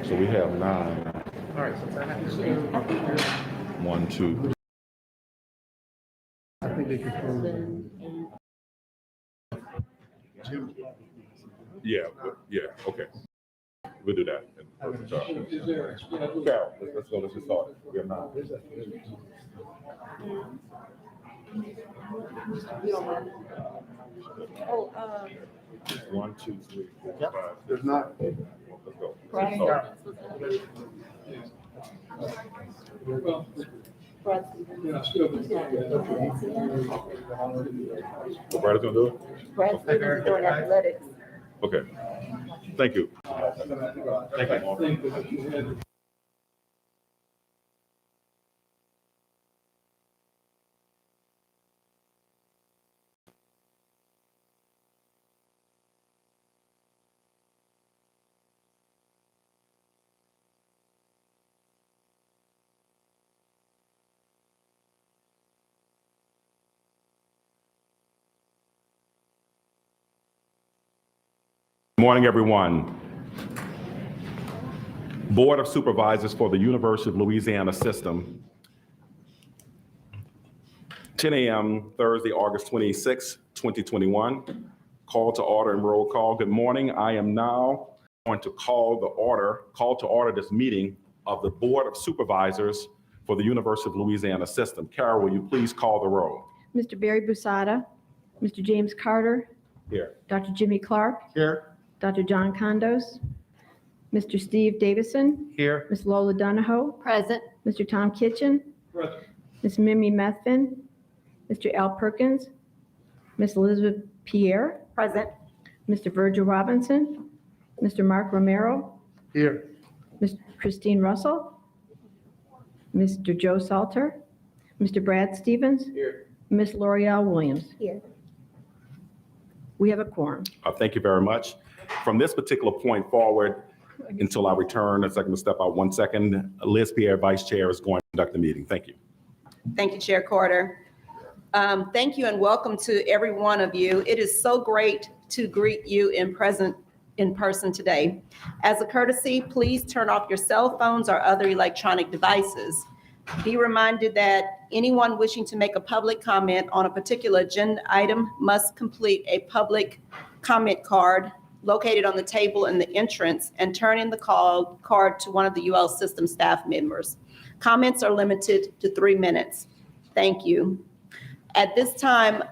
So we have 9. All right, so that happens. 1, 2. I think they can. Yeah, okay. We'll do that. Carol, let's go. Let's just start. We have 9. Oh, 1, 2, 3, 4, 5. There's not. Let's go. Roberta's gonna do it? Brad Stevens is doing athletics. Okay. Thank you. Thank you, Mark. Good morning, everyone. Board of Supervisors for the University of Louisiana System. 10 a.m. Thursday, August 26, 2021. Call to order and roll call. Good morning. I am now going to call to order this meeting of the Board of Supervisors for the University of Louisiana System. Carol, will you please call the roll? Mr. Barry Busada, Mr. James Carter, Here. Dr. Jimmy Clark, Here. Dr. John Condos, Mr. Steve Davison, Here. Ms. Lola Donahoe, Present. Mr. Tom Kitchen, Present. Ms. Mimi Methvin, Mr. Al Perkins, Ms. Elizabeth Pierre, Present. Mr. Virgil Robinson, Mr. Mark Romero, Here. Ms. Christine Russell, Mr. Joe Salter, Mr. Brad Stevens, Here. Ms. L'Oreal Williams. Here. We have a quorum. Thank you very much. From this particular point forward, until I return, as I'm going to step out 1 second, Liz Pierre, Vice Chair, is going to conduct the meeting. Thank you. Thank you, Chair Carter. Thank you and welcome to every one of you. It is so great to greet you in person today. As a courtesy, please turn off your cell phones or other electronic devices. Be reminded that anyone wishing to make a public comment on a particular agenda item must complete a public comment card located on the table in the entrance and turn in the card to one of the UL system staff members. Comments are limited to 3 minutes. Thank you. At this time,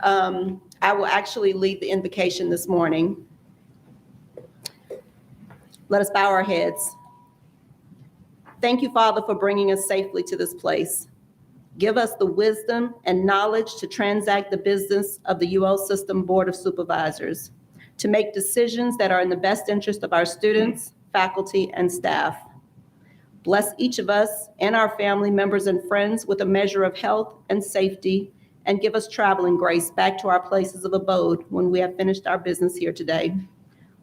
I will actually lead the invocation this morning. Let us bow our heads. Thank you, Father, for bringing us safely to this place. Give us the wisdom and knowledge to transact the business of the UL System Board of Supervisors, to make decisions that are in the best interest of our students, faculty, and staff. Bless each of us and our family members and friends with a measure of health and safety, and give us traveling grace back to our places of abode when we have finished our business here today.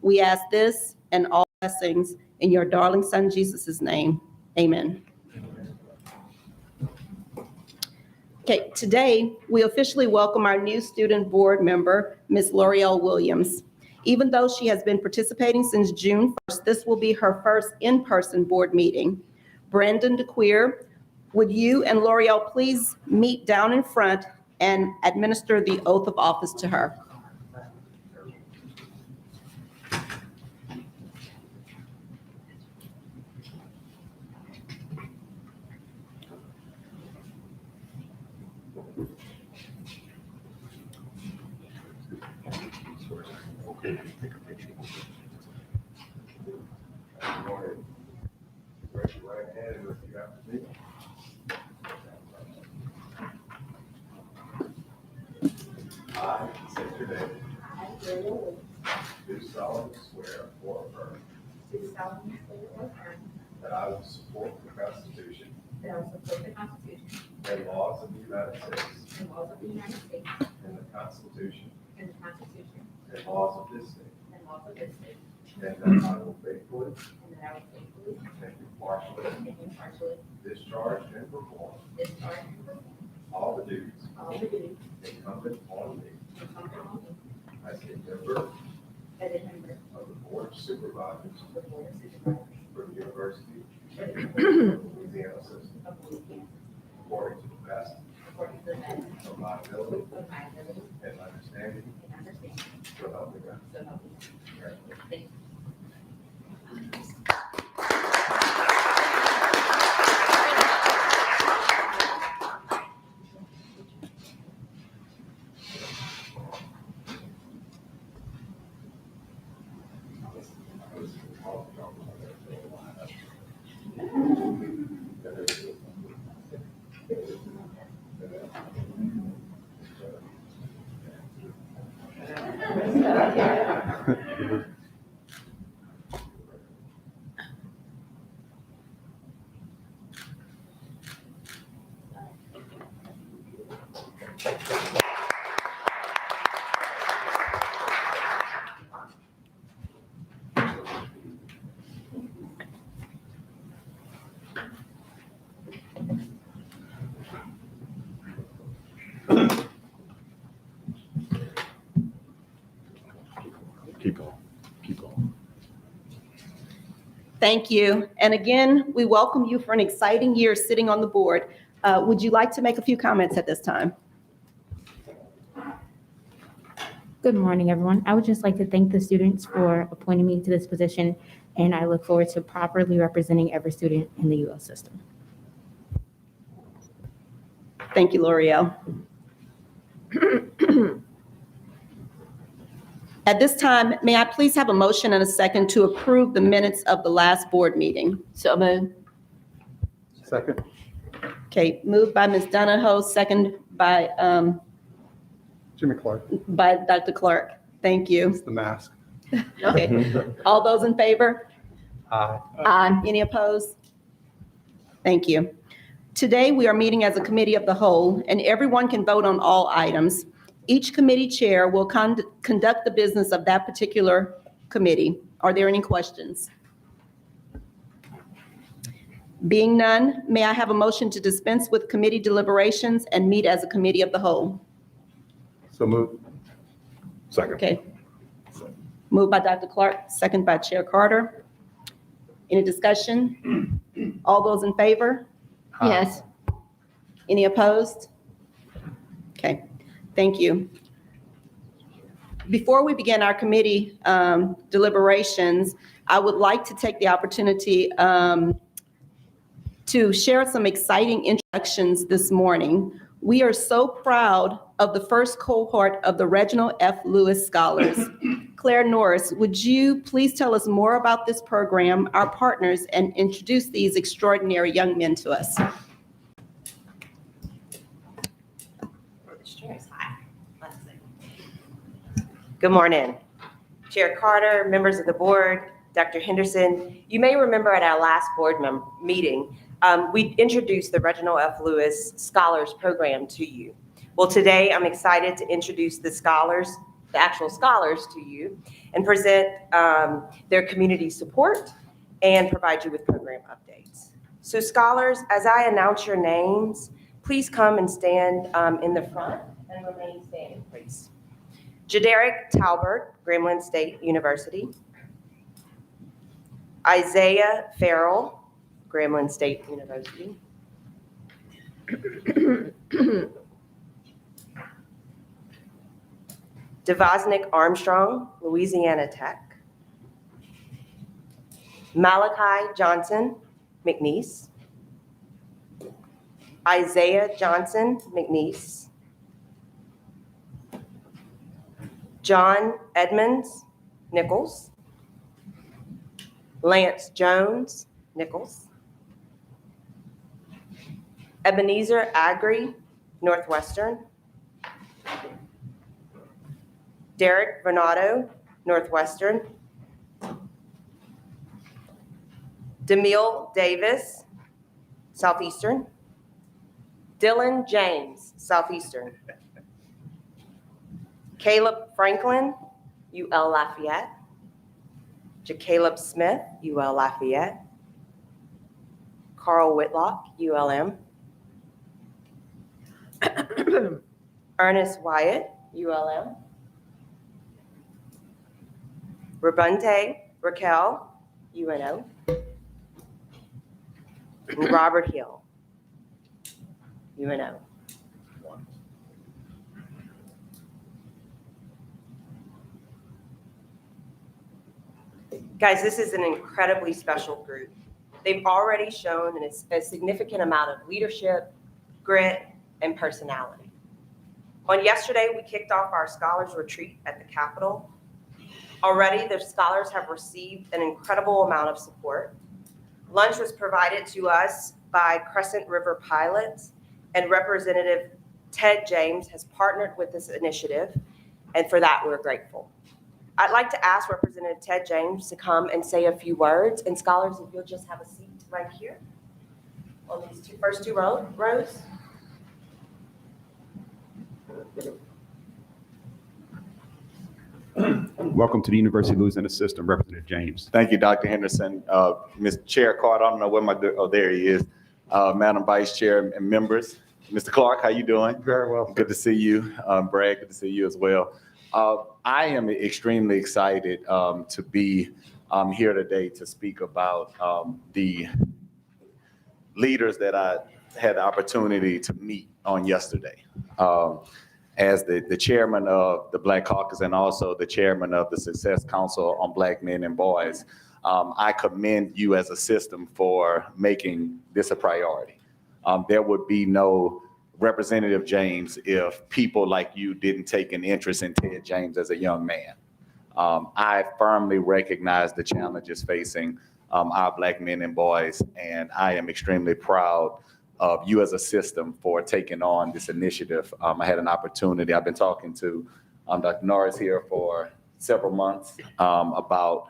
We ask this and all blessings in your darling Son, Jesus' name. Amen. Okay, today we officially welcome our new student board member, Ms. L'Oreal Williams. Even though she has been participating since June 1st, this will be her first in-person board meeting. Brandon DeQueer, would you and L'Oreal please meet down in front and administer the oath of office to her? Raise your right hand and repeat after me. I state your name. Do solemnly swear or affirm that I will support the Constitution and laws of the United States and the Constitution and laws of this state. And that I will faithfully and impartially discharge and perform all the duties incumbent on me as a member of the Board of Supervisors for the University, Louisiana system, according to the best of my ability and understanding, so help me God. Congratulations. Keep going. Keep going. Thank you. And again, we welcome you for an exciting year sitting on the board. Would you like to make a few comments at this time? Good morning, everyone. I would just like to thank the students for appointing me to this position, and I look forward to properly representing every student in the UL system. Thank you, L'Oreal. At this time, may I please have a motion and a second to approve the minutes of the last board meeting? So moved. Second. Okay, moved by Ms. Donahoe, second by Jimmy Clark. Dr. Clark. Thank you. It's the mask. Okay, all those in favor? Aye. Aye. Any opposed? Thank you. Today, we are meeting as a committee of the whole, and everyone can vote on all items. Each committee chair will conduct the business of that particular committee. Are there any questions? Being none, may I have a motion to dispense with committee deliberations and meet as a committee of the whole? So moved. Second. Okay. Moved by Dr. Clark, second by Chair Carter. Any discussion? All those in favor? Yes. Any opposed? Okay, thank you. Before we begin our committee deliberations, I would like to take the opportunity to share some exciting introductions this morning. We are so proud of the first cohort of the Reginald F. Lewis Scholars. Claire Norris, would you please tell us more about this program, our partners, and introduce these extraordinary young men to us? Good morning. Chair Carter, members of the board, Dr. Henderson. You may remember at our last board meeting, we introduced the Reginald F. Lewis Scholars Program to you. Well, today I'm excited to introduce the scholars, the actual scholars to you, and present their community support and provide you with program updates. So scholars, as I announce your names, please come and stand in the front and remain standing, please. Jadaric Talbert, Grambling State University. Isaiah Farrell, Grambling State University. Devosnick Armstrong, Louisiana Tech. Malachi Johnson, McNeese. Isaiah Johnson, McNeese. John Edmonds, Nichols. Lance Jones, Nichols. Ebenezer Agri, Northwestern. Derek Renato, Northwestern. Demille Davis, Southeastern. Dylan James, Southeastern. Caleb Franklin, UL Lafayette. Jacaleb Smith, UL Lafayette. Carl Whitlock, ULM. Ernest Wyatt, ULM. Rabunte Raquel, UNO. and Robert Hill. UNO. Guys, this is an incredibly special group. They've already shown a significant amount of leadership, grit, and personality. On yesterday, we kicked off our Scholars Retreat at the Capitol. Already, the scholars have received an incredible amount of support. Lunch was provided to us by Crescent River Pilots, and Representative Ted James has partnered with this initiative, and for that, we're grateful. I'd like to ask Representative Ted James to come and say a few words, and scholars, if you'll just have a seat right here on these first two rows. Welcome to the University of Louisiana system, Representative James. Thank you, Dr. Henderson. Mr. Chair Carter, I don't know where there he is. Madam Vice Chair and members. Mr. Clark, how you doing? Very well, sir. Good to see you. Brad, good to see you as well. I am extremely excited to be here today to speak about the leaders that I had the opportunity to meet on yesterday. As the chairman of the Black Caucus and also the chairman of the Success Council on Black Men and Boys, I commend you as a system for making this a priority. There would be no Representative James if people like you didn't take an interest in Ted James as a young man. I firmly recognize the challenges facing our Black men and boys, and I am extremely proud of you as a system for taking on this initiative. I had an opportunity, I've been talking to Dr. Norris here for several months about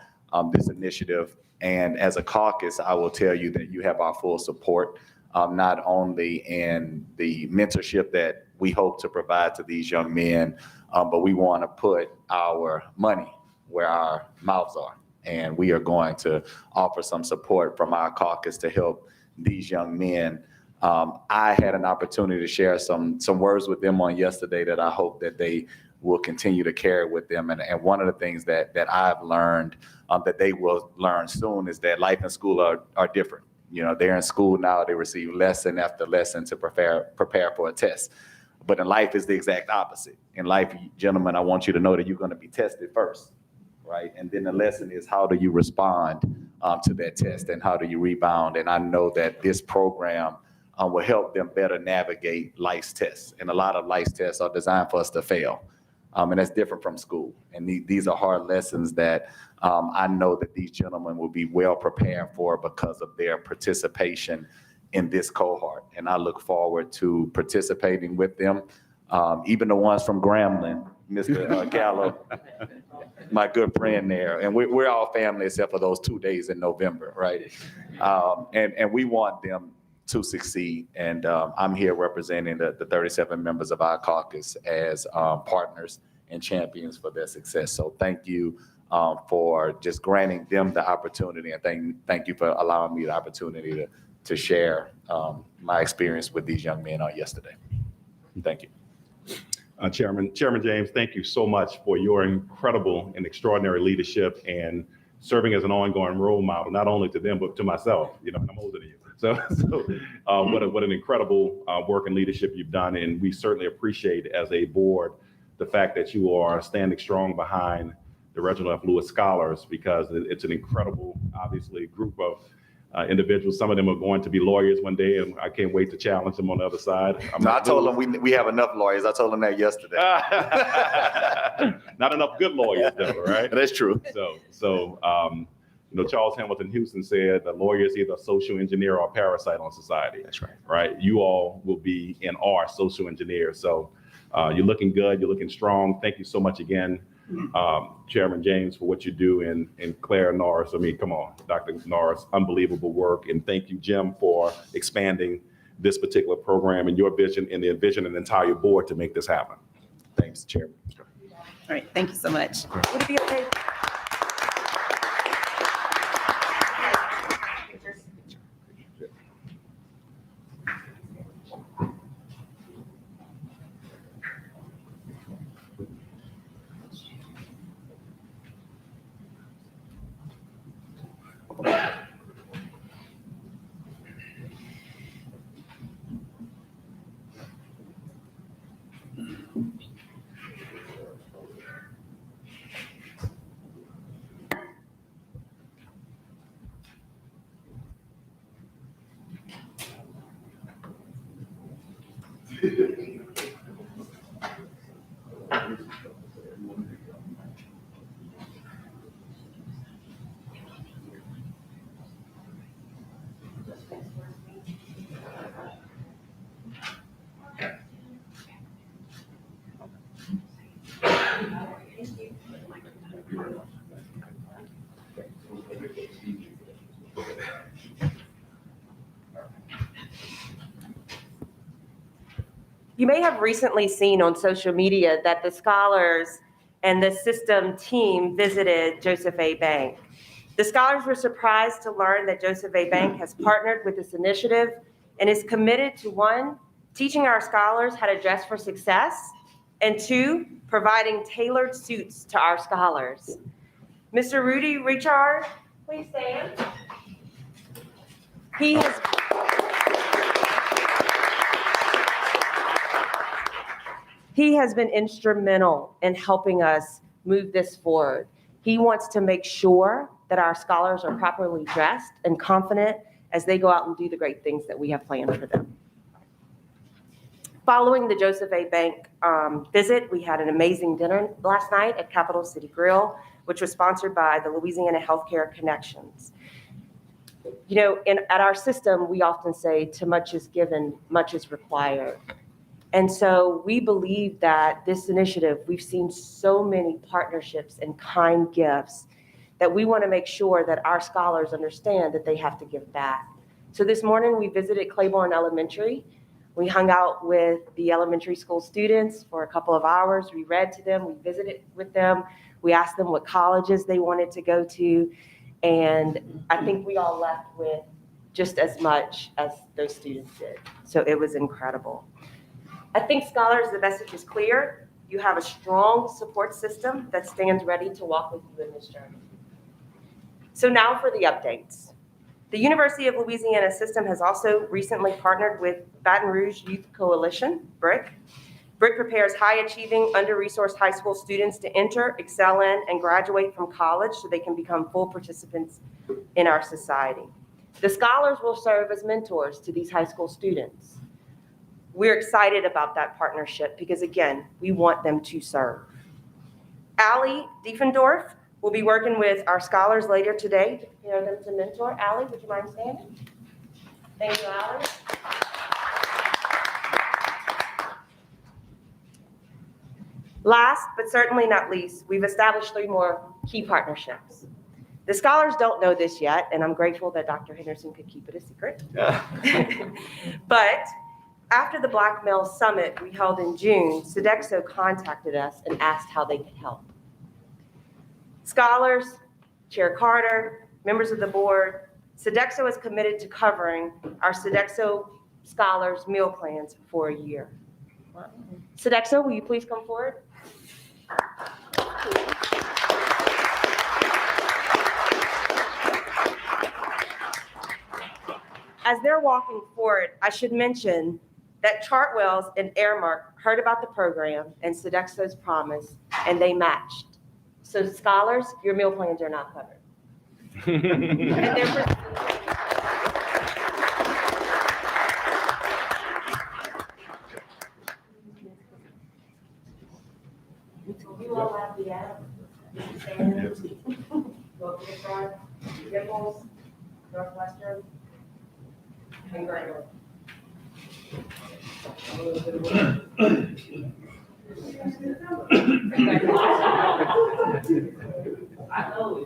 this initiative. And as a caucus, I will tell you that you have our full support, not only in the mentorship that we hope to provide to these young men, but we want to put our money where our mouths are. And we are going to offer some support from our caucus to help these young men. I had an opportunity to share some words with them on yesterday that I hope that they will continue to carry with them. And one of the things that I've learned that they will learn soon is that life and school are different. You know, they're in school now, they receive lesson after lesson to prepare for a test. But in life is the exact opposite. In life, gentlemen, I want you to know that you're going to be tested first, right? And then the lesson is, how do you respond to that test and how do you rebound? And I know that this program will help them better navigate life's tests. And a lot of life's tests are designed for us to fail. And that's different from school. And these are hard lessons that I know that these gentlemen will be well prepared for because of their participation in this cohort. And I look forward to participating with them. Even the ones from Grambling, Mr. Gallo, my good friend there. And we're all family except for those 2 days in November, right? And we want them to succeed. And I'm here representing the 37 members of our caucus as partners and champions for their success. So thank you for just granting them the opportunity. And thank you for allowing me the opportunity to share my experience with these young men on yesterday. Thank you. Chairman James, thank you so much for your incredible and extraordinary leadership and serving as an ongoing role model, not only to them, but to myself. You know, I'm older than you. So what an incredible work and leadership you've done. And we certainly appreciate as a board the fact that you are standing strong behind the Reginald F. Lewis Scholars, because it's an incredible, obviously, group of individuals. Some of them are going to be lawyers one day, and I can't wait to challenge them on the other side. I told them we have enough lawyers. I told them that yesterday. Not enough good lawyers, though, right? That's true. So you know, Charles Hamilton Houston said the lawyer is either a social engineer or a parasite on society. That's right. Right? You all will be and are social engineers. So you're looking good. You're looking strong. Thank you so much again, Chairman James, for what you do, and Claire Norris. I mean, come on, Dr. Norris, unbelievable work. And thank you, Jim, for expanding this particular program and your vision and the vision of the entire board to make this happen. Thanks, Chairman. All right, thank you so much. Would it be okay? You may have recently seen on social media that the scholars and the system team visited Joseph A. Bank. The scholars were surprised to learn that Joseph A. Bank has partnered with this initiative and is committed to, one, teaching our scholars how to dress for success, and two, providing tailored suits to our scholars. Mr. Rudy Richard, please stand. He has been instrumental in helping us move this forward. He wants to make sure that our scholars are properly dressed and confident as they go out and do the great things that we have planned for them. Following the Joseph A. Bank visit, we had an amazing dinner last night at Capital City Grill, which was sponsored by the Louisiana Healthcare Connections. You know, at our system, we often say, "To much is given, much is required." And so we believe that this initiative, we've seen so many partnerships and kind gifts that we want to make sure that our scholars understand that they have to give back. So this morning we visited Claiborne Elementary. We hung out with the elementary school students for a couple of hours. We read to them, we visited with them. We asked them what colleges they wanted to go to. And I think we all left with just as much as those students did. So it was incredible. I think scholars, the message is clear. You have a strong support system that stands ready to walk with you in this journey. So now for the updates. The University of Louisiana system has also recently partnered with Baton Rouge Youth Coalition, BRIC. BRIC prepares high-achieving, under-resourced high school students to enter, excel in, and graduate from college so they can become full participants in our society. The scholars will serve as mentors to these high school students. We're excited about that partnership because, again, we want them to serve. Allie Diefendorf will be working with our scholars later today to prepare them to mentor. Allie, would you mind standing? Thank you, Allie. Last, but certainly not least, we've established 3 more key partnerships. The scholars don't know this yet, and I'm grateful that Dr. Henderson could keep it a secret. But after the Black Male Summit we held in June, Sodexo contacted us and asked how they could help. Scholars, Chair Carter, members of the board, Sodexo is committed to covering our Sodexo scholars' meal plans for a year. Sodexo, will you please come forward? As they're walking forward, I should mention that Chartwells and Airmark heard about the program and Sodexo's promise, and they matched. So scholars, your meal plans are not covered. And you all have the app. Go to the front, Nichols, Northwestern, and Grambling. I know.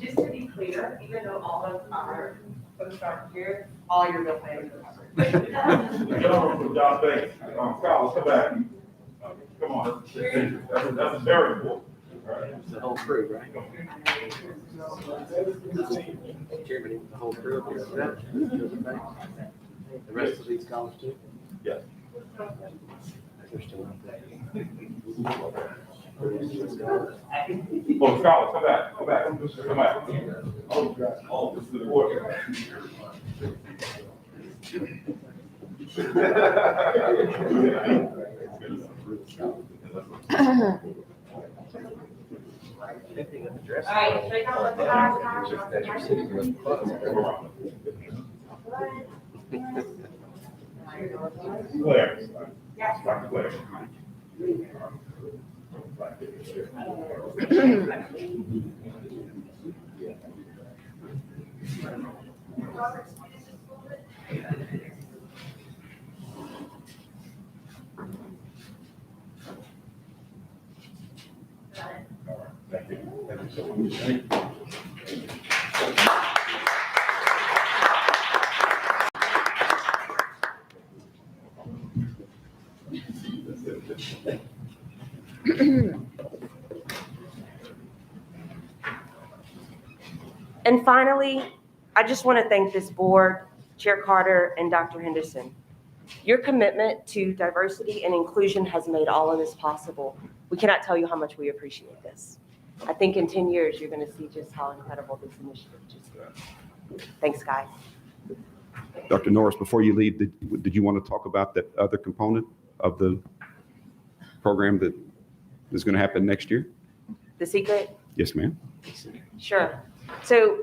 Just to be clear, even though all of our folks are here, all your meal plans are covered. Gentlemen from John Banks, scholars, come back. Come on, that's very important. All right. The whole crew, right? Chairman, the whole crew up here. The rest of these scholars too? Yes. They're still out there. Oh, scholars, come back, come back, come back. Oh, this is the board. Claire. Dr. Claire. Thank you. Thank you so much. And finally, I just want to thank this board, Chair Carter and Dr. Henderson. Your commitment to diversity and inclusion has made all of this possible. We cannot tell you how much we appreciate this. I think in 10 years, you're going to see just how incredible this initiative just is. Thanks, guys. Dr. Norris, before you leave, did you want to talk about that other component of the program that is going to happen next year? The secret? Yes, ma'am. Sure. So,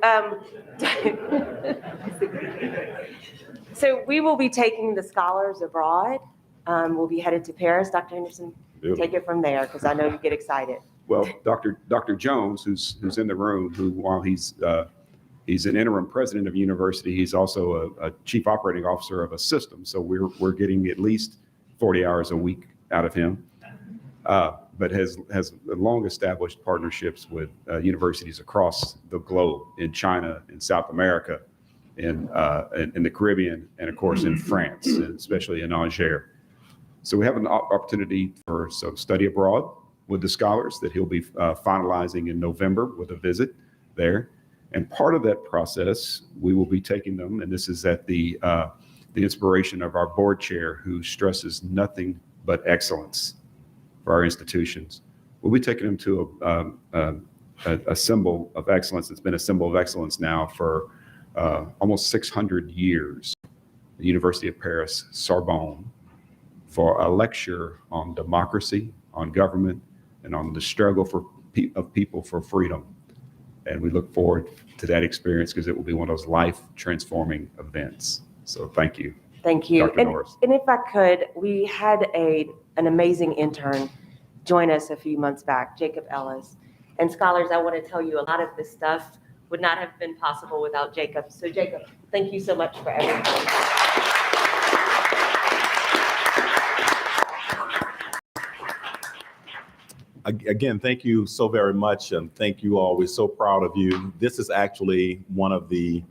so we will be taking the scholars abroad. We'll be headed to Paris. Dr. Henderson, take it from there, because I know you get excited. Well, Dr. Jones, who's in the room, who while he's an interim president of a university, he's also a chief operating officer of a system. So we're getting at least 40 hours a week out of him. But has long established partnerships with universities across the globe, in China, in South America, in the Caribbean, and of course in France, and especially in Algiers. So we have an opportunity for some study abroad with the scholars that he'll be finalizing in November with a visit there. And part of that process, we will be taking them, and this is at the inspiration of our board chair, who stresses nothing but excellence for our institutions. We'll be taking them to a symbol of excellence that's been a symbol of excellence now for almost 600 years, the University of Paris, Sorbonne, for a lecture on democracy, on government, and on the struggle of people for freedom. And we look forward to that experience because it will be one of those life-transforming events. So thank you. Thank you. Dr. Norris. And if I could, we had an amazing intern join us a few months back, Jacob Ellis. And scholars, I want to tell you, a lot of this stuff would not have been possible without Jacob. So Jacob, thank you so much for everything. Again, thank you so very much, and thank you all. We're so proud of you. This is actually one of the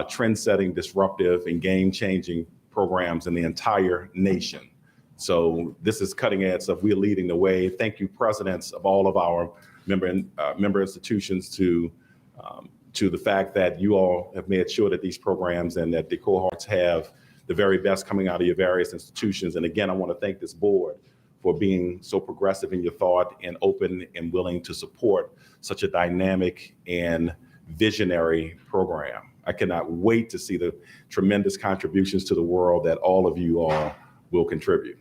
trend-setting, disruptive, and game-changing programs in the entire nation. So this is cutting edge stuff. We're leading the way. Thank you, presidents of all of our member institutions, to the fact that you all have made sure that these programs and that the cohorts have the very best coming out of your various institutions. And again, I want to thank this board for being so progressive in your thought and open and willing to support such a dynamic and visionary program. I cannot wait to see the tremendous contributions to the world that all of you all will contribute.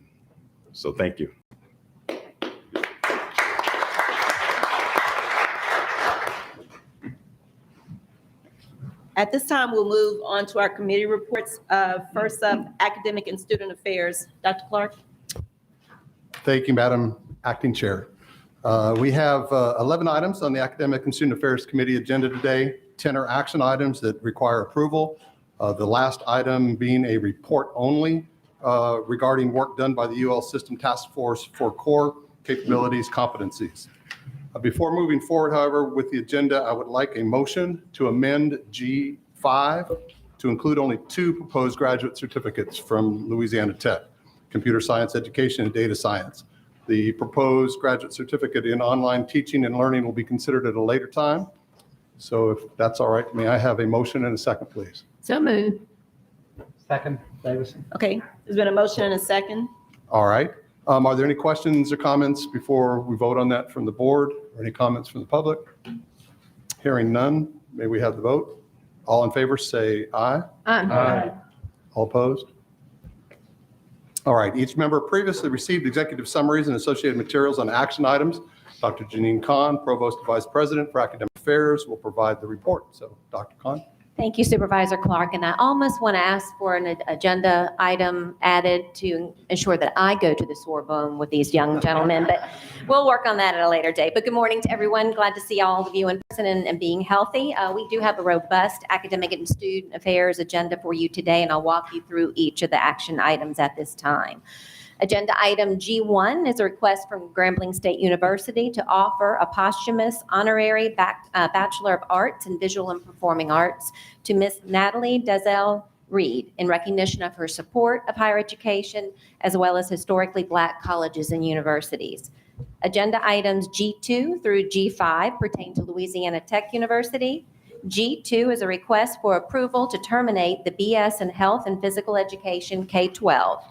So thank you. At this time, we'll move on to our committee reports. First up, Academic and Student Affairs. Dr. Clark. Thank you, Madam Acting Chair. We have 11 items on the Academic and Student Affairs Committee agenda today. 10 are action items that require approval. The last item being a report only regarding work done by the UL System Task Force for core capabilities competencies. Before moving forward, however, with the agenda, I would like a motion to amend G5 to to include only 2 proposed graduate certificates from Louisiana Tech, computer science education and data science. The proposed graduate certificate in online teaching and learning will be considered at a later time. So if that's all right, may I have a motion and a second, please? So moved. Second, Davison. Okay, there's been a motion and a second. All right. Are there any questions or comments before we vote on that from the board, or any comments from the public? Hearing none, may we have the vote? All in favor, say aye. Aye. All opposed? All right, each member previously received executive summaries and associated materials on action items. Dr. Janine Kahn, Provost and Vice President for Academic Affairs, will provide the report. So, Dr. Kahn. Thank you, Supervisor Clark. And I almost want to ask for an agenda item added to ensure that I go to the Sorbonne with these young gentlemen, but we'll work on that at a later date. But good morning to everyone. Glad to see all of you in person and being healthy. We do have a robust academic and student affairs agenda for you today, and I'll walk you through each of the action items at this time. Agenda item G1 is a request from Grambling State University to offer a posthumous honorary Bachelor of Arts in Visual and Performing Arts to Miss Natalie Dazelle Reed in recognition of her support of higher education as well as historically Black colleges and universities. Agenda items G2 through G5 pertain to Louisiana Tech University. G2 is a request for approval to terminate the BS in Health and Physical Education K-12.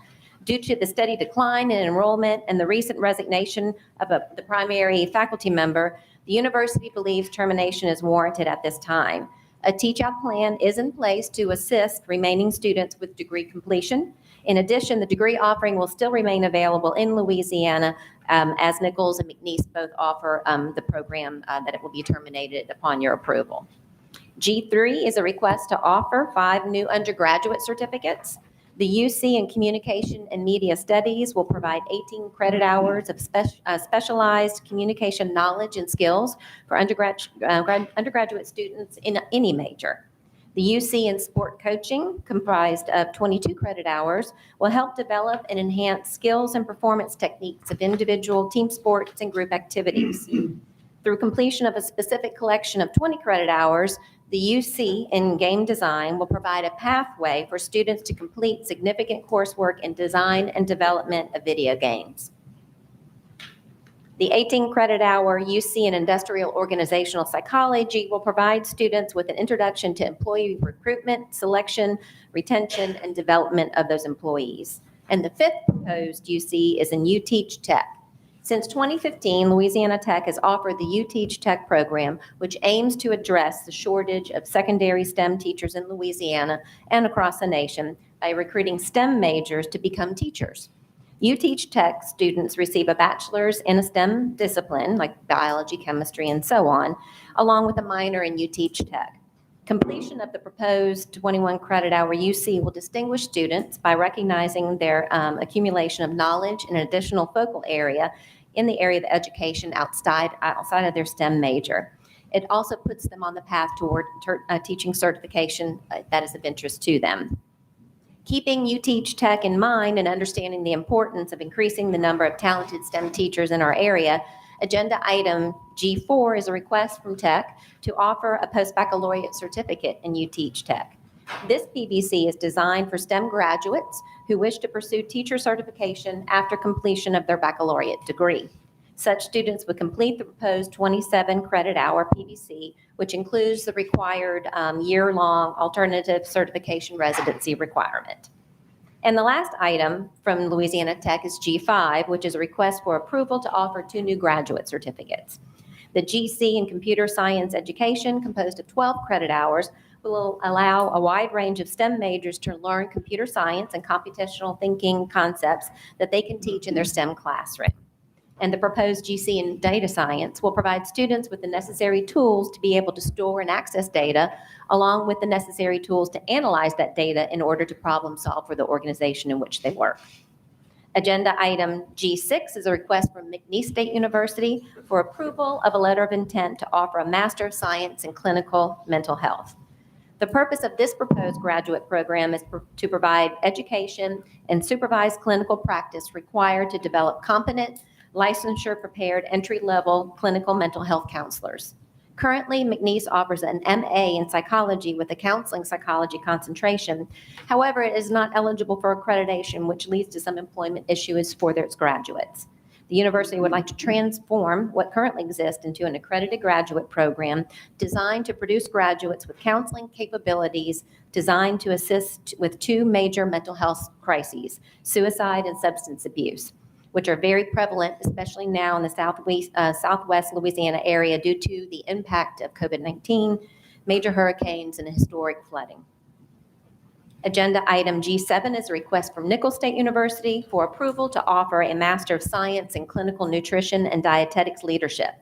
Due to the steady decline in enrollment and the recent resignation of the primary faculty member, the university believes termination is warranted at this time. A teach-out plan is in place to assist remaining students with degree completion. In addition, the degree offering will still remain available in Louisiana as Nichols and McNeese both offer the program that it will be terminated upon your approval. G3 is a request to offer 5 new undergraduate certificates. The UC in Communication and Media Studies will provide 18 credit hours of specialized communication knowledge and skills for undergraduate students in any major. The UC in Sport Coaching, comprised of 22 credit hours, will help develop and enhance skills and performance techniques of individual team sports and group activities. Through completion of a specific collection of 20 credit hours, the UC in Game Design will provide a pathway for students to complete significant coursework in design and development of video games. The 18 credit hour UC in Industrial Organizational Psychology will provide students with an introduction to employee recruitment, selection, retention, and development of those employees. And the 5th proposed UC is in UTeach Tech. Since 2015, Louisiana Tech has offered the UTeach Tech program, which aims to address the shortage of secondary STEM teachers in Louisiana and across the nation by recruiting STEM majors to become teachers. UTeach Tech students receive a bachelor's in a STEM discipline, like biology, chemistry, and so on, along with a minor in UTeach Tech. Completion of the proposed 21 credit hour UC will distinguish students by recognizing their accumulation of knowledge in an additional focal area in the area of education outside of their STEM major. It also puts them on the path toward teaching certification that is of interest to them. Keeping UTeach Tech in mind and understanding the importance of increasing the number of talented STEM teachers in our area, agenda item G4 is a request from Tech to offer a post-baccalaureate certificate in UTeach Tech. This PBC is designed for STEM graduates who wish to pursue teacher certification after completion of their baccalaureate degree. Such students would complete the proposed 27 credit hour PBC, which includes the required year-long alternative certification residency requirement. And the last item from Louisiana Tech is G5, which is a request for approval to offer 2 new graduate certificates. The GC in Computer Science Education, composed of 12 credit hours, will allow a wide range of STEM majors to learn computer science and computational thinking concepts that they can teach in their STEM classroom. And the proposed GC in Data Science will provide students with the necessary tools to be able to store and access data, along with the necessary tools to analyze that data in order to problem solve for the organization in which they work. Agenda item G6 is a request from McNeese State University for approval of a letter of intent to offer a Master of Science in Clinical Mental Health. The purpose of this proposed graduate program is to provide education and supervised clinical practice required to develop competent, licensure-prepared entry-level clinical mental health counselors. Currently, McNeese offers an MA in psychology with a counseling psychology concentration. However, it is not eligible for accreditation, which leads to some employment issues for its graduates. The university would like to transform what currently exists into an accredited graduate program designed to produce graduates with counseling capabilities designed to assist with two major mental health crises, suicide and substance abuse, which are very prevalent, especially now in the southwest Louisiana area due to the impact of COVID-19, major hurricanes, and historic flooding. Agenda item G7 is a request from Nicholls State University for approval to offer a Master of Science in Clinical Nutrition and Dietetics Leadership.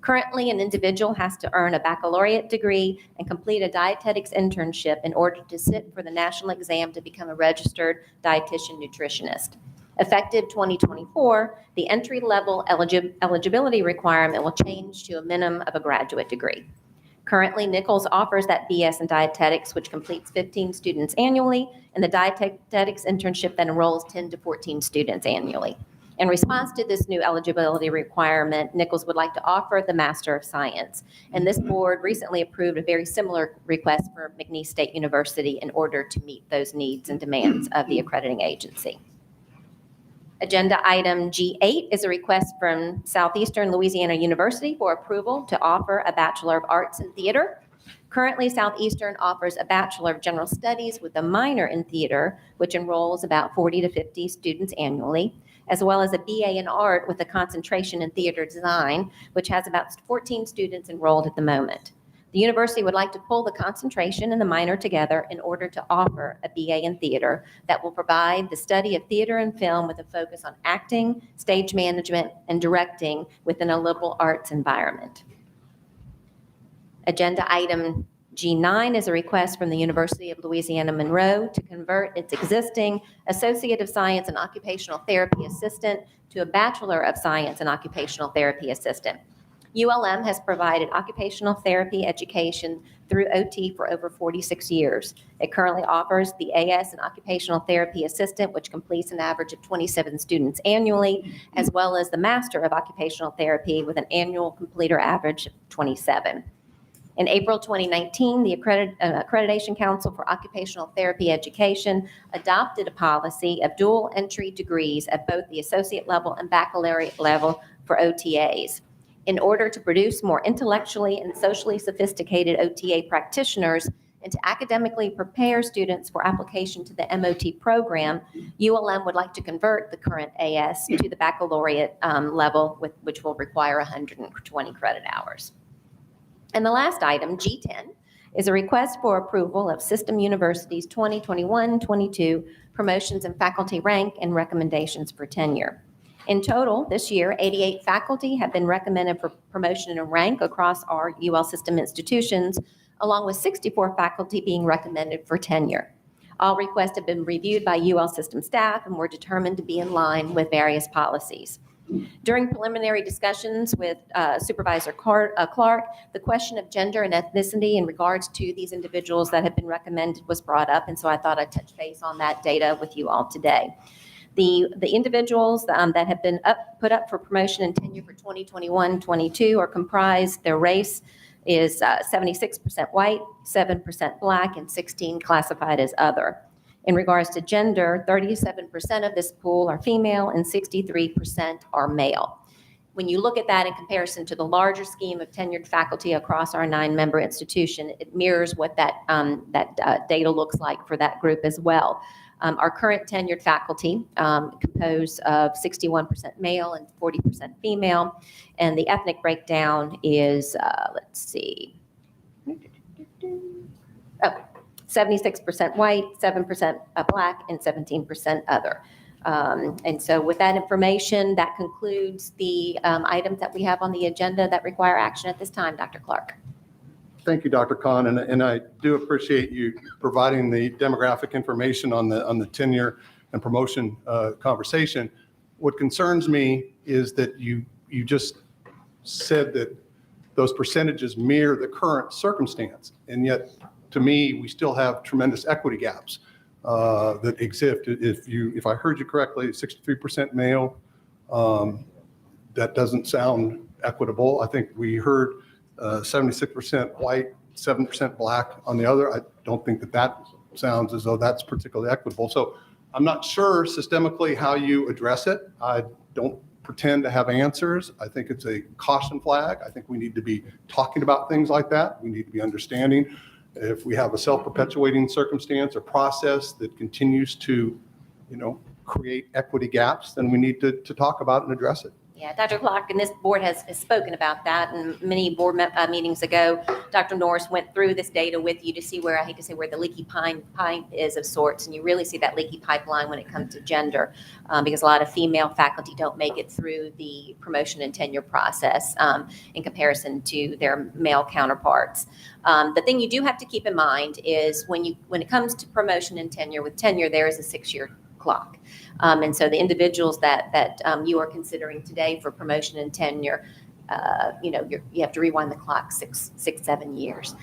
Currently, an individual has to earn a baccalaureate degree and complete a dietetics internship in order to sit for the national exam to become a registered dietitian nutritionist. Effective 2024, the entry-level eligibility requirement will change to a minimum of a graduate degree. Currently, Nicholls offers that BS in dietetics, which completes 15 students annually, and the dietetics internship that enrolls 10 to 14 students annually. In response to this new eligibility requirement, Nicholls would like to offer the Master of Science. And this board recently approved a very similar request for McNeese State University in order to meet those needs and demands of the accrediting agency. Agenda item G8 is a request from Southeastern Louisiana University for approval to offer a Bachelor of Arts in Theater. Currently, Southeastern offers a Bachelor of General Studies with a minor in theater, which enrolls about 40 to 50 students annually, as well as a BA in art with a concentration in theater design, which has about 14 students enrolled at the moment. The university would like to pull the concentration and the minor together in order to offer a BA in theater that will provide the study of theater and film with a focus on acting, stage management, and directing within a liberal arts environment. Agenda item G9 is a request from the University of Louisiana Monroe to convert its existing Associate of Science and Occupational Therapy Assistant to a Bachelor of Science and Occupational Therapy Assistant. ULM has provided occupational therapy education through OT for over 46 years. It currently offers the AS and Occupational Therapy Assistant, which completes an average of 27 students annually, as well as the Master of Occupational Therapy with an annual completer average of 27. In April 2019, the Accreditation Council for Occupational Therapy Education adopted a policy of dual entry degrees at both the associate level and baccalaureate level for OTAs. In order to produce more intellectually and socially sophisticated OTA practitioners and to academically prepare students for application to the MOT program, ULM would like to convert the current AS to the baccalaureate level, which will require 120 credit hours. And the last item, G10, is a request for approval of System University's 2021-22 promotions in faculty rank and recommendations for tenure. In total, this year, 88 faculty have been recommended for promotion in rank across our UL system institutions, along with 64 faculty being recommended for tenure. All requests have been reviewed by UL system staff and were determined to be in line with various policies. During preliminary discussions with Supervisor Clark, the question of gender and ethnicity in regards to these individuals that have been recommended was brought up, and so I thought I'd touch base on that data with you all today. The individuals that have been put up for promotion and tenure for 2021-22 are comprised, their race is 76% white, 7% black, and 16 classified as other. In regards to gender, 37% of this pool are female and 63% are male. When you look at that in comparison to the larger scheme of tenured faculty across our 9-member institution, it mirrors what that data looks like for that group as well. Our current tenured faculty composed of 61% male and 40% female, and the ethnic breakdown is, 76% white, 7% black, and 17% other. And so with that information, that concludes the items that we have on the agenda that require action at this time, Dr. Clark. Thank you, Dr. Khan, and I do appreciate you providing the demographic information on the tenure and promotion conversation. What concerns me is that you just said that those percentages mirror the current circumstance, and yet, to me, we still have tremendous equity gaps that exist. If I heard you correctly, 63% male, that doesn't sound equitable. I think we heard 76% white, 7% black on the other. I don't think that that sounds as though that's particularly equitable. So I'm not sure systemically how you address it. I don't pretend to have answers. I think it's a caution flag. I think we need to be talking about things like that. We need to be understanding if we have a self-perpetuating circumstance or process that continues to, create equity gaps, then we need to talk about it and address it. Yeah, Dr. Clark, and this board has spoken about that, and many board meetings ago, Dr. Norris went through this data with you to see where, I hate to say where the leaky pipe is of sorts, and you really see that leaky pipeline when it comes to gender, because a lot of female faculty don't make it through the promotion and tenure process in comparison to their male counterparts. The thing you do have to keep in mind is when it comes to promotion and tenure, with tenure, there is a 6-year clock. And so the individuals that you are considering today for promotion and tenure, you have to rewind the clock 7 years.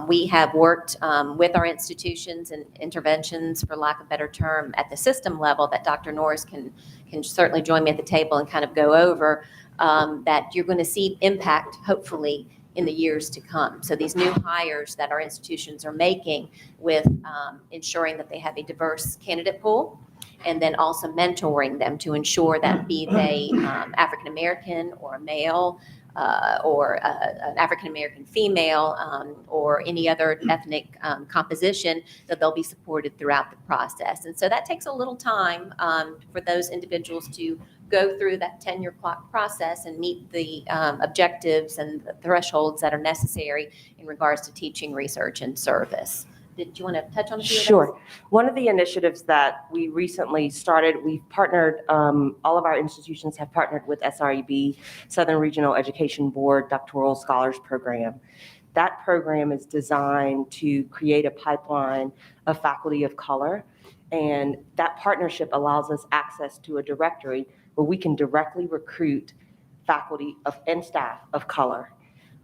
We have worked with our institutions and interventions, for lack of a better term, at the system level that Dr. Norris can certainly join me at the table and kind of go over, that you're going to see impact, hopefully, in the years to come. So these new hires that our institutions are making with ensuring that they have a diverse candidate pool, and then also mentoring them to ensure that be they African-American or a male or an African-American female or any other ethnic composition, that they'll be supported throughout the process. And so that takes a little time for those individuals to go through that tenure clock process and meet the objectives and the thresholds that are necessary in regards to teaching, research, and service. Did you want to touch on a few of those? Sure. One of the initiatives that we recently started, we've partnered, all of our institutions have partnered with SREB, Southern Regional Education Board Doctoral Scholars Program. That program is designed to create a pipeline of faculty of color, and that partnership allows us access to a directory where we can directly recruit faculty and staff of color.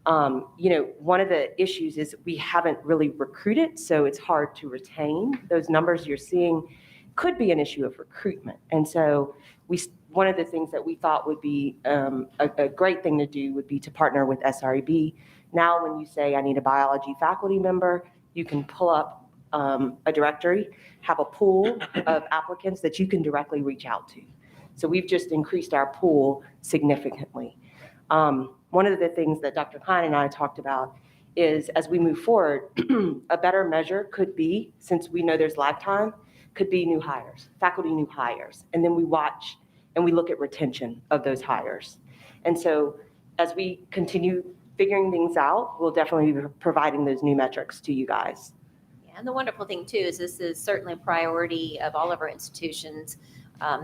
One of the issues is we haven't really recruited, so it's hard to retain. Those numbers you're seeing could be an issue of recruitment. And so one of the things that we thought would be a great thing to do would be to partner with SREB. Now, when you say, I need a biology faculty member, you can pull up a directory, have a pool of applicants that you can directly reach out to. So we've just increased our pool significantly. One of the things that Dr. Klein and I talked about is, as we move forward, a better measure could be, since we know there's lag time, could be new hires, faculty new hires. And then we watch and we look at retention of those hires. And so as we continue figuring things out, we'll definitely be providing those new metrics to you guys. Yeah, and the wonderful thing, too, is this is certainly a priority of all of our institutions.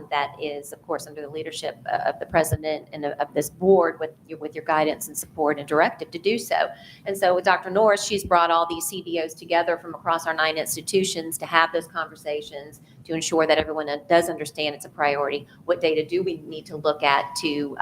That is, of course, under the leadership of the president and of this board with your guidance and support and directive to do so. And so with Dr. Norris, she's brought all these CDOs together from across our 9 institutions to have those conversations to ensure that everyone does understand it's a priority. What data do we need to look at to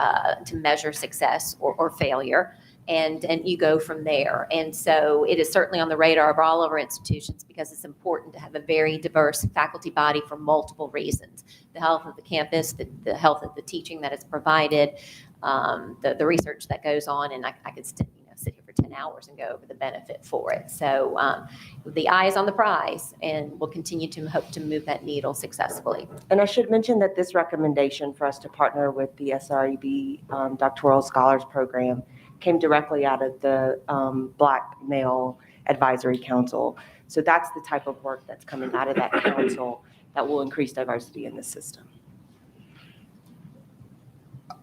measure success or failure? And you go from there. And so it is certainly on the radar of all of our institutions because it's important to have a very diverse faculty body for multiple reasons. The health of the campus, the health of the teaching that is provided, the research that goes on, and I could sit here for 10 hours and go over the benefit for it. So the eye is on the prize, and we'll continue to hope to move that needle successfully. And I should mention that this recommendation for us to partner with the SREB Doctoral Scholars Program came directly out of the Black Male Advisory Council. So that's the type of work that's coming out of that council that will increase diversity in the system.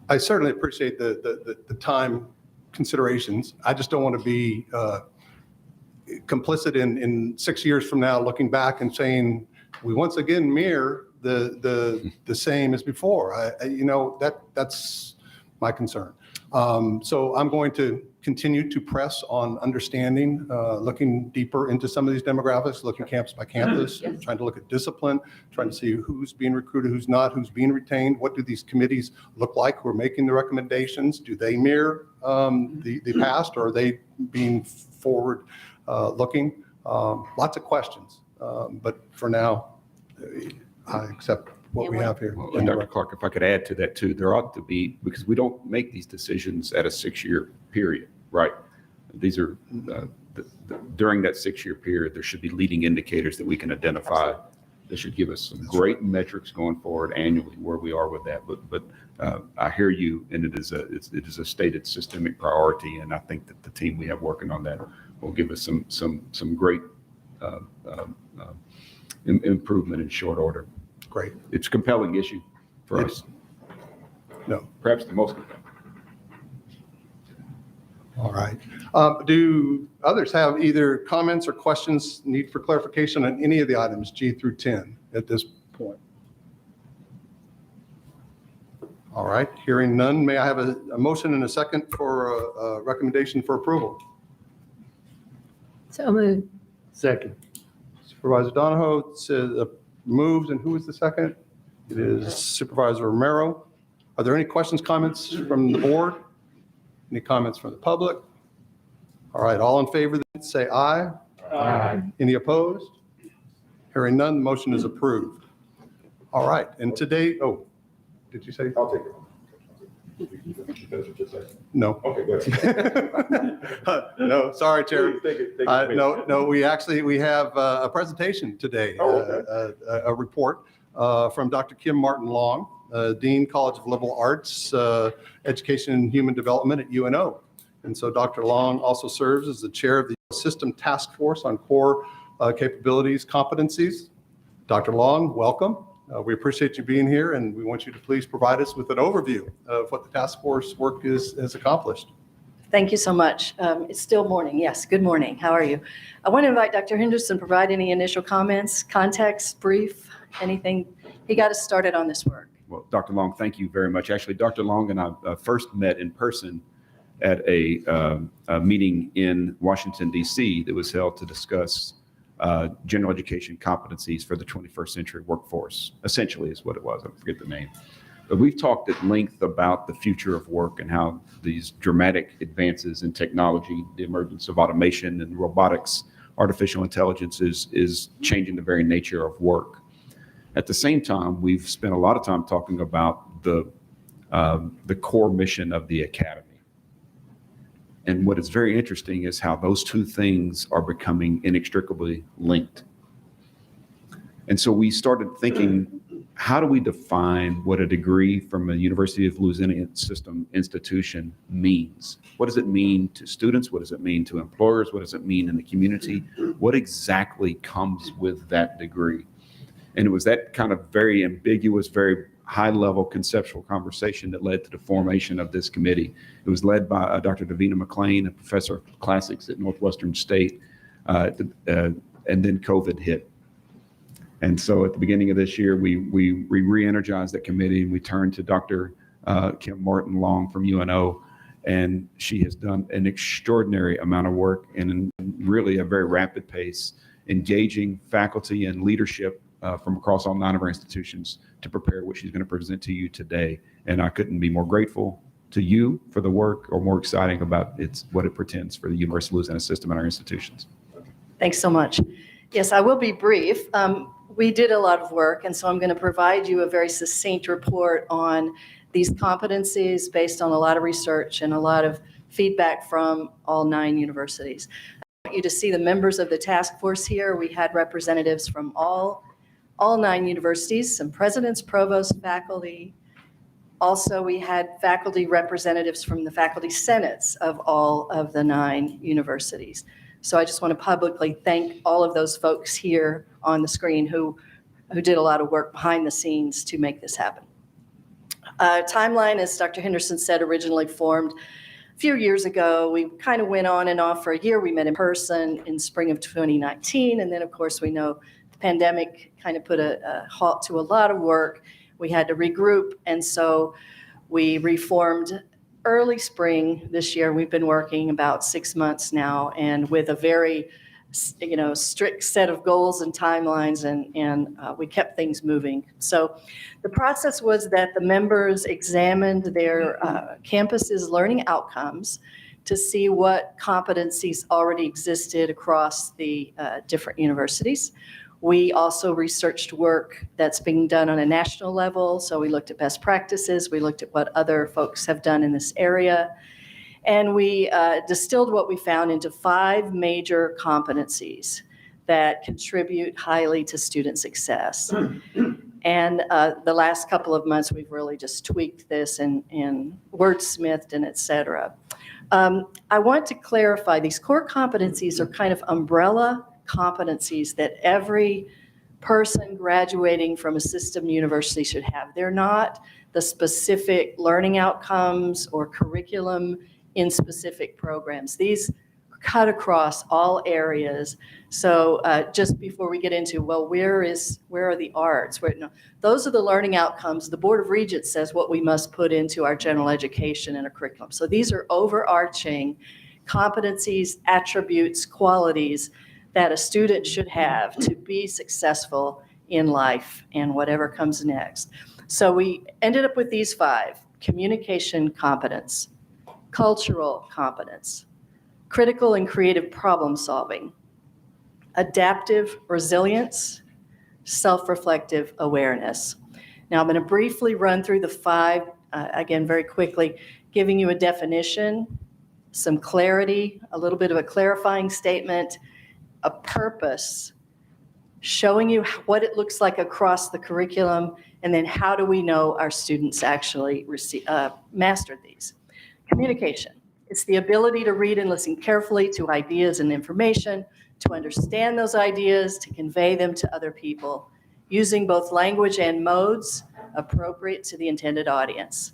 I certainly appreciate the time considerations. I just don't want to be complicit in 6 years from now, looking back and saying, we once again mirror the same as before. That's my concern. So I'm going to continue to press on understanding, looking deeper into some of these demographics, looking campus by campus, trying to look at discipline, trying to see who's being recruited, who's not, who's being retained. What do these committees look like who are making the recommendations? Do they mirror the past, or are they being forward looking? Lots of questions, but for now, I accept what we have here. Well, and Dr. Clark, if I could add to that too, there ought to be, because we don't make these decisions at a 6-year period, right? these are, during that 6-year period, there should be leading indicators that we can identify. That should give us some great metrics going forward annually where we are with that. But I hear you, and it is a stated systemic priority, and I think that the team we have working on that will give us some great improvement in short order. Great. It's a compelling issue for us. No. Perhaps the most compelling. All right. Do others have either comments or questions, need for clarification on any of the items G through 10 at this point? All right, hearing none, may I have a motion and a second for a recommendation for approval? So moved. Second. Supervisor Donahoe says moved, and who is the second? It is Supervisor Romero. Are there any questions, comments from the board? Any comments from the public? All right, all in favor, then say aye. Aye. Any opposed? Hearing none, the motion is approved. All right, and today, oh, did you say? I'll take it. No. Okay, good. No, sorry, Chair. Take it. No, we have a presentation today, Oh, okay. a report from Dr. Kim Martin Long, Dean, College of Liberal Arts, Education and Human Development at UNO. And so Dr. Long also serves as the chair of the System Task Force on Core Capabilities, Competencies. Dr. Long, welcome. We appreciate you being here, and we want you to please provide us with an overview of what the task force work has accomplished. Thank you so much. It's still morning. Yes, good morning. How are you? I want to invite Dr. Henderson to provide any initial comments, context, brief, anything. He got us started on this work. Well, Dr. Long, thank you very much. Actually, Dr. Long and I first met in person at a meeting in Washington, D.C. that was held to discuss general education competencies for the 21st century workforce, essentially is what it was. I forget the name. But we've talked at length about the future of work and how these dramatic advances in technology, the emergence of automation and robotics, artificial intelligence is changing the very nature of work. At the same time, we've spent a lot of time talking about the core mission of the academy. And what is very interesting is how those two things are becoming inextricably linked. And so we started thinking, how do we define what a degree from a University of Louisiana system institution means? What does it mean to students? What does it mean to employers? What does it mean in the community? What exactly comes with that degree? And it was that kind of very ambiguous, very high-level conceptual conversation that led to the formation of this committee. It was led by Dr. Davina McLean, a professor of classics at Northwestern State, and then COVID hit. And so at the beginning of this year, we re-energized that committee, and we turned to Dr. Kim Martin Long from UNO, and she has done an extraordinary amount of work in really a very rapid pace, engaging faculty and leadership from across all 9 of our institutions to prepare what she's going to present to you today. And I couldn't be more grateful to you for the work, or more exciting about what it portends for the University of Louisiana system and our institutions. Thanks so much. Yes, I will be brief. We did a lot of work, and so I'm going to provide you a very succinct report on these competencies based on a lot of research and a lot of feedback from all 9 universities. I want you to see the members of the task force here. We had representatives from all 9 universities, some presidents, provosts, faculty. Also, we had faculty representatives from the faculty senates of all of the 9 universities. So I just want to publicly thank all of those folks here on the screen who did a lot of work behind the scenes to make this happen. Timeline, as Dr. Henderson said, originally formed a few years ago. We kind of went on and off for a year. We met in person in spring of 2019. And then, of course, we know the pandemic kind of put a halt to a lot of work. We had to regroup. And so we reformed early spring this year. We've been working about 6 months now, and with a very strict set of goals and timelines, and we kept things moving. So the process was that the members examined their campus's learning outcomes to see what competencies already existed across the different universities. We also researched work that's being done on a national level. So we looked at best practices. We looked at what other folks have done in this area. And we distilled what we found into 5 major competencies that contribute highly to student success. And the last couple of months, we've really just tweaked this and wordsmithed and et cetera. I want to clarify, these core competencies are kind of umbrella competencies that every person graduating from a system university should have. They're not the specific learning outcomes or curriculum in specific programs. These cut across all areas. So just before we get into, well, where are the arts? No, those are the learning outcomes. The Board of Regents says what we must put into our general education and a curriculum. So these are overarching competencies, attributes, qualities that a student should have to be successful in life and whatever comes next. So we ended up with these 5: communication competence, cultural competence, critical and creative problem solving, adaptive resilience, self-reflective awareness. Now I'm going to briefly run through the 5, again, very quickly, giving you a definition, some clarity, a little bit of a clarifying statement, a purpose, showing you what it looks like across the curriculum, and then how do we know our students actually mastered these. Communication. It's the ability to read and listen carefully to ideas and information, to understand those ideas, to convey them to other people, using both language and modes appropriate to the intended audience.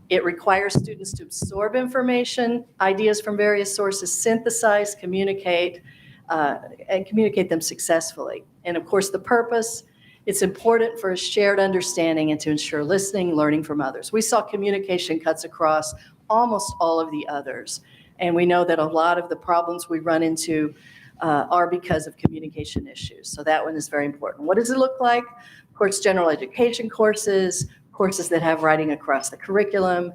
It requires students to absorb information, ideas from various sources, synthesize, communicate, and communicate them successfully. And of course, the purpose, it's important for a shared understanding and to ensure listening, learning from others. We saw communication cuts across almost all of the others. And we know that a lot of the problems we run into are because of communication issues. So that one is very important. What does it look like? Of course, general education courses, courses that have writing across the curriculum,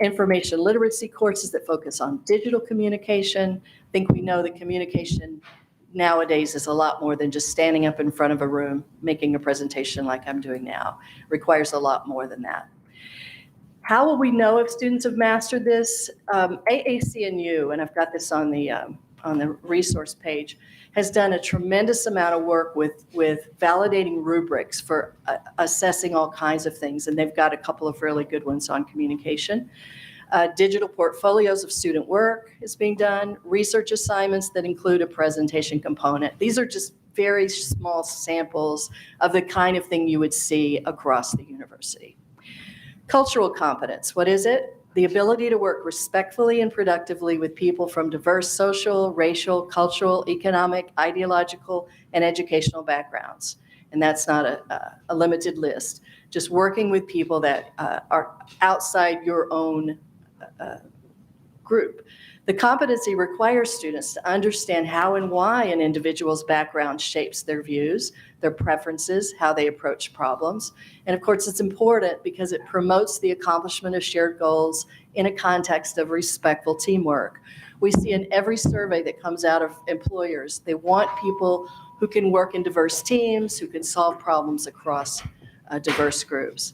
information literacy courses that focus on digital communication. I think we know that communication nowadays is a lot more than just standing up in front of a room, making a presentation like I'm doing now. It requires a lot more than that. How will we know if students have mastered this? AAC&U, and I've got this on the resource page, has done a tremendous amount of work with validating rubrics for assessing all kinds of things, and they've got a couple of really good ones on communication. Digital portfolios of student work is being done, research assignments that include a presentation component. These are just very small samples of the kind of thing you would see across the university. Cultural competence, what is it? The ability to work respectfully and productively with people from diverse social, racial, cultural, economic, ideological, and educational backgrounds. And that's not a limited list. Just working with people that are outside your own group. The competency requires students to understand how and why an individual's background shapes their views, their preferences, how they approach problems. And of course, it's important because it promotes the accomplishment of shared goals in a context of respectful teamwork. We see in every survey that comes out of employers, they want people who can work in diverse teams, who can solve problems across diverse groups.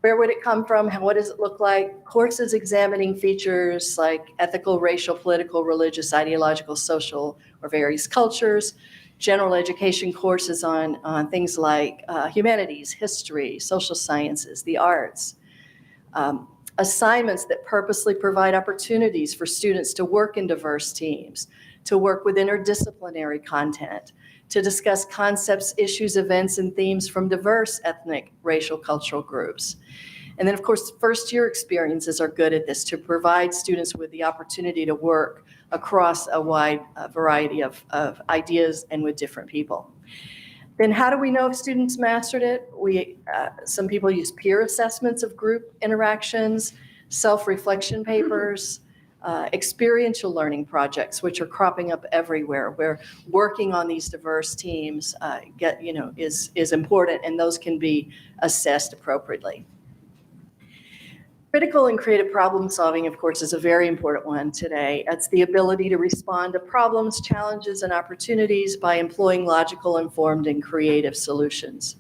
Where would it come from? What does it look like? Courses examining features like ethical, racial, political, religious, ideological, social, or various cultures. General education courses on things like humanities, history, social sciences, the arts. Assignments that purposely provide opportunities for students to work in diverse teams, to work with interdisciplinary content, to discuss concepts, issues, events, and themes from diverse ethnic, racial, cultural groups. And then, of course, first-year experiences are good at this, to provide students with the opportunity to work across a wide variety of ideas and with different people. Then how do we know if students mastered it? Some people use peer assessments of group interactions, self-reflection papers, experiential learning projects, which are cropping up everywhere, where working on these diverse teams is important, and those can be assessed appropriately. Critical and creative problem solving, of course, is a very important one today. It's the ability to respond to problems, challenges, and opportunities by employing logical, informed, and creative solutions.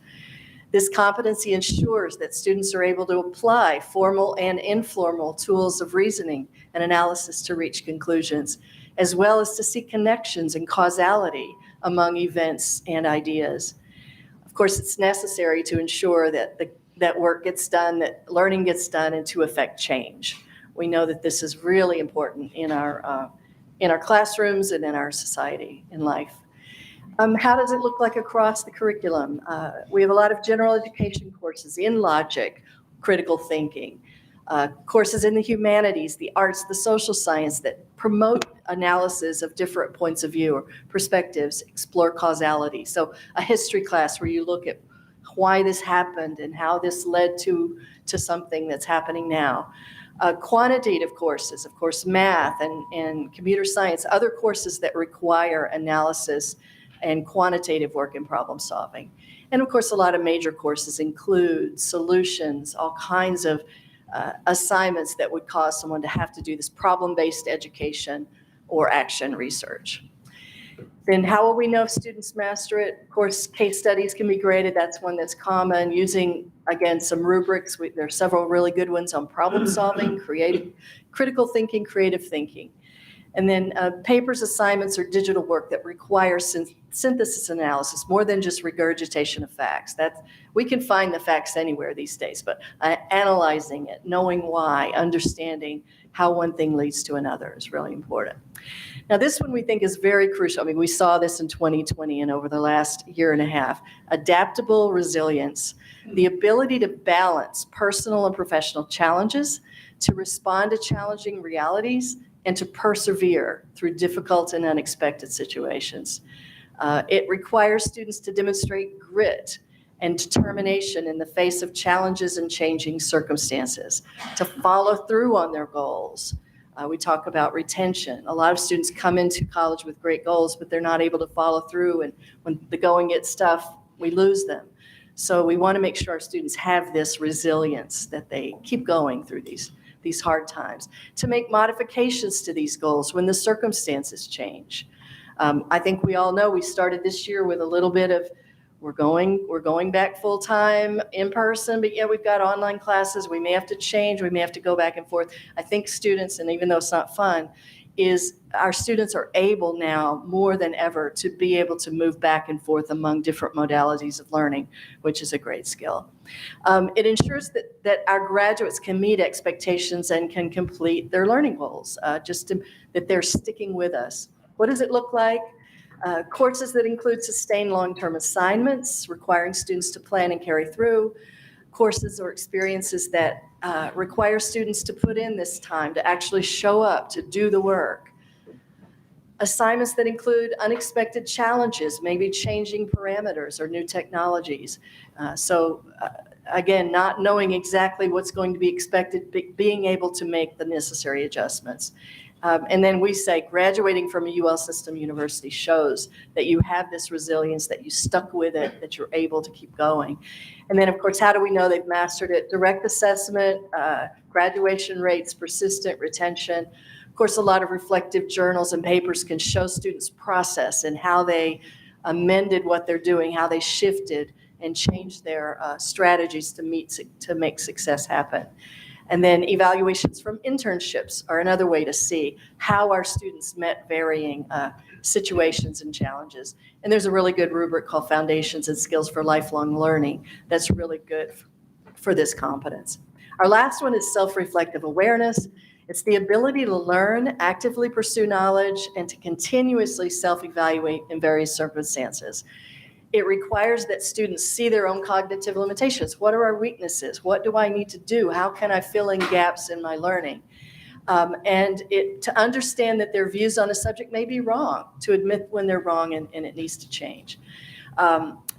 This competency ensures that students are able to apply formal and informal tools of reasoning and analysis to reach conclusions, as well as to see connections and causality among events and ideas. Of course, it's necessary to ensure that that work gets done, that learning gets done, and to affect change. We know that this is really important in our classrooms and in our society, in life. How does it look like across the curriculum? We have a lot of general education courses in logic, critical thinking, courses in the humanities, the arts, the social science that promote analysis of different points of view or perspectives, explore causality. So a history class where you look at why this happened and how this led to something that's happening now. Quantitative courses, of course, math and computer science, other courses that require analysis and quantitative work in problem solving. And of course, a lot of major courses include solutions, all kinds of assignments that would cause someone to have to do this problem-based education or action research. Then how will we know if students master it? Of course, case studies can be graded. That's one that's common. Using, again, some rubrics. There are several really good ones on problem solving, critical thinking, creative thinking. And then papers, assignments, or digital work that require synthesis analysis, more than just regurgitation of facts. We can find the facts anywhere these days, but analyzing it, knowing why, understanding how one thing leads to another is really important. Now, this one we think is very crucial. I mean, we saw this in 2020 and over the last year and a half. Adaptable resilience, the ability to balance personal and professional challenges, to respond to challenging realities, and to persevere through difficult and unexpected situations. It requires students to demonstrate grit and determination in the face of challenges and changing circumstances, to follow through on their goals. We talk about retention. A lot of students come into college with great goals, but they're not able to follow through, and when the going gets tough, we lose them. So we want to make sure our students have this resilience, that they keep going through these hard times, to make modifications to these goals when the circumstances change. I think we all know we started this year with a little bit of, we're going back full time in person, but yeah, we've got online classes. We may have to change. We may have to go back and forth. I think students, and even though it's not fun, is our students are able now more than ever to be able to move back and forth among different modalities of learning, which is a great skill. It ensures that our graduates can meet expectations and can complete their learning goals, that they're sticking with us. What does it look like? Courses that include sustained long-term assignments, requiring students to plan and carry through. Courses or experiences that require students to put in this time, to actually show up, to do the work. Assignments that include unexpected challenges, maybe changing parameters or new technologies. Again, not knowing exactly what's going to be expected, being able to make the necessary adjustments. And then we say graduating from a UL system university shows that you have this resilience, that you stuck with it, that you're able to keep going. And then, of course, how do we know they've mastered it? Direct assessment, graduation rates, persistent retention. Of course, a lot of reflective journals and papers can show students' process and how they amended what they're doing, how they shifted and changed their strategies to make success happen. And then evaluations from internships are another way to see how our students met varying situations and challenges. And there's a really good rubric called Foundations and Skills for Lifelong Learning that's really good for this competence. Our last one is self-reflective awareness. It's the ability to learn, actively pursue knowledge, and to continuously self-evaluate in various circumstances. It requires that students see their own cognitive limitations. What are our weaknesses? What do I need to do? How can I fill in gaps in my learning? And to understand that their views on a subject may be wrong, to admit when they're wrong and it needs to change.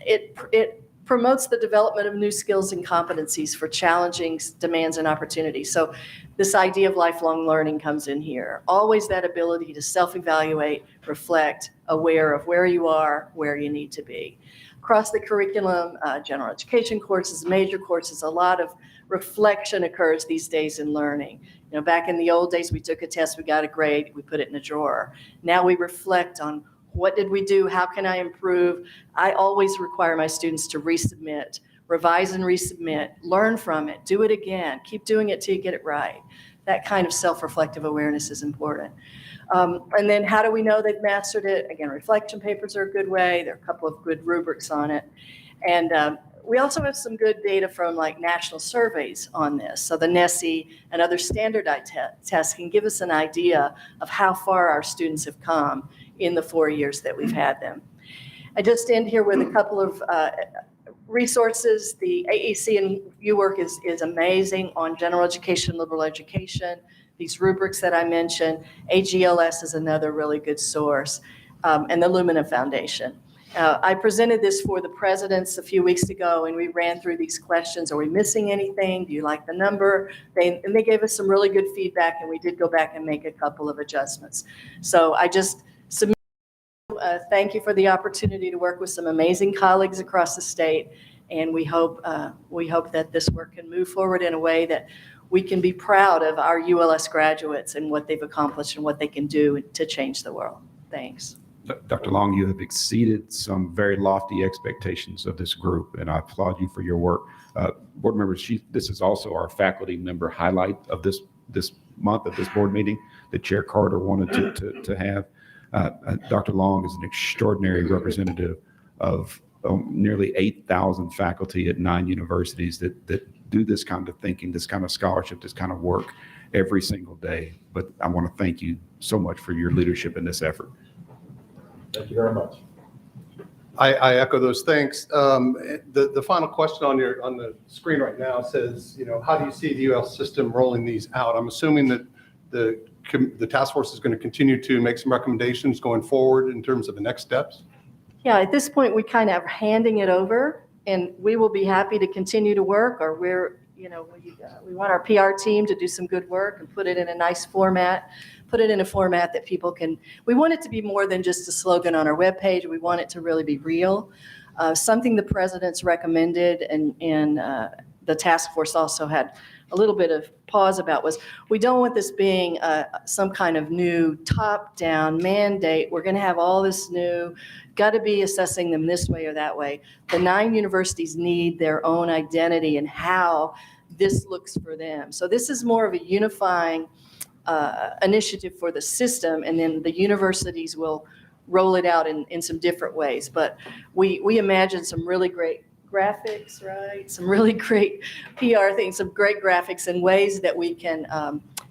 It promotes the development of new skills and competencies for challenging demands and opportunities. So this idea of lifelong learning comes in here. Always that ability to self-evaluate, reflect, aware of where you are, where you need to be. Across the curriculum, general education courses, major courses, a lot of reflection occurs these days in learning. You know, back in the old days, we took a test, we got a grade, we put it in a drawer. Now we reflect on what did we do? How can I improve? I always require my students to resubmit, revise and resubmit, learn from it, do it again, keep doing it till you get it right. that kind of self-reflective awareness is important. And then how do we know they've mastered it? Again, reflection papers are a good way. There are a couple of good rubrics on it. And we also have some good data from like national surveys on this. So the NESE and other standardized tests can give us an idea of how far our students have come in the 4 years that we've had them. I just end here with a couple of resources. The AEC and UWork is amazing on general education, liberal education. These rubrics that I mentioned, AGLS is another really good source, and the Lumina Foundation. I presented this for the presidents a few weeks ago, and we ran through these questions. Are we missing anything? Do you like the number? And they gave us some really good feedback, and we did go back and make a couple of adjustments. So I just submit. Thank you for the opportunity to work with some amazing colleagues across the state, and we hope that this work can move forward in a way that we can be proud of our ULS graduates and what they've accomplished and what they can do to change the world. Thanks. Dr. Long, you have exceeded some very lofty expectations of this group, and I applaud you for your work. Board members, this is also our faculty member highlight of this month at this board meeting that Chair Carter wanted to have. Dr. Long is an extraordinary representative of nearly 8,000 faculty at 9 universities that do this kind of thinking, this kind of scholarship, this kind of work every single day. But I want to thank you so much for your leadership in this effort. Thank you very much. I echo those thanks. The final question on the screen right now says, how do you see the UL system rolling these out? I'm assuming that the task force is going to continue to make some recommendations going forward in terms of the next steps. Yeah, at this point, we kind of are handing it over, and we will be happy to continue to work, or we want our PR team to do some good work and put it in a nice format, put it in a format that people can, we want it to be more than just a slogan on our webpage. We want it to really be real. Something the president's recommended and the task force also had a little bit of pause about was, we don't want this being some kind of new top-down mandate. We're going to have all this new, got to be assessing them this way or that way. The 9 universities need their own identity and how this looks for them. So this is more of a unifying initiative for the system, and then the universities will roll it out in some different ways. But we imagine some really great graphics, right? Some really great PR things, some great graphics and ways that we can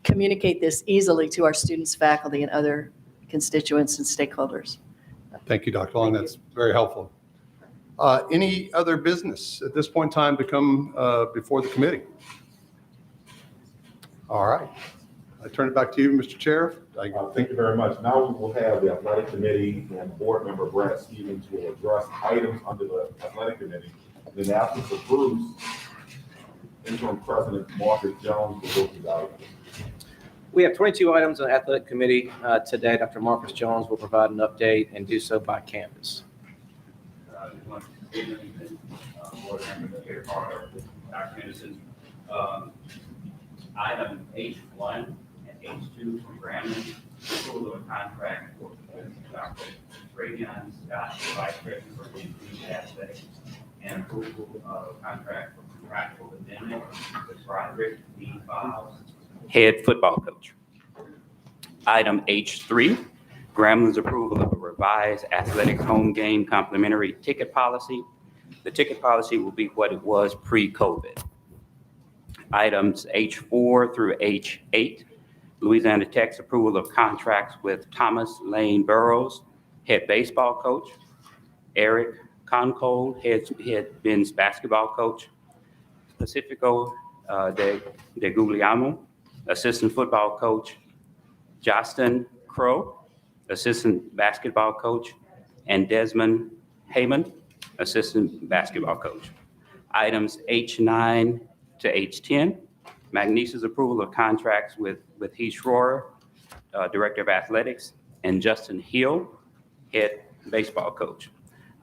communicate this easily to our students, faculty, and other constituents and stakeholders. Thank you, Dr. Long. That's very helpful. Any other business at this point in time to come before the committee? All right. I turn it back to you, Mr. Chair. Thank you very much. Now we will have the athletic committee and board member Brad Stevens will address items under the athletic committee. In the absence of Bruce, interim president Marcus Jones will go through the items. We have 22 items on the athletic committee today. Dr. Marcus Jones will provide an update and do so by campus. Board member here, Dr. Henderson. Item H1 and H2 from Grambling, approval of a contract for Dr. Reginald F, Vice President for Inclusive Athletics, and approval of a contract for contractual amendment with Roderick D. Files, head football coach. Item H3, Grambling's approval of a revised athletic home game complimentary ticket policy. The ticket policy will be what it was pre-COVID. Items H4 through H8, Louisiana Tech's approval of contracts with Thomas Lane Burrows, head baseball coach, Eric Concole, head men's basketball coach, Pacifico de Guglielmo, assistant football coach, Justin Crow, assistant basketball coach, and Desmond Heyman, assistant basketball coach. Items H9 to H10, Magnese's approval of contracts with Heath Schroer, Director of Athletics, and Justin Hill, head baseball coach.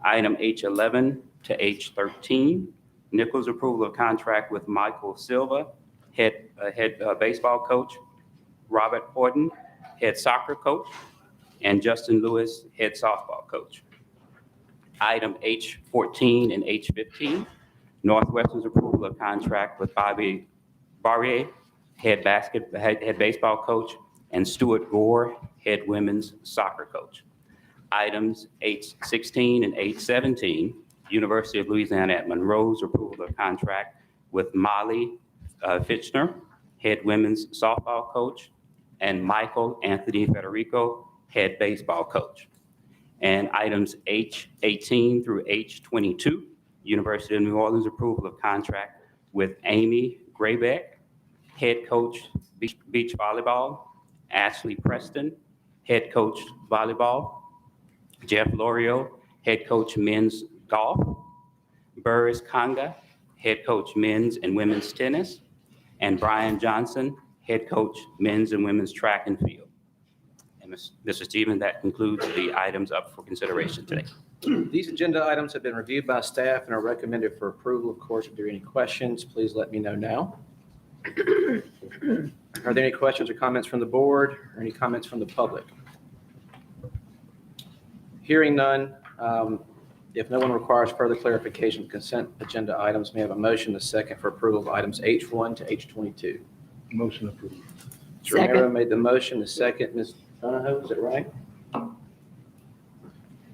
Item H11 to H13, Nichols' approval of contract with Michael Silva, head baseball coach, Robert Horton, head soccer coach, and Justin Lewis, head softball coach. Item H14 and H15, Northwestern's approval of contract with Bobby Barrier, head baseball coach, and Stuart Gore, head women's soccer coach. Items H16 and H17, University of Louisiana at Monroe's approval of contract with Molly Fitchner, head women's softball coach, and Michael Anthony Federico, head baseball coach. And items H18 through H22, University of New Orleans approval of contract with Amy Graybeck, head coach beach volleyball, Ashley Preston, head coach volleyball, Jeff Lorio, head coach men's golf, Burris Kanga, head coach men's and women's tennis, and Brian Johnson, head coach men's and women's track and field. And Mr. Stevens, that concludes the items up for consideration today. These agenda items have been reviewed by staff and are recommended for approval. Of course, if there are any questions, please let me know now. Are there any questions or comments from the board or any comments from the public? Hearing none, if no one requires further clarification of consent agenda items, may I have a motion, a second for approval of items H1 to H22? Motion approved. Romero made the motion, the second, Ms. Donahoe, is it right?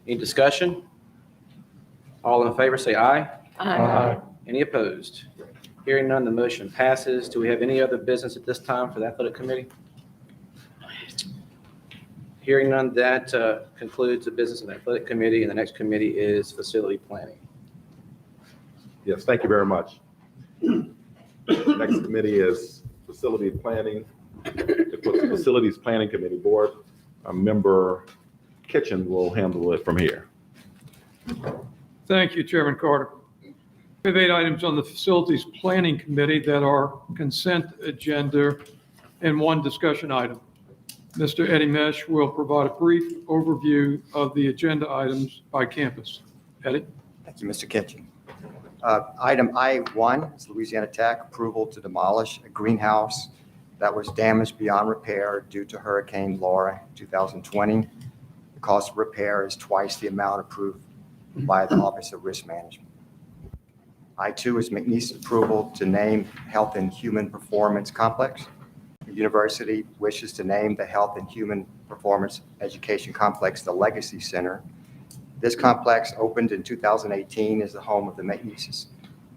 Any discussion? All in favor, say aye. Aye. Any opposed? Hearing none, the motion passes. Do we have any other business at this time for the athletic committee? Hearing none, that concludes the business of the athletic committee, and the next committee is facility planning. Yes, thank you very much. Next committee is facility planning. The Facilities Planning Committee Board. Member Kitchen will handle it from here. Thank you, Chairman Carter. We have 8 items on the Facilities Planning Committee that are consent agenda and 1 discussion item. Mr. Eddie Mesh will provide a brief overview of the agenda items by campus. Eddie? Thank you, Mr. Kitchen. Item I-1 is Louisiana Tech approval to demolish a greenhouse that was damaged beyond repair due to Hurricane Laura 2020. The cost of repair is twice the amount approved by the Office of Risk Management. I-2 is McNeese approval to name Health and Human Performance Complex. The university wishes to name the Health and Human Performance Education Complex the Legacy Center. This complex opened in 2018 as the home of the McNeese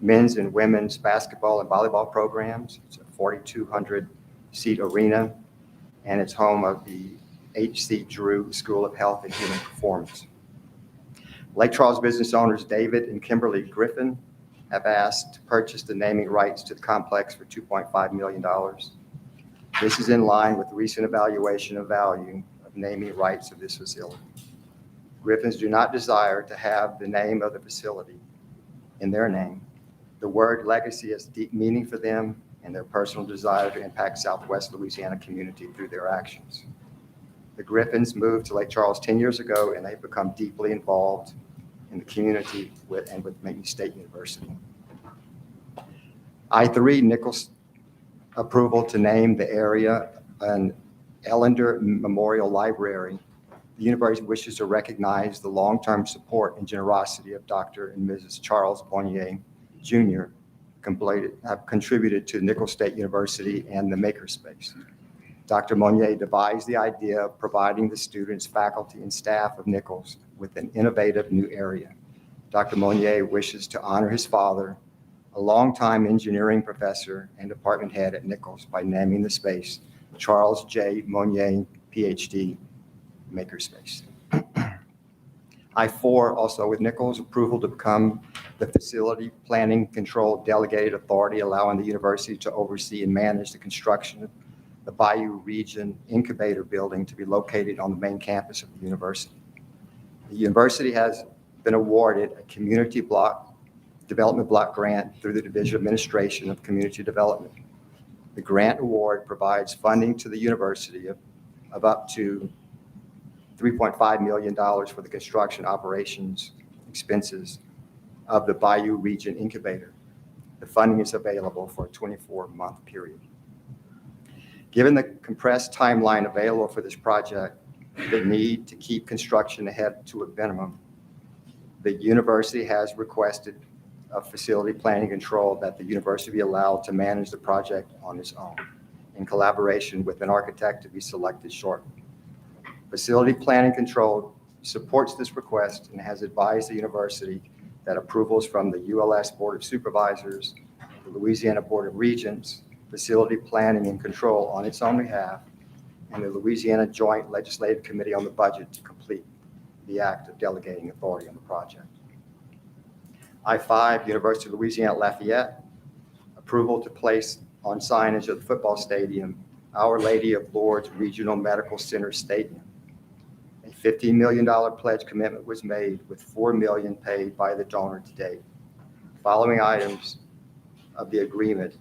men's and women's basketball and volleyball programs. It's a 4,200-seat arena, and it's home of the H.C. Drew School of Health and Human Performance. Lake Charles business owners David and Kimberly Griffin have asked to purchase the naming rights to the complex for $2.5 million. This is in line with the recent evaluation of value of naming rights of this facility. Griffins do not desire to have the name of the facility in their name. The word legacy has deep meaning for them and their personal desire to impact Southwest Louisiana community through their actions. The Griffins moved to Lake Charles 10 years ago, and they've become deeply involved in the community with McNeese State University. I-3, Nichols approval to name the area an Ellender Memorial Library. The university wishes to recognize the long-term support and generosity of Dr. and Mrs. Charles Bonnier Jr. have contributed to Nichols State University and the Makerspace. Dr. Monnier devised the idea of providing the students, faculty, and staff of Nichols with an innovative new area. Dr. Monnier wishes to honor his father, a longtime engineering professor and department head at Nichols, by naming the space Charles J. Monnier, PhD, Makerspace. I-4, also with Nichols, approval to become the Facility Planning Control Delegated Authority, allowing the university to oversee and manage the construction of the Bayou Region Incubator Building to be located on the main campus of the university. The university has been awarded a community development block grant through the Division of Administration of Community Development. The grant award provides funding to the university of up to $3.5 million for the construction operations expenses of the Bayou Region Incubator. The funding is available for a 24-month period. Given the compressed timeline available for this project, the need to keep construction ahead to a minimum, the university has requested a facility planning control that the university be allowed to manage the project on its own. in collaboration with an architect to be selected shortly. Facility Planning Control supports this request and has advised the university that approvals from the ULS Board of Supervisors, the Louisiana Board of Regents, Facility Planning and Control on its own behalf, and the Louisiana Joint Legislative Committee on the Budget to complete the act of delegating authority on the project. I-5, University of Louisiana Lafayette, approval to place on signage of the football stadium, Our Lady of Lourdes Regional Medical Center Stadium. A $15 million pledge commitment was made with $4 million paid by the donor to date. Following items of the agreement,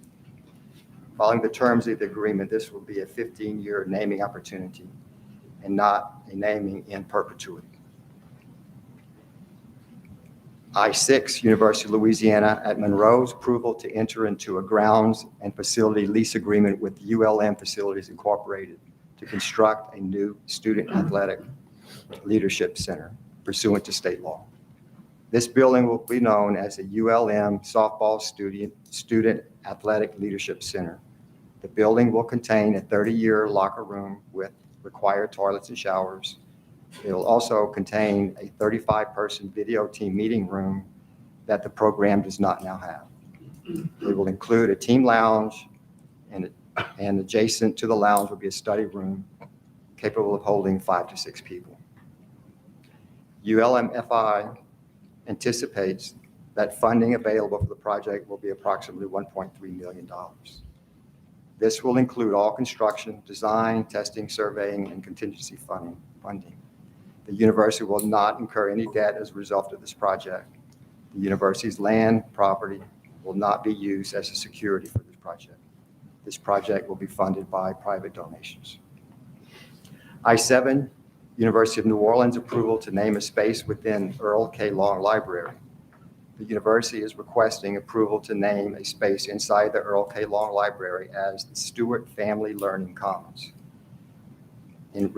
following the terms of the agreement, this will be a 15-year naming opportunity and not a naming in perpetuity. I-6, University of Louisiana at Monroe's approval to enter into a grounds and facility lease agreement with ULM Facilities Incorporated to construct a new student athletic leadership center pursuant to state law. This building will be known as the ULM Softball Student Athletic Leadership Center. The building will contain a 30-year locker room with required toilets and showers. It will also contain a 35-person video team meeting room that the program does not now have. It will include a team lounge, and adjacent to the lounge will be a study room capable of holding 5 to 6 people. ULMFI anticipates that funding available for the project will be approximately $1.3 million. This will include all construction, design, testing, surveying, and contingency funding. The university will not incur any debt as a result of this project. The university's land property will not be used as a security for this project. This project will be funded by private donations. I-7, University of New Orleans approval to name a space within Earl K. Long Library. The university is requesting approval to name a space inside the Earl K. Long Library as the Stewart Family Learning Commons. In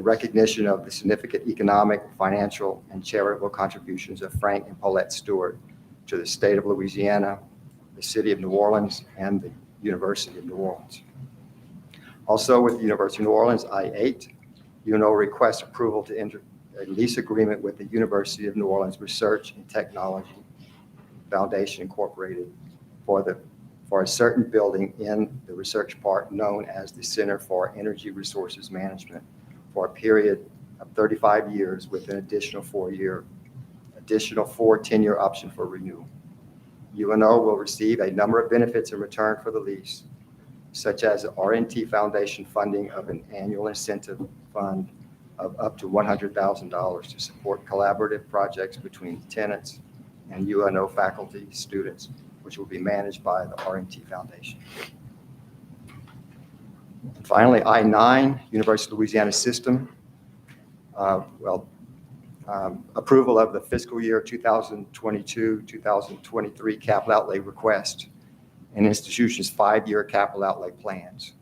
recognition of the significant economic, financial, and charitable contributions of Frank and Paulette Stewart to the state of Louisiana, the city of New Orleans, and the University of New Orleans. Also with the University of New Orleans, I-8, UNO requests approval to enter a lease agreement with the University of New Orleans Research and Technology Foundation Incorporated for a certain building in the research park known as the Center for Energy Resources Management for a period of 35 years with an additional 4 10-year option for renewal. UNO will receive a number of benefits in return for the lease, such as the RNT Foundation funding of an annual incentive fund of up to $100,000 to support collaborative projects between tenants and UNO faculty, students, which will be managed by the RNT Foundation. And finally, I-9, University of Louisiana System, approval of the fiscal year 2022-2023 capital outlay request and institution's 5-year capital outlay plans.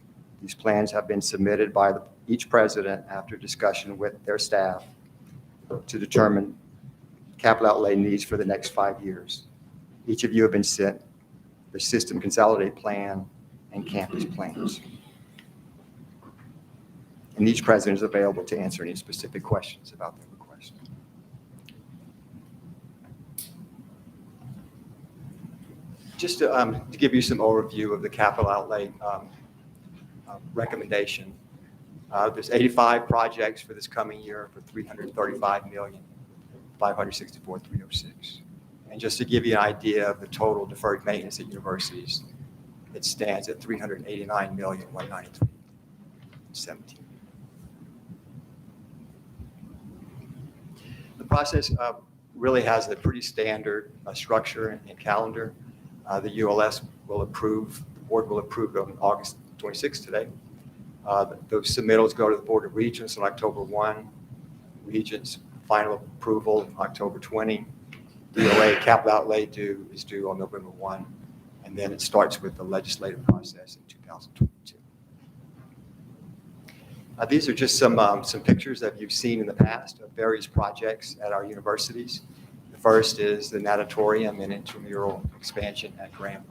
These plans have been submitted by each president after discussion with their staff to determine capital outlay needs for the next 5 years. Each of you have been sent the system consolidated plan and campus plans. And each president is available to answer any specific questions about the request. Just to give you some overview of the capital outlay recommendation, there's 85 projects for this coming year for $335,564,306. And just to give you an idea of the total deferred maintenance at universities, it stands at $389,193,017. The process really has a pretty standard structure and calendar. The ULS will approve, the board will approve on August 26th today. Those submittals go to the Board of Regents on October 1. Regents final approval October 20. DOA capital outlay is due on November 1. And then it starts with the legislative process in 2022. These are just some pictures that you've seen in the past of various projects at our universities. The first is the natatorium and intramural expansion at Grambling.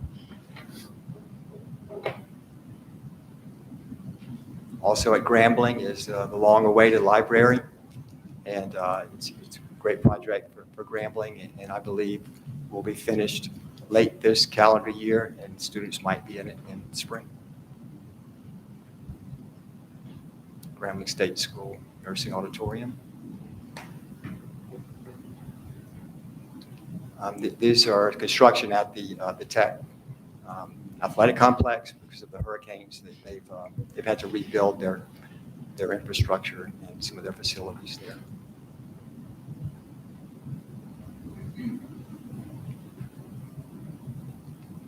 Also at Grambling is the long-awaited library, and it's a great project for Grambling, and I believe will be finished late this calendar year, and students might be in it in spring. Grambling State School Nursing Auditorium. These are construction at the Tech athletic complex because of the hurricanes. They've had to rebuild their infrastructure and some of their facilities there.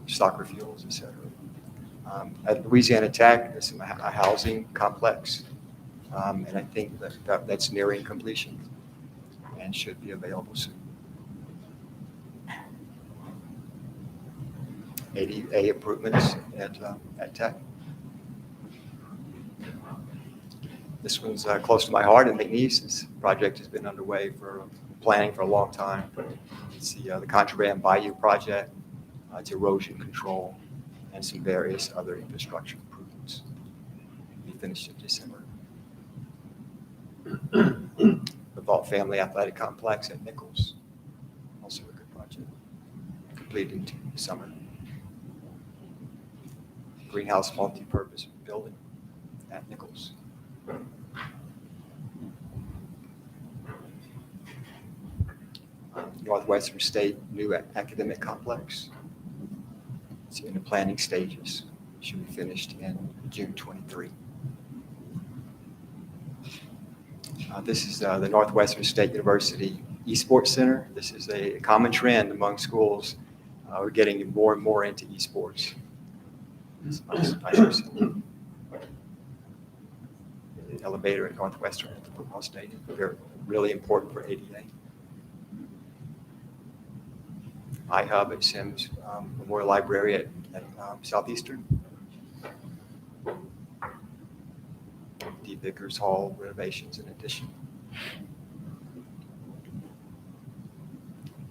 Soccer fields, et cetera. At Louisiana Tech, there's a housing complex, and I think that's nearing completion and should be available soon. ADA improvements at Tech. This one's close to my heart in McNeese. This project has been underway for planning for a long time. It's the Contraband Bayou project. It's erosion control and some various other infrastructure improvements. We finished in December. The Vault Family Athletic Complex at Nichols, also a good project, completed in the summer. Greenhouse multi-purpose building at Nichols. Northwestern State new academic complex. It's in the planning stages. Should be finished in June 23. This is the Northwestern State University Esports Center. This is a common trend among schools. We're getting more and more into esports. It's nice facility. The elevator at Northwestern at the football stadium. They're really important for ADA. iHub at Sims Memorial Library at Southeastern. D. Vickers Hall renovations in addition.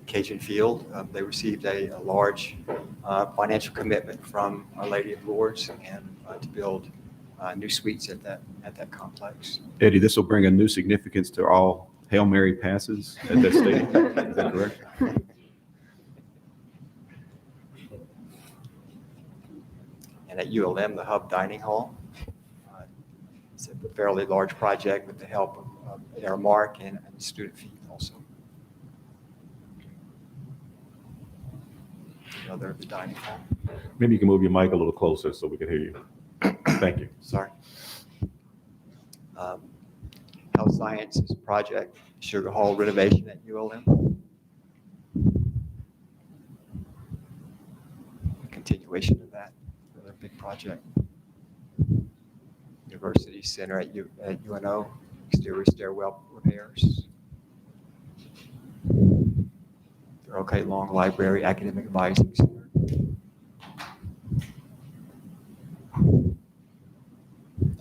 Cajun Field, they received a large financial commitment from Our Lady of Lourdes and to build new suites at that complex. Eddie, this will bring a new significance to all Hail Mary passes at that stadium. Is that correct? And at ULM, the Hub Dining Hall. It's a fairly large project with the help of Airmark and student feed also. Another the dining hall. Maybe you can move your mic a little closer so we can hear you. Thank you. Sorry. Health Sciences Project, Sugar Hall renovation at ULM. Continuation of that, another big project. University Center at UNO, exterior stairwell repairs. The OK Long Library Academic Advising Center.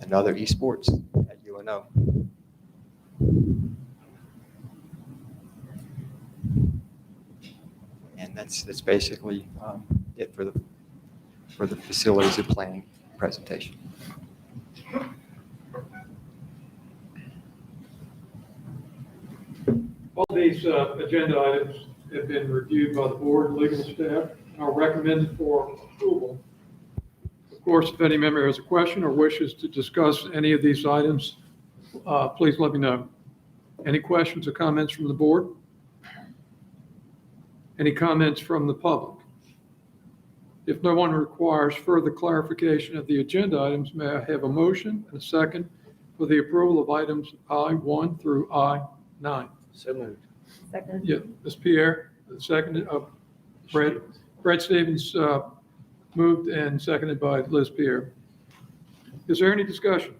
Another esports at UNO. And that's basically it for the facilities and planning presentation. All these agenda items have been reviewed by the board and legal staff and are recommended for approval. Of course, if any member has a question or wishes to discuss any of these items, please let me know. Any questions or comments from the board? Any comments from the public? If no one requires further clarification of the agenda items, may I have a motion and a second for the approval of items I1 through I9? So moved. Second. Yeah, Ms. Pierre, seconded, Brett Stevens moved and seconded by Liz Pierre. Is there any discussion?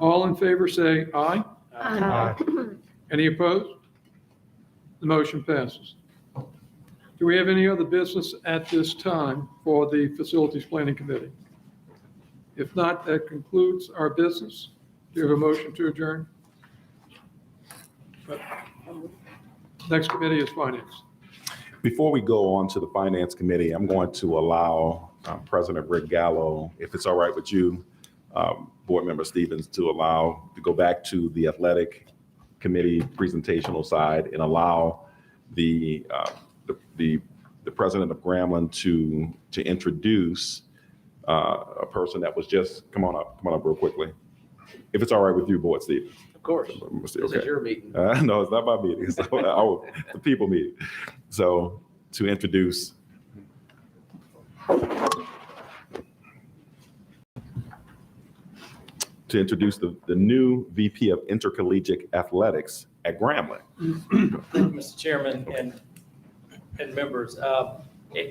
All in favor say aye. Aye. Any opposed? The motion passes. Do we have any other business at this time for the Facilities Planning Committee? If not, that concludes our business. Do you have a motion to adjourn? Next committee is Finance. Before we go on to the Finance Committee, I'm going to allow President Rick Gallo, if it's all right with you, Board Member Stevens, to go back to the athletic committee presentational side and allow the president of Grambling to introduce a person that was just, come on up real quickly. If it's all right with you, Board Stevens. Of course. Okay. This is your meeting. No, it's not my meeting. It's the people meeting. So to introduce the new VP of Intercollegiate Athletics at Grambling. Thank you, Mr. Chairman and members.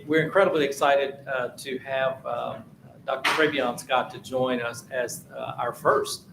We're incredibly excited to have Dr. Travion Scott to join us as our first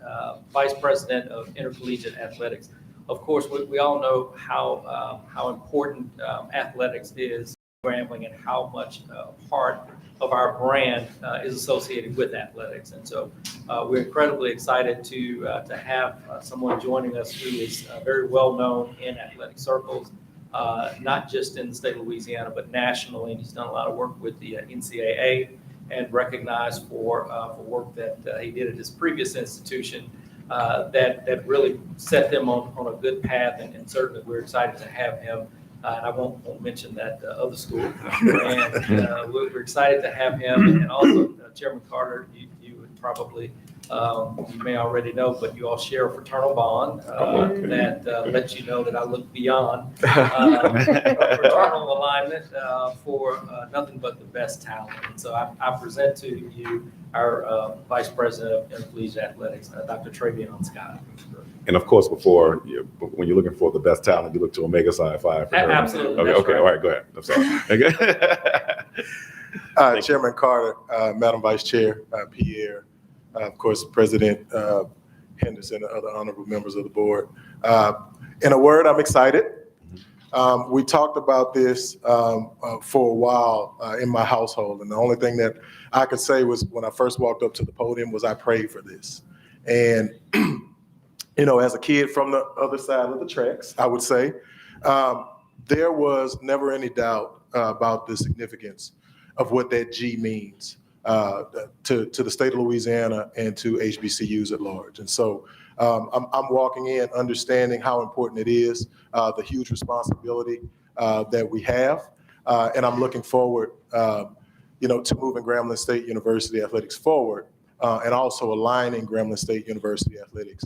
Vice President of Intercollegiate Athletics. Of course, we all know how important athletics is in Grambling and how much part of our brand is associated with athletics. And so we're incredibly excited to have someone joining us who is very well known in athletic circles, not just in the state of Louisiana, but nationally. And he's done a lot of work with the NCAA and recognized for work that he did at his previous institution that really set them on a good path. And certainly we're excited to have him. And I won't mention that other school. And we're excited to have him. And also, Chairman Carter, you would probably, you may already know, but you all share a fraternal bond that lets you know that I look beyond a fraternal alignment for nothing but the best talent. And so I present to you our Vice President of Intercollegiate Athletics, Dr. Travion Scott. And of course, when you're looking for the best talent, you look to Omega Psi Phi. Absolutely. Okay, all right, go ahead. I'm sorry. Okay. Chairman Carter, Madam Vice Chair Pierre, of course, President Henderson, and other honorable members of the board. In a word, I'm excited. We talked about this for a while in my household, and the only thing that I could say was when I first walked up to the podium was I prayed for this. And you know, as a kid from the other side of the tracks, I would say, there was never any doubt about the significance of what that G means to the state of Louisiana and to HBCUs at large. And so I'm walking in understanding how important it is, the huge responsibility that we have. And I'm looking forward, to moving Grambling State University athletics forward and also aligning Grambling State University athletics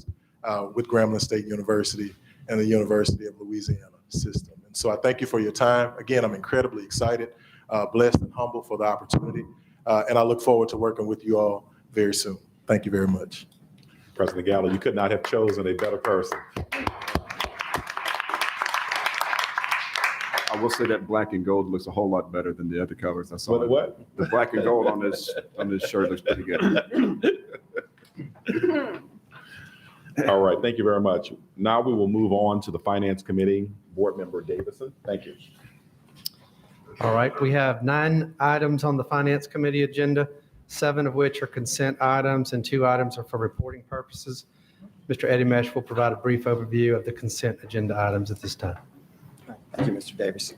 with Grambling State University and the University of Louisiana system. And so I thank you for your time. Again, I'm incredibly excited, blessed and humble for the opportunity. And I look forward to working with you all very soon. Thank you very much. President Gallo, you could not have chosen a better person. I will say that black and gold looks a whole lot better than the other colors I saw. What? The black and gold on this shirt looks pretty good. All right, thank you very much. Now we will move on to the Finance Committee. Board Member Davison, thank you. All right, we have 9 items on the Finance Committee agenda, 7 of which are consent items and 2 items are for reporting purposes. Mr. Eddie Mesh will provide a brief overview of the consent agenda items at this time. Thank you, Mr. Davis.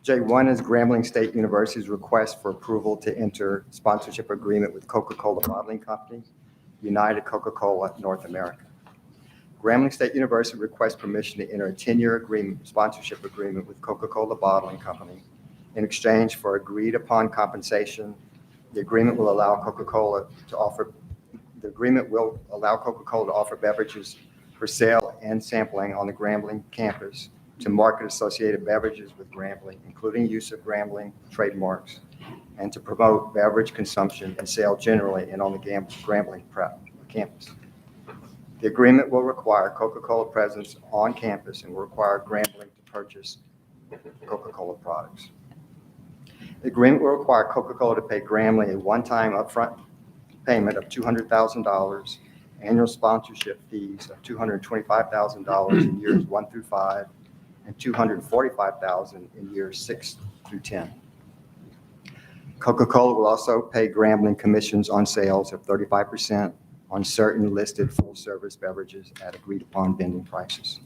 J1 is Grambling State University's request for approval to enter sponsorship agreement with Coca-Cola Bottling Company, United Coca-Cola North America. Grambling State University requests permission to enter a 10-year sponsorship agreement with Coca-Cola Bottling Company in exchange for agreed upon compensation. The agreement will allow Coca-Cola to offer beverages for sale and sampling on the Grambling campus to market associated beverages with Grambling, including use of Grambling trademarks, and to promote beverage consumption and sale generally and on the Grambling campus. The agreement will require Coca-Cola presence on campus and will require Grambling to purchase Coca-Cola products. The agreement will require Coca-Cola to pay Grambling a one-time upfront payment of $200,000, annual sponsorship fees of $225,000 in years 1 through 5, and $245,000 in years 6 through 10. Coca-Cola will also pay Grambling commissions on sales of 35% on certain listed full-service beverages at agreed-upon vending prices.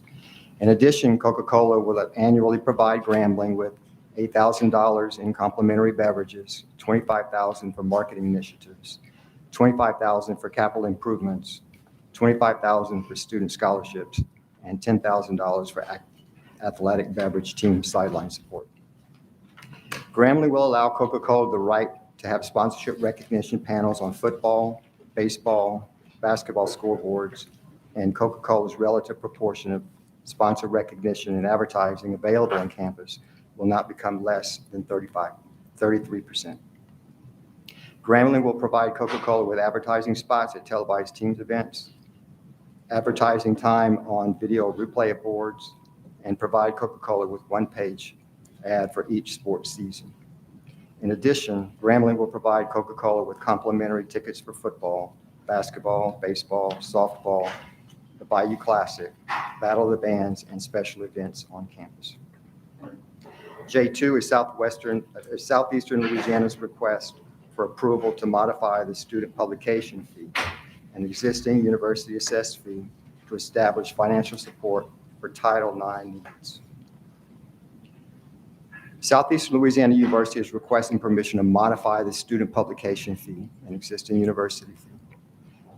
In addition, Coca-Cola will annually provide Grambling with $8,000 in complimentary beverages, $25,000 for marketing initiatives, $25,000 for capital improvements, $25,000 for student scholarships, and $10,000 for athletic beverage team sideline support. Grambling will allow Coca-Cola the right to have sponsorship recognition panels on football, baseball, basketball scoreboards, and Coca-Cola's relative proportion of sponsor recognition and advertising available on campus will not become less than 33%. Grambling will provide Coca-Cola with advertising spots at televised teams events, advertising time on video replay boards, and provide Coca-Cola with one-page ad for each sports season. In addition, Grambling will provide Coca-Cola with complimentary tickets for football, basketball, baseball, softball, the Bayou Classic, Battle of the Bands, and special events on campus. J2 is Southeastern Louisiana's request for approval to modify the student publication fee, an existing university assessed fee, to establish financial support for Title IX needs. Southeastern Louisiana University is requesting permission to modify the student publication fee, an existing university fee.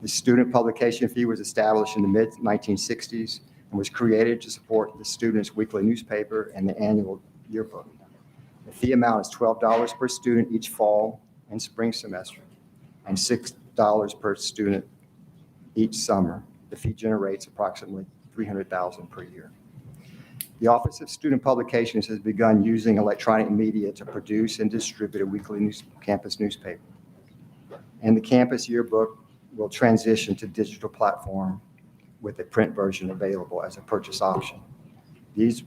The student publication fee was established in the mid-1960s and was created to support the student's weekly newspaper and the annual yearbook. The fee amount is $12 per student each fall and spring semester, and $6 per student each summer. The fee generates approximately $300,000 per year. The Office of Student Publications has begun using electronic media to produce and distribute a weekly campus newspaper. And the campus yearbook will transition to digital platform with a print version available as a purchase option. These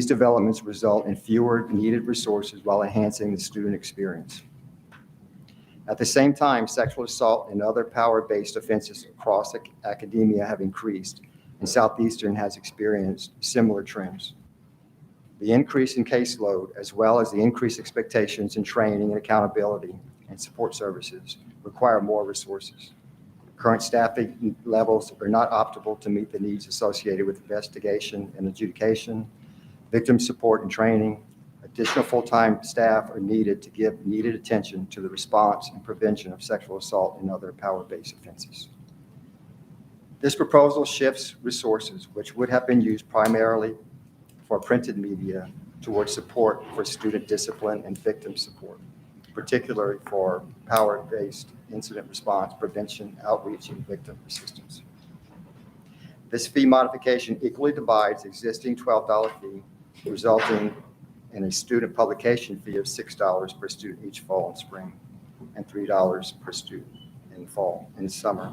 developments result in fewer needed resources while enhancing the student experience. At the same time, sexual assault and other power-based offenses across academia have increased, and Southeastern has experienced similar trends. The increase in caseload, as well as the increased expectations in training and accountability and support services, require more resources. Current staffing levels are not optimal to meet the needs associated with investigation and adjudication, victim support and training. Additional full-time staff are needed to give needed attention to the response and prevention of sexual assault and other power-based offenses. This proposal shifts resources, which would have been used primarily for printed media, towards support for student discipline and victim support, particularly for power-based incident response, prevention, outreach, and victim assistance. This fee modification equally divides existing $12 fee, resulting in a student publication fee of $6 per student each fall and spring, and $3 per student in fall and summer,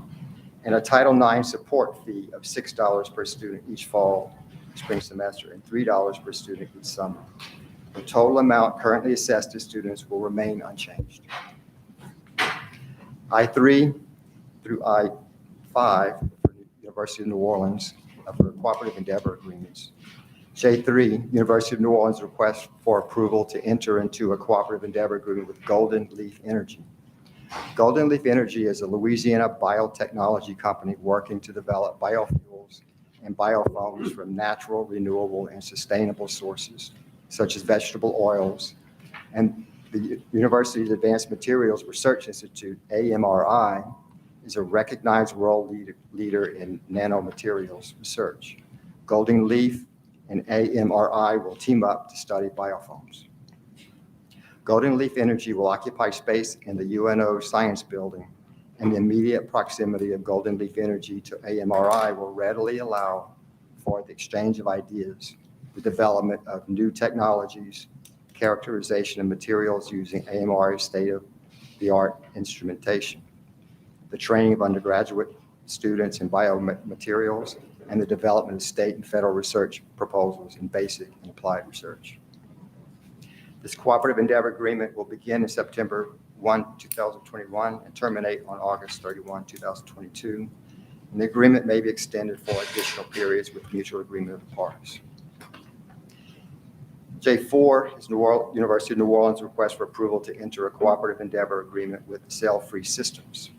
and a Title IX support fee of $6 per student each fall, spring semester, and $3 per student each summer. The total amount currently assessed to students will remain unchanged. I3 through I5 for the University of New Orleans for cooperative endeavor agreements. J3, University of New Orleans request for approval to enter into a cooperative endeavor agreement with Golden Leaf Energy. Golden Leaf Energy is a Louisiana biotechnology company working to develop biofuels and biofoams from natural, renewable, and sustainable sources, such as vegetable oils. And the University's Advanced Materials Research Institute, AMRI, is a recognized world leader in nanomaterials research. Golden Leaf and AMRI will team up to study biofoams. Golden Leaf Energy will occupy space in the UNO Science Building, and the immediate proximity of Golden Leaf Energy to AMRI will readily allow for the exchange of ideas, the development of new technologies, characterization of materials using AMRI's state-of-the-art instrumentation, the training of undergraduate students in biomaterials, and the development of state and federal research proposals in basic and applied research. This cooperative endeavor agreement will begin in September 1, 2021 and terminate on August 31, 2022. And the agreement may be extended for additional periods with mutual agreement of the parties. J4 is University of New Orleans request for approval to enter a cooperative endeavor agreement with Cell-Free Systems.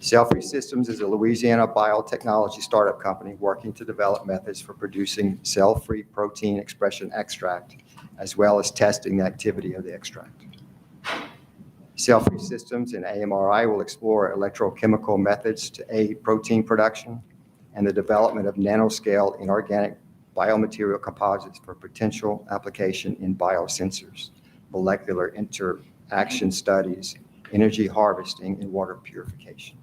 Cell-Free Systems is a Louisiana biotechnology startup company working to develop methods for producing cell-free protein expression extract as well as testing the activity of the extract. Cell-free systems and AMRI will explore electrochemical methods to aid protein production and the development of nanoscale inorganic biomaterial composites for potential application in biosensors, molecular interaction studies, energy harvesting, and water purification.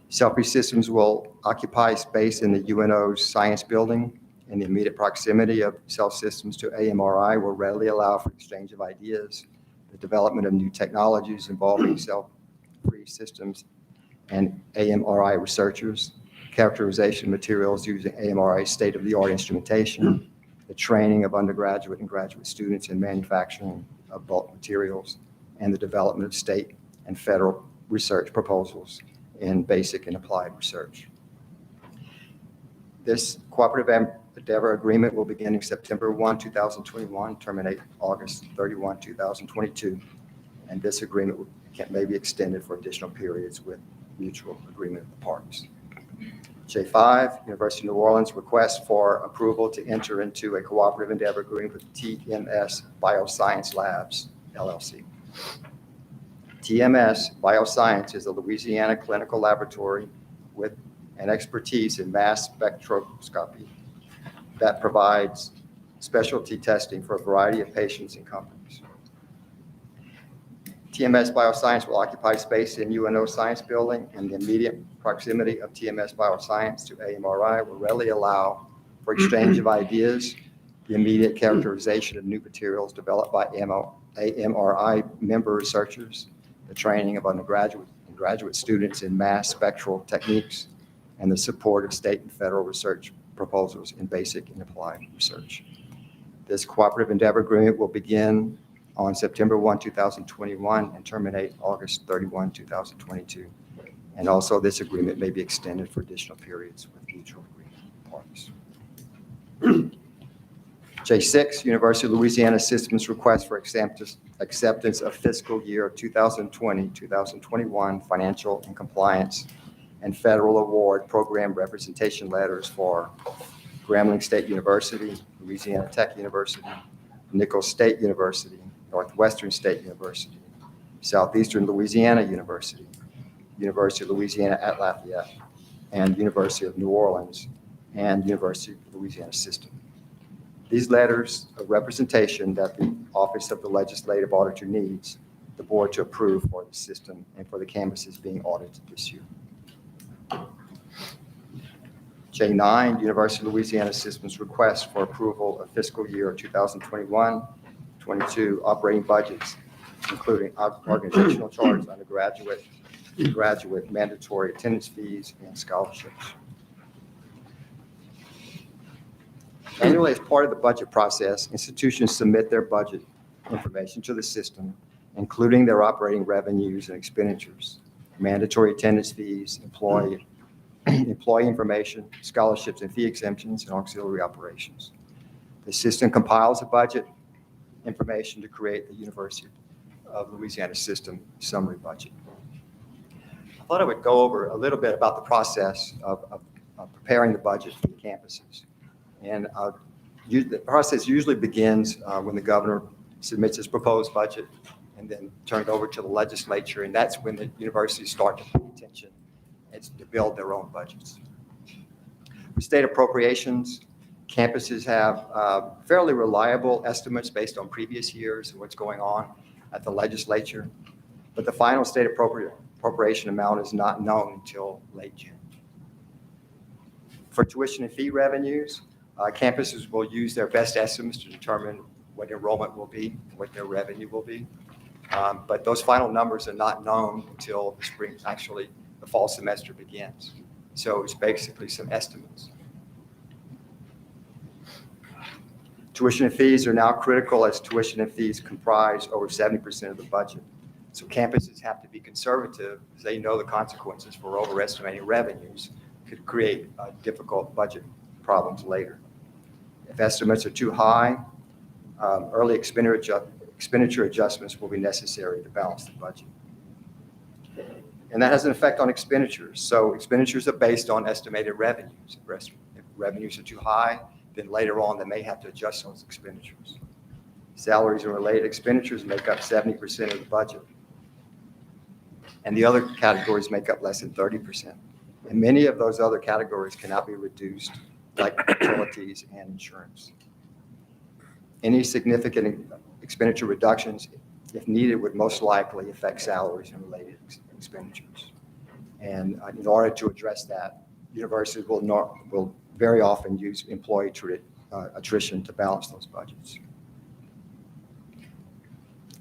Cell-free systems will occupy space in the UNO's science building. In the immediate proximity of cell systems to AMRI will readily allow for exchange of ideas, the development of new technologies involving cell-free systems and AMRI researchers, characterization materials using AMRI state-of-the-art instrumentation, the training of undergraduate and graduate students in manufacturing of bulk materials, and the development of state and federal research proposals in basic and applied research. This cooperative endeavor agreement will begin in September 1, 2021, terminate August 31, 2022, and this agreement may be extended for additional periods with mutual agreement of the parties. J5, University of New Orleans request for approval to enter into a cooperative endeavor agreement with TMS Bioscience Labs, LLC. TMS Bioscience is a Louisiana clinical laboratory with an expertise in mass spectroscopy that provides specialty testing for a variety of patients and companies. TMS Bioscience will occupy space in UNO Science Building, and the immediate proximity of TMS Bioscience to AMRI will readily allow for exchange of ideas, the immediate characterization of new materials developed by AMRI member researchers, the training of undergraduate and graduate students in mass spectral techniques, and the support of state and federal research proposals in basic and applied research. This cooperative endeavor agreement will begin on September 1, 2021 and terminate August 31, 2022. And also this agreement may be extended for additional periods with mutual agreement parties. J6, University of Louisiana Systems request for acceptance of fiscal year 2020-2021 financial and compliance and federal award program representation letters for Grambling State University, Louisiana Tech University, Nichols State University, Northwestern State University, Southeastern Louisiana University, University of Louisiana at Lafayette, and University of New Orleans, and University of Louisiana System. These letters of representation that the Office of the Legislative Auditor needs the board to approve for the system and for the campuses being audited this year. J9, University of Louisiana Systems request for approval of fiscal year 2021-22 operating budgets, including organizational charges, undergraduate, graduate, mandatory attendance fees, and scholarships. Annually, as part of the budget process, institutions submit their budget information to the system, including their operating revenues and expenditures, mandatory attendance fees, employee information, scholarships and fee exemptions, and auxiliary operations. The system compiles a budget information to create the University of Louisiana System summary budget. I thought I would go over a little bit about the process of preparing the budget for the campuses. And the process usually begins when the governor submits his proposed budget and then turned over to the legislature, and that's when the universities start to pay attention and to build their own budgets. With state appropriations, campuses have fairly reliable estimates based on previous years and what's going on at the legislature, but the final state appropriation amount is not known until late June. For tuition and fee revenues, campuses will use their best estimates to determine what enrollment will be, what their revenue will be. But those final numbers are not known until the spring, actually the fall semester begins. So it's basically some estimates. Tuition and fees are now critical as tuition and fees comprise over 70% of the budget. So campuses have to be conservative because they know the consequences for overestimating revenues could create difficult budget problems later. If estimates are too high, early expenditure adjustments will be necessary to balance the budget. And that has an effect on expenditures. So expenditures are based on estimated revenues. If revenues are too high, then later on, they may have to adjust those expenditures. Salaries and related expenditures make up 70% of the budget, and the other categories make up less than 30%. And many of those other categories cannot be reduced, like utilities and insurance. Any significant expenditure reductions, if needed, would most likely affect salaries and related expenditures. And in order to address that, universities will very often use employee attrition to balance those budgets.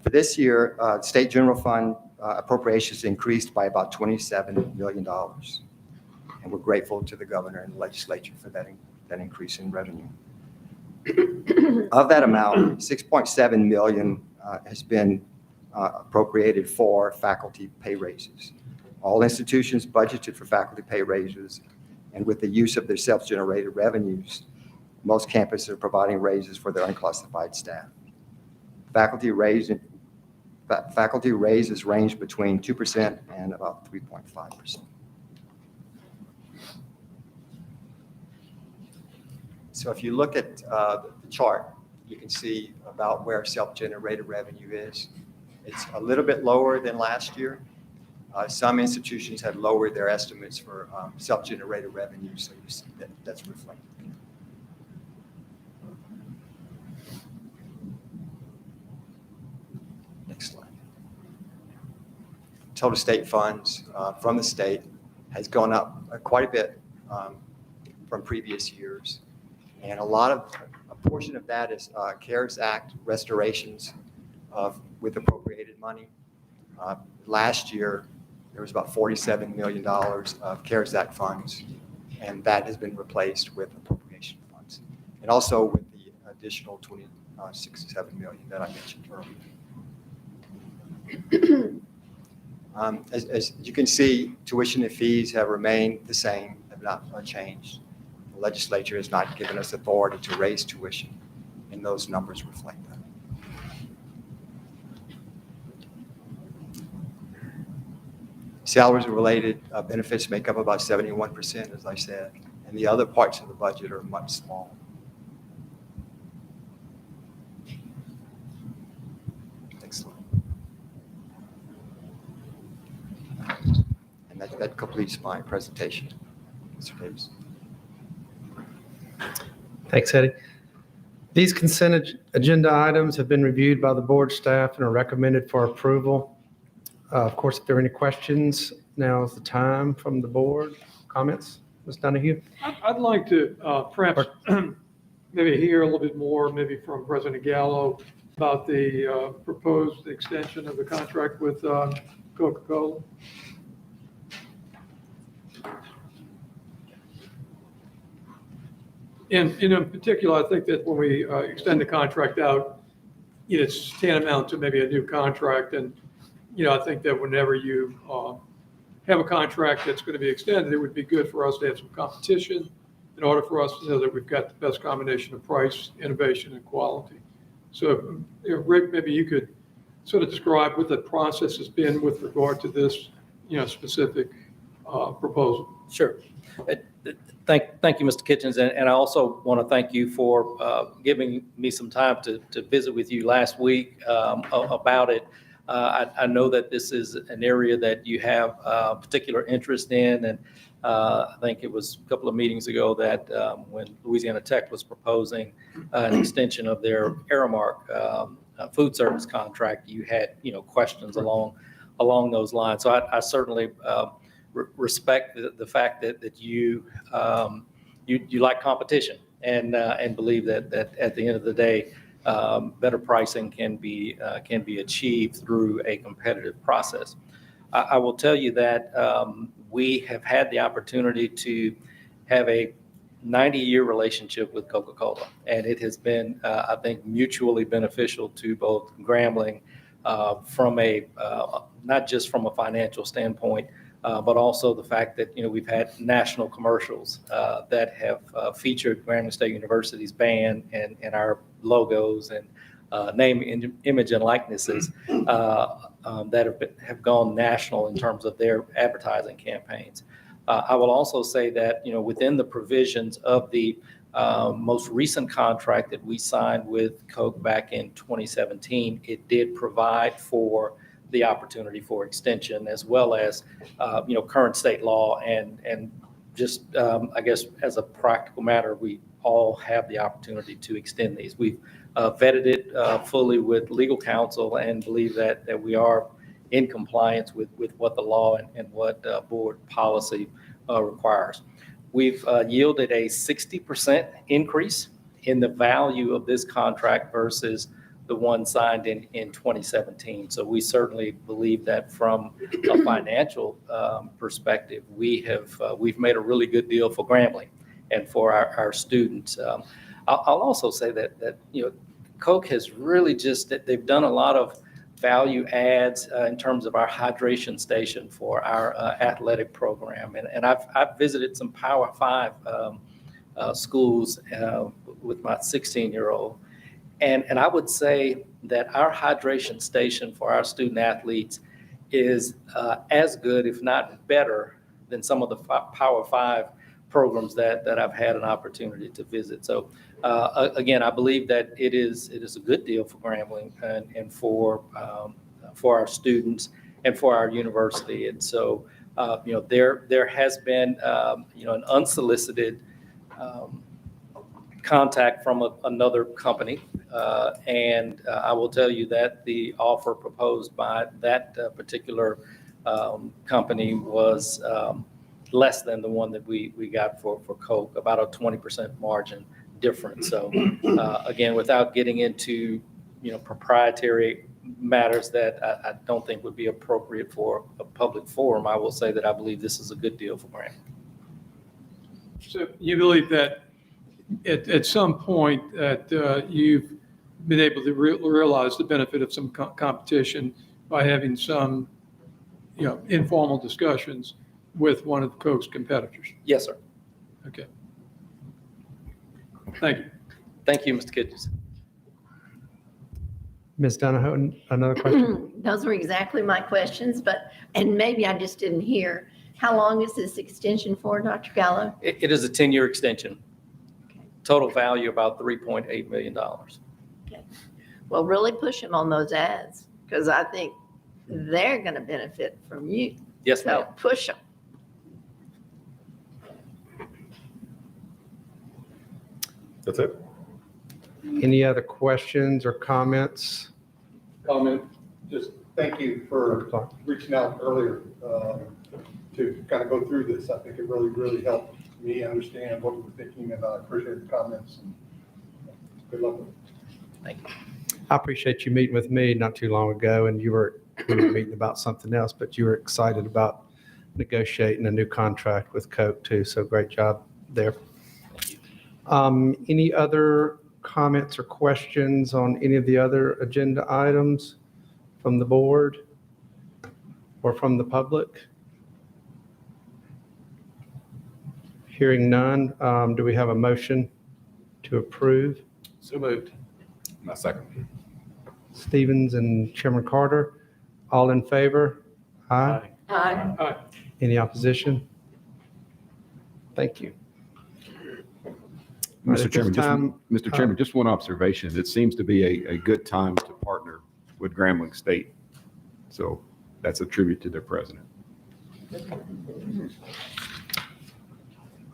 For this year, state general fund appropriations increased by about $27 million. And we're grateful to the governor and the legislature for that increase in revenue. Of that amount, $6.7 million has been appropriated for faculty pay raises. All institutions budgeted for faculty pay raises, and with the use of their self-generated revenues, most campuses are providing raises for their unclassified staff. Faculty raises range between 2% and about 3.5%. So if you look at the chart, you can see about where self-generated revenue is. It's a little bit lower than last year. Some institutions have lowered their estimates for self-generated revenue, so you see that's reflected. Next slide. Total state funds from the state has gone up quite a bit from previous years. And a portion of that is CARES Act restorations with appropriated money. Last year, there was about $47 million of CARES Act funds, and that has been replaced with appropriation funds. And also with the additional $67 million that I mentioned earlier. As you can see, tuition and fees have remained the same, have not changed. The legislature has not given us authority to raise tuition, and those numbers reflect that. Salaries and related benefits make up about 71%, as I said, and the other parts of the budget are much smaller. Next slide. And that completes my presentation, Mr. Davis. Thanks, Eddie. These consent agenda items have been reviewed by the board staff and are recommended for approval. Of course, if there are any questions, now is the time from the board. Comments? Ms. Donahue? I'd like to perhaps maybe hear a little bit more, maybe from President Gallo, about the proposed extension of the contract with Coca-Cola. And in particular, I think that when we extend the contract out, it's tantamount to maybe a new contract. And, I think that whenever you have a contract that's going to be extended, it would be good for us to have some competition in order for us to know that we've got the best combination of price, innovation, and quality. So, Rick, maybe you could sort of describe what the process has been with regard to this, specific proposal. Sure. Thank you, Mr. Kitchens, and I also want to thank you for giving me some time to visit with you last week about it. I know that this is an area that you have particular interest in, and I think it was a couple of meetings ago that when Louisiana Tech was proposing an extension of their Aramark food service contract, you had questions along those lines. So I certainly respect the fact that you like competition and believe that at the end of the day, better pricing can be achieved through a competitive process. I will tell you that we have had the opportunity to have a 90-year relationship with Coca-Cola, and it has been, I think, mutually beneficial to both Grambling from not just from a financial standpoint, but also the fact that we've had national commercials that have featured Grambling State University's band and our logos and name, image, and likenesses that have gone national in terms of their advertising campaigns. I will also say that within the provisions of the most recent contract that we signed with Coke back in 2017, it did provide for the opportunity for extension as well as, current state law and just, I guess, as a practical matter, we all have the opportunity to extend these. We've vetted it fully with legal counsel and believe that we are in compliance with what the law and what board policy requires. We've yielded a 60% increase in the value of this contract versus the one signed in 2017. So we certainly believe that from a financial perspective, we've made a really good deal for Grambling and for our students. I'll also say that Coke has really they've done a lot of value adds in terms of our hydration station for our athletic program. And I've visited some Power 5 schools with my 16-year-old. And I would say that our hydration station for our student athletes is as good, if not better, than some of the Power 5 programs that I've had an opportunity to visit. So again, I believe that it is a good deal for Grambling and for our students and for our university. And so there has been an unsolicited contact from another company, and I will tell you that the offer proposed by that particular company was less than the one that we got for Coke, about a 20% margin difference. So again, without getting into proprietary matters that I don't think would be appropriate for a public forum, I will say that I believe this is a good deal for Grambling. So you believe that at some point that you've been able to realize the benefit of some competition by having some, informal discussions with one of Coke's competitors? Yes, sir. Okay. Thank you. Thank you, Mr. Kitchens. Ms. Donahoe, another question? Those were exactly my questions, and maybe I just didn't hear. How long is this extension for, Dr. Gallo? It is a 10-year extension. Total value about $3.8 million. Okay. Well, really push them on those ads because I think they're going to benefit from you. Yes, ma'am. So push them. That's it. Any other questions or comments? Comment, just thank you for reaching out earlier to kind of go through this. I think it really, really helped me understand what you were thinking, and I appreciate the comments. And good luck with it. Thank you. I appreciate you meeting with me not too long ago, and we were meeting about something else, but you were excited about negotiating a new contract with Coke too, so great job there. Any other comments or questions on any of the other agenda items from the board or from the public? Hearing none, do we have a motion to approve? So moved. My second. Stevens and Chairman Carter, all in favor? Aye. Aye. Aye. Any opposition? Thank you. All right, Mr. at Chairman, this time, Mr. Chairman, just one observation. It seems to be a good time to partner with Grambling State. So that's a tribute to their president.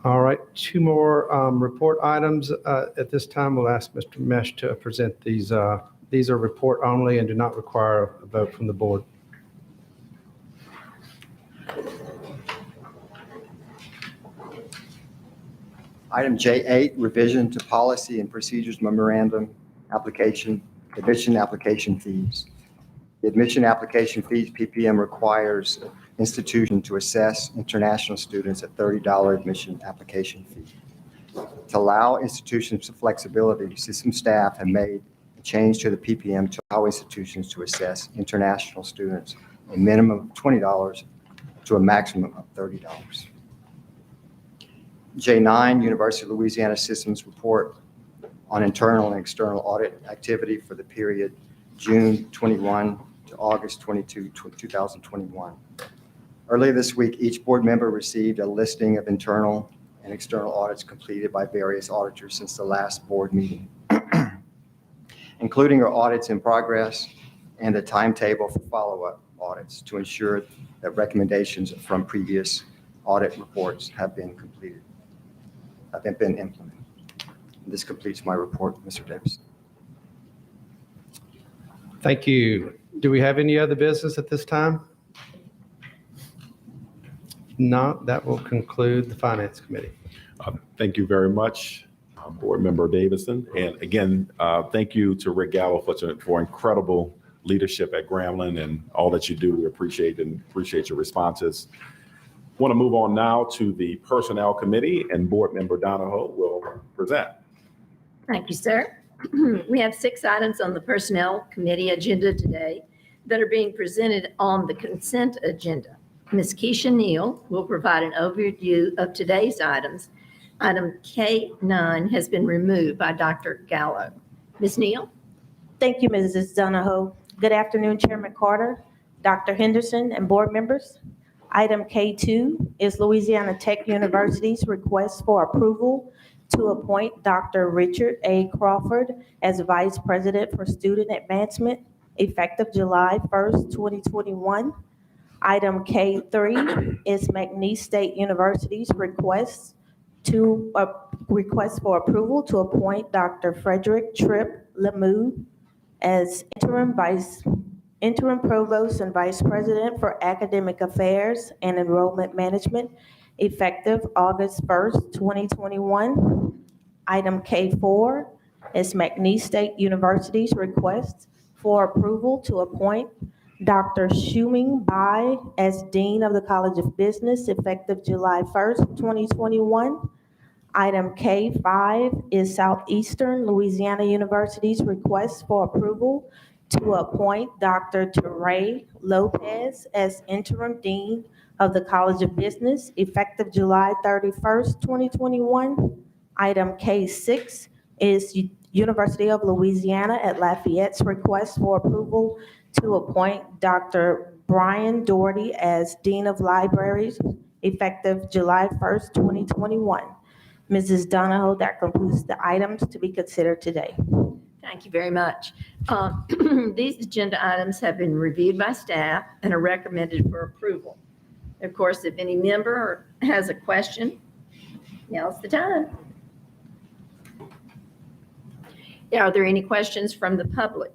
All right, two more report items. At this time, we'll ask Mr. Mesh to present these. These are report only and do not require a vote from the board. Item J8, revision to policy and procedures memorandum application, admission application fees. The admission application fees, PPM, requires institution to assess international students at $30 admission application fee. To allow institutions some flexibility, system staff have made a change to the PPM to allow institutions to assess international students a minimum of $20 to a maximum of $30. J9, University of Louisiana Systems Report on internal and external audit activity for the period June 21 to August 22, 2021. Earlier this week, each board member received a listing of internal and external audits completed by various auditors since the last board meeting, including our audits in progress and a timetable for follow-up audits to ensure that recommendations from previous audit reports have been implemented. This completes my report, Mr. Davis. Thank you. Do we have any other business at this time? Not, that will conclude the Finance Committee. Thank you very much, Board Member Davison. And again, thank you to Rick Gallo for incredible leadership at Grambling and all that you do. We appreciate your responses. Want to move on now to the Personnel Committee, and Board Member Donahoe will present. Thank you, sir. We have 6 items on the Personnel Committee agenda today that are being presented on the consent agenda. Ms. Keisha Neal will provide an overview of today's items. Item K9 has been removed by Dr. Gallo. Ms. Neal? Thank you, Mrs. Donahoe. Good afternoon, Chairman Carter, Dr. Henderson, and board members. Item K2 is Louisiana Tech University's request for approval to appoint Dr. Richard A. Crawford as Vice President for Student Advancement, effective July 1st, 2021. Item K3 is McNeese State University's request for approval to appoint Dr. Frederick Tripp Lemieux as interim provost and vice president for academic affairs and enrollment management, effective August 1st, 2021. Item K4 is McNeese State University's request for approval to appoint Dr. Shuming Bai as Dean of the College of Business, effective July 1st, 2021. Item K5 is Southeastern Louisiana University's request for approval to appoint Dr. Teray Lopez as Interim Dean of the College of Business, effective July 31st, 2021. Item K6 is University of Louisiana at Lafayette's request for approval to appoint Dr. Brian Doherty as Dean of Libraries, effective July 1st, 2021. Mrs. Donahoe, that concludes the items to be considered today. Thank you very much. These agenda items have been reviewed by staff and are recommended for approval. Of course, if any member has a question, now's the time. Are there any questions from the public?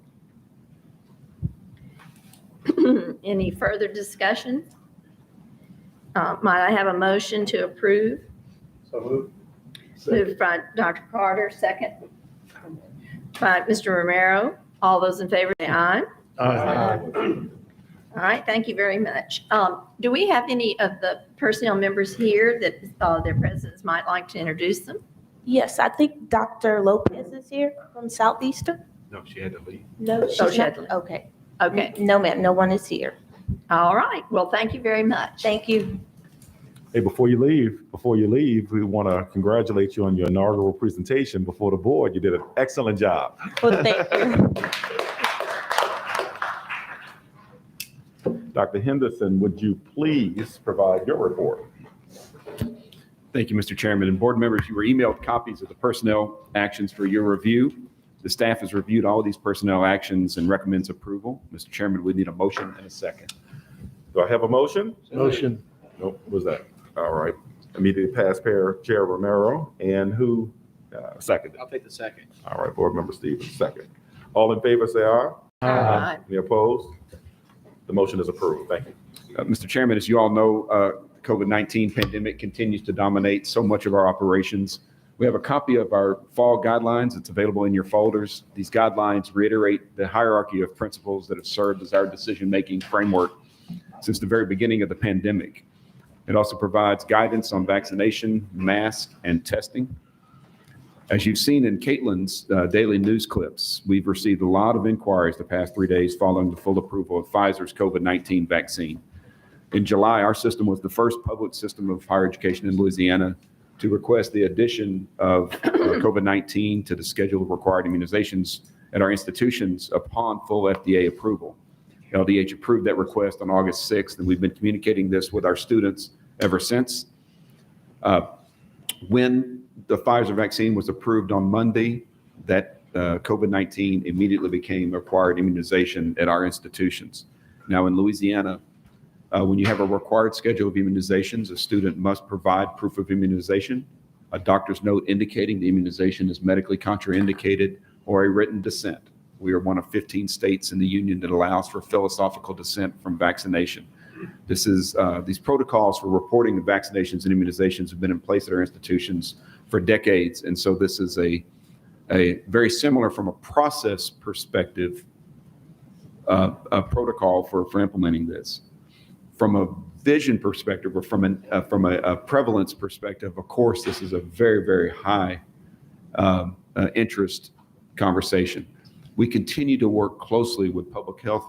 Any further discussion? Might I have a motion to approve? So moved. Moved by Dr. Carter, second by Mr. Romero. All those in favor say aye. Aye. All right, thank you very much. Do we have any of the personnel members here that their presidents might like to introduce them? Yes, I think Dr. Lopez is here from Southeastern. No, she had to leave. No, she's she had not. to leave. Okay. Okay, No, ma'am, no one is here. all right. Well, thank you very much. Thank you. Hey, before you leave, we want to congratulate you on your inaugural presentation before the board. You did an excellent job. Well, thank you. Dr. Henderson, would you please provide your report? Thank you, Mr. Chairman. And board members, you were emailed copies of the personnel actions for your review. The staff has reviewed all of these personnel actions and recommends approval. Mr. Chairman, we need a motion and a second. Do I have a motion? Motion. Nope, what was that? All right. Immediately past Chair Romero, and who seconded? I'll take the second. All right, Board Member Stevens, second. All in favor, say aye. Aye. Any opposed? The motion is approved. Thank you. Mr. Chairman, as you all know, COVID-19 pandemic continues to dominate so much of our operations. We have a copy of our fall guidelines. It's available in your folders. These guidelines reiterate the hierarchy of principles that have served as our decision-making framework since the very beginning of the pandemic. It also provides guidance on vaccination, mask, and testing. As you've seen in Caitlin's daily news clips, we've received a lot of inquiries the past 3 days following the full approval of Pfizer's COVID-19 vaccine. In July, our system was the first public system of higher education in Louisiana to request the addition of COVID-19 to the schedule of required immunizations at our institutions upon full FDA approval. LDH approved that request on August 6th, and we've been communicating this with our students ever since. When the Pfizer vaccine was approved on Monday, that COVID-19 immediately became a required immunization at our institutions. Now in Louisiana, when you have a required schedule of immunizations, a student must provide proof of immunization, a doctor's note indicating the immunization is medically contraindicated, or a written dissent. We are one of 15 states in the union that allows for philosophical dissent from vaccination. These protocols for reporting the vaccinations and immunizations have been in place at our institutions for decades. And so this is a very similar from a process perspective, a protocol for implementing this. From a vision perspective or from a prevalence perspective, of course, this is a very, very high interest conversation. We continue to work closely with public health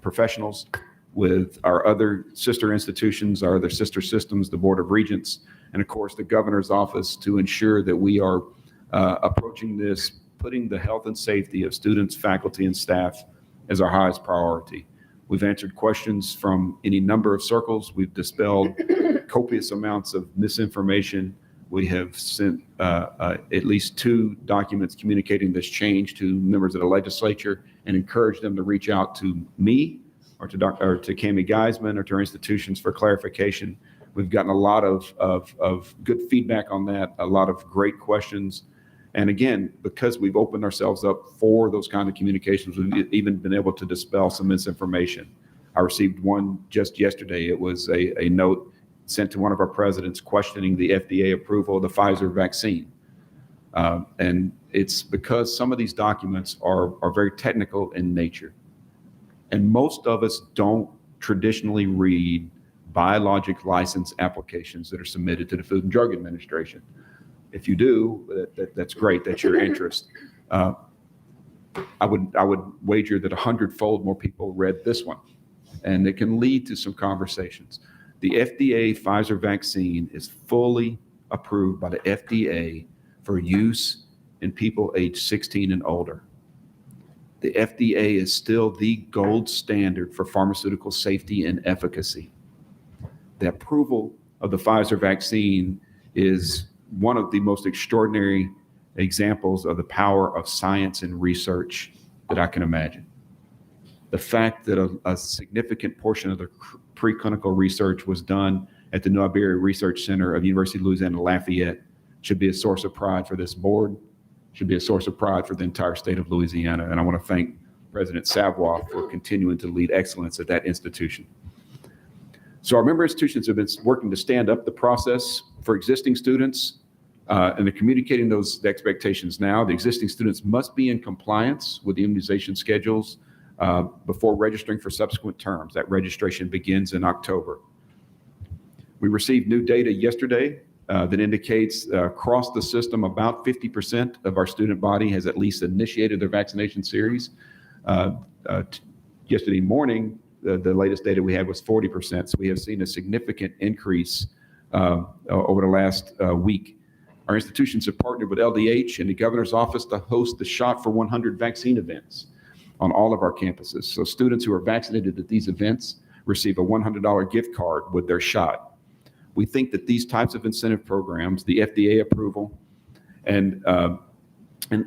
professionals, with our other sister institutions, our other sister systems, the Board of Regents, and of course the Governor's Office to ensure that we are approaching this, putting the health and safety of students, faculty, and staff as our highest priority. We've answered questions from any number of circles. We've dispelled copious amounts of misinformation. We have sent at least 2 documents communicating this change to members of the legislature and encouraged them to reach out to me or to Cammie Geisman or to our institutions for clarification. We've gotten a lot of good feedback on that, a lot of great questions. And again, because we've opened ourselves up for those kind of communications, we've even been able to dispel some misinformation. I received one just yesterday. It was a note sent to one of our presidents questioning the FDA approval of the Pfizer vaccine. And it's because some of these documents are very technical in nature. And most of us don't traditionally read biologic license applications that are submitted to the Food and Drug Administration. If you do, that's great. That's your interest. I would wager that 100-fold more people read this one, and it can lead to some conversations. The FDA Pfizer vaccine is fully approved by the FDA for use in people aged 16 and older. The FDA is still the gold standard for pharmaceutical safety and efficacy. The approval of the Pfizer vaccine is one of the most extraordinary examples of the power of science and research that I can imagine. The fact that a significant portion of the preclinical research was done at the New Iberia Research Center of University of Louisiana Lafayette should be a source of pride for this board, should be a source of pride for the entire state of Louisiana. And I want to thank President Savoy for continuing to lead excellence at that institution. So our member institutions have been working to stand up the process for existing students, and they're communicating those expectations now. The existing students must be in compliance with the immunization schedules before registering for subsequent terms. That registration begins in October. We received new data yesterday that indicates across the system about 50% of our student body has at least initiated their vaccination series. Yesterday morning, the latest data we had was 40%. So we have seen a significant increase over the last week. Our institutions have partnered with LDH and the Governor's Office to host the Shot for 100 vaccine events on all of our campuses. So students who are vaccinated at these events receive a $100 gift card with their shot. We think that these types of incentive programs, the FDA approval, and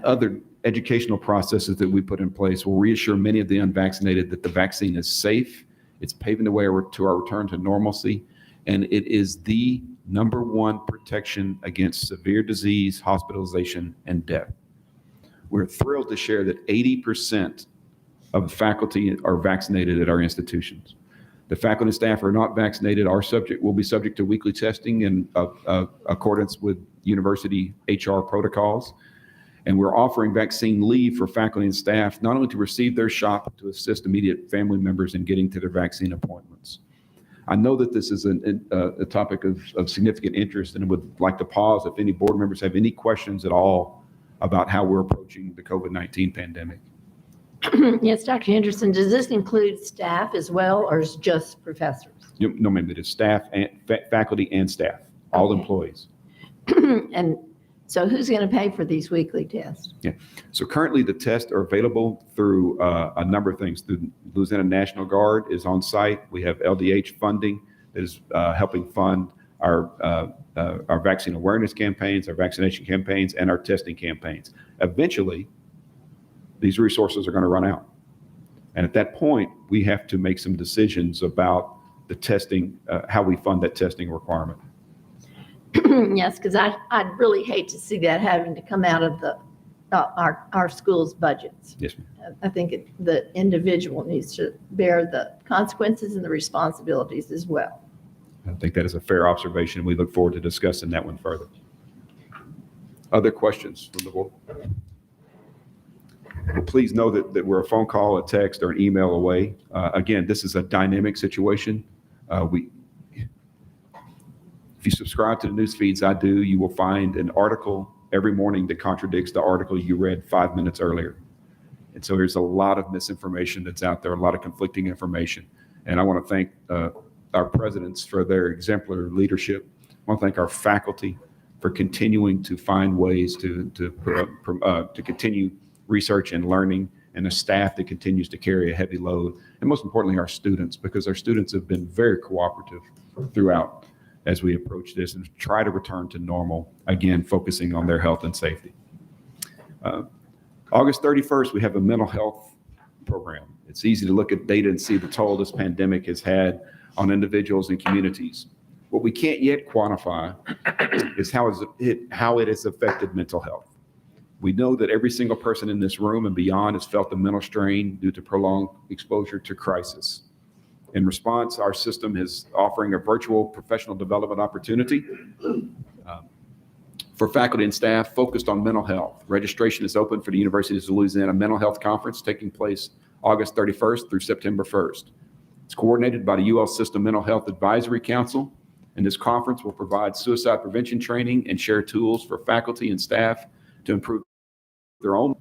other educational processes that we put in place will reassure many of the unvaccinated that the vaccine is safe. It's paving the way to our return to normalcy, and it is the #1 protection against severe disease, hospitalization, and death. We're thrilled to share that 80% of faculty are vaccinated at our institutions. The faculty and staff who are not vaccinated will be subject to weekly testing in accordance with university HR protocols. And we're offering vaccine leave for faculty and staff, not only to receive their shot, but to assist immediate family members in getting to their vaccine appointments. I know that this is a topic of significant interest, and I would like to pause if any board members have any questions at all about how we're approaching the COVID-19 pandemic. Yes, Dr. Henderson, does this include staff as well, or is it just professors? No, ma'am, it is staff, and faculty and staff, all employees. And so who's going to pay for these weekly tests? Yeah. So currently the tests are available through a number of things. The Louisiana National Guard is on site. We have LDH funding that is helping fund our vaccine awareness campaigns, our vaccination campaigns, and our testing campaigns. Eventually, these resources are going to run out. And at that point, we have to make some decisions about the testing, how we fund that testing requirement. Yes, because I'd really hate to see that having to come out of our schools' budgets. Yes, ma'am. I think the individual needs to bear the consequences and the responsibilities as well. I think that is a fair observation. We look forward to discussing that one further. Other questions from the board? Well, please know that we're a phone call, a text, or an email away. Again, this is a dynamic situation. If you subscribe to the news feeds I do, you will find an article every morning that contradicts the article you read 5 minutes earlier. And so there's a lot of misinformation that's out there, a lot of conflicting information. And I want to thank our presidents for their exemplary leadership. I want to thank our faculty for continuing to find ways to continue research and learning, and a staff that continues to carry a heavy load. And most importantly, our students, because our students have been very cooperative throughout as we approach this and try to return to normal, again, focusing on their health and safety. August 31st, we have a mental health program. It's easy to look at data and see the toll this pandemic has had on individuals and communities. What we can't yet quantify is how it has affected mental health. We know that every single person in this room and beyond has felt the mental strain due to prolonged exposure to crisis. In response, our system is offering a virtual professional development opportunity for faculty and staff focused on mental health. Registration is open for the University of Louisiana Mental Health Conference taking place August 31st through September 1st. It's coordinated by the UL System Mental Health Advisory Council, and this conference will provide suicide prevention training and share tools for faculty and staff to improve their own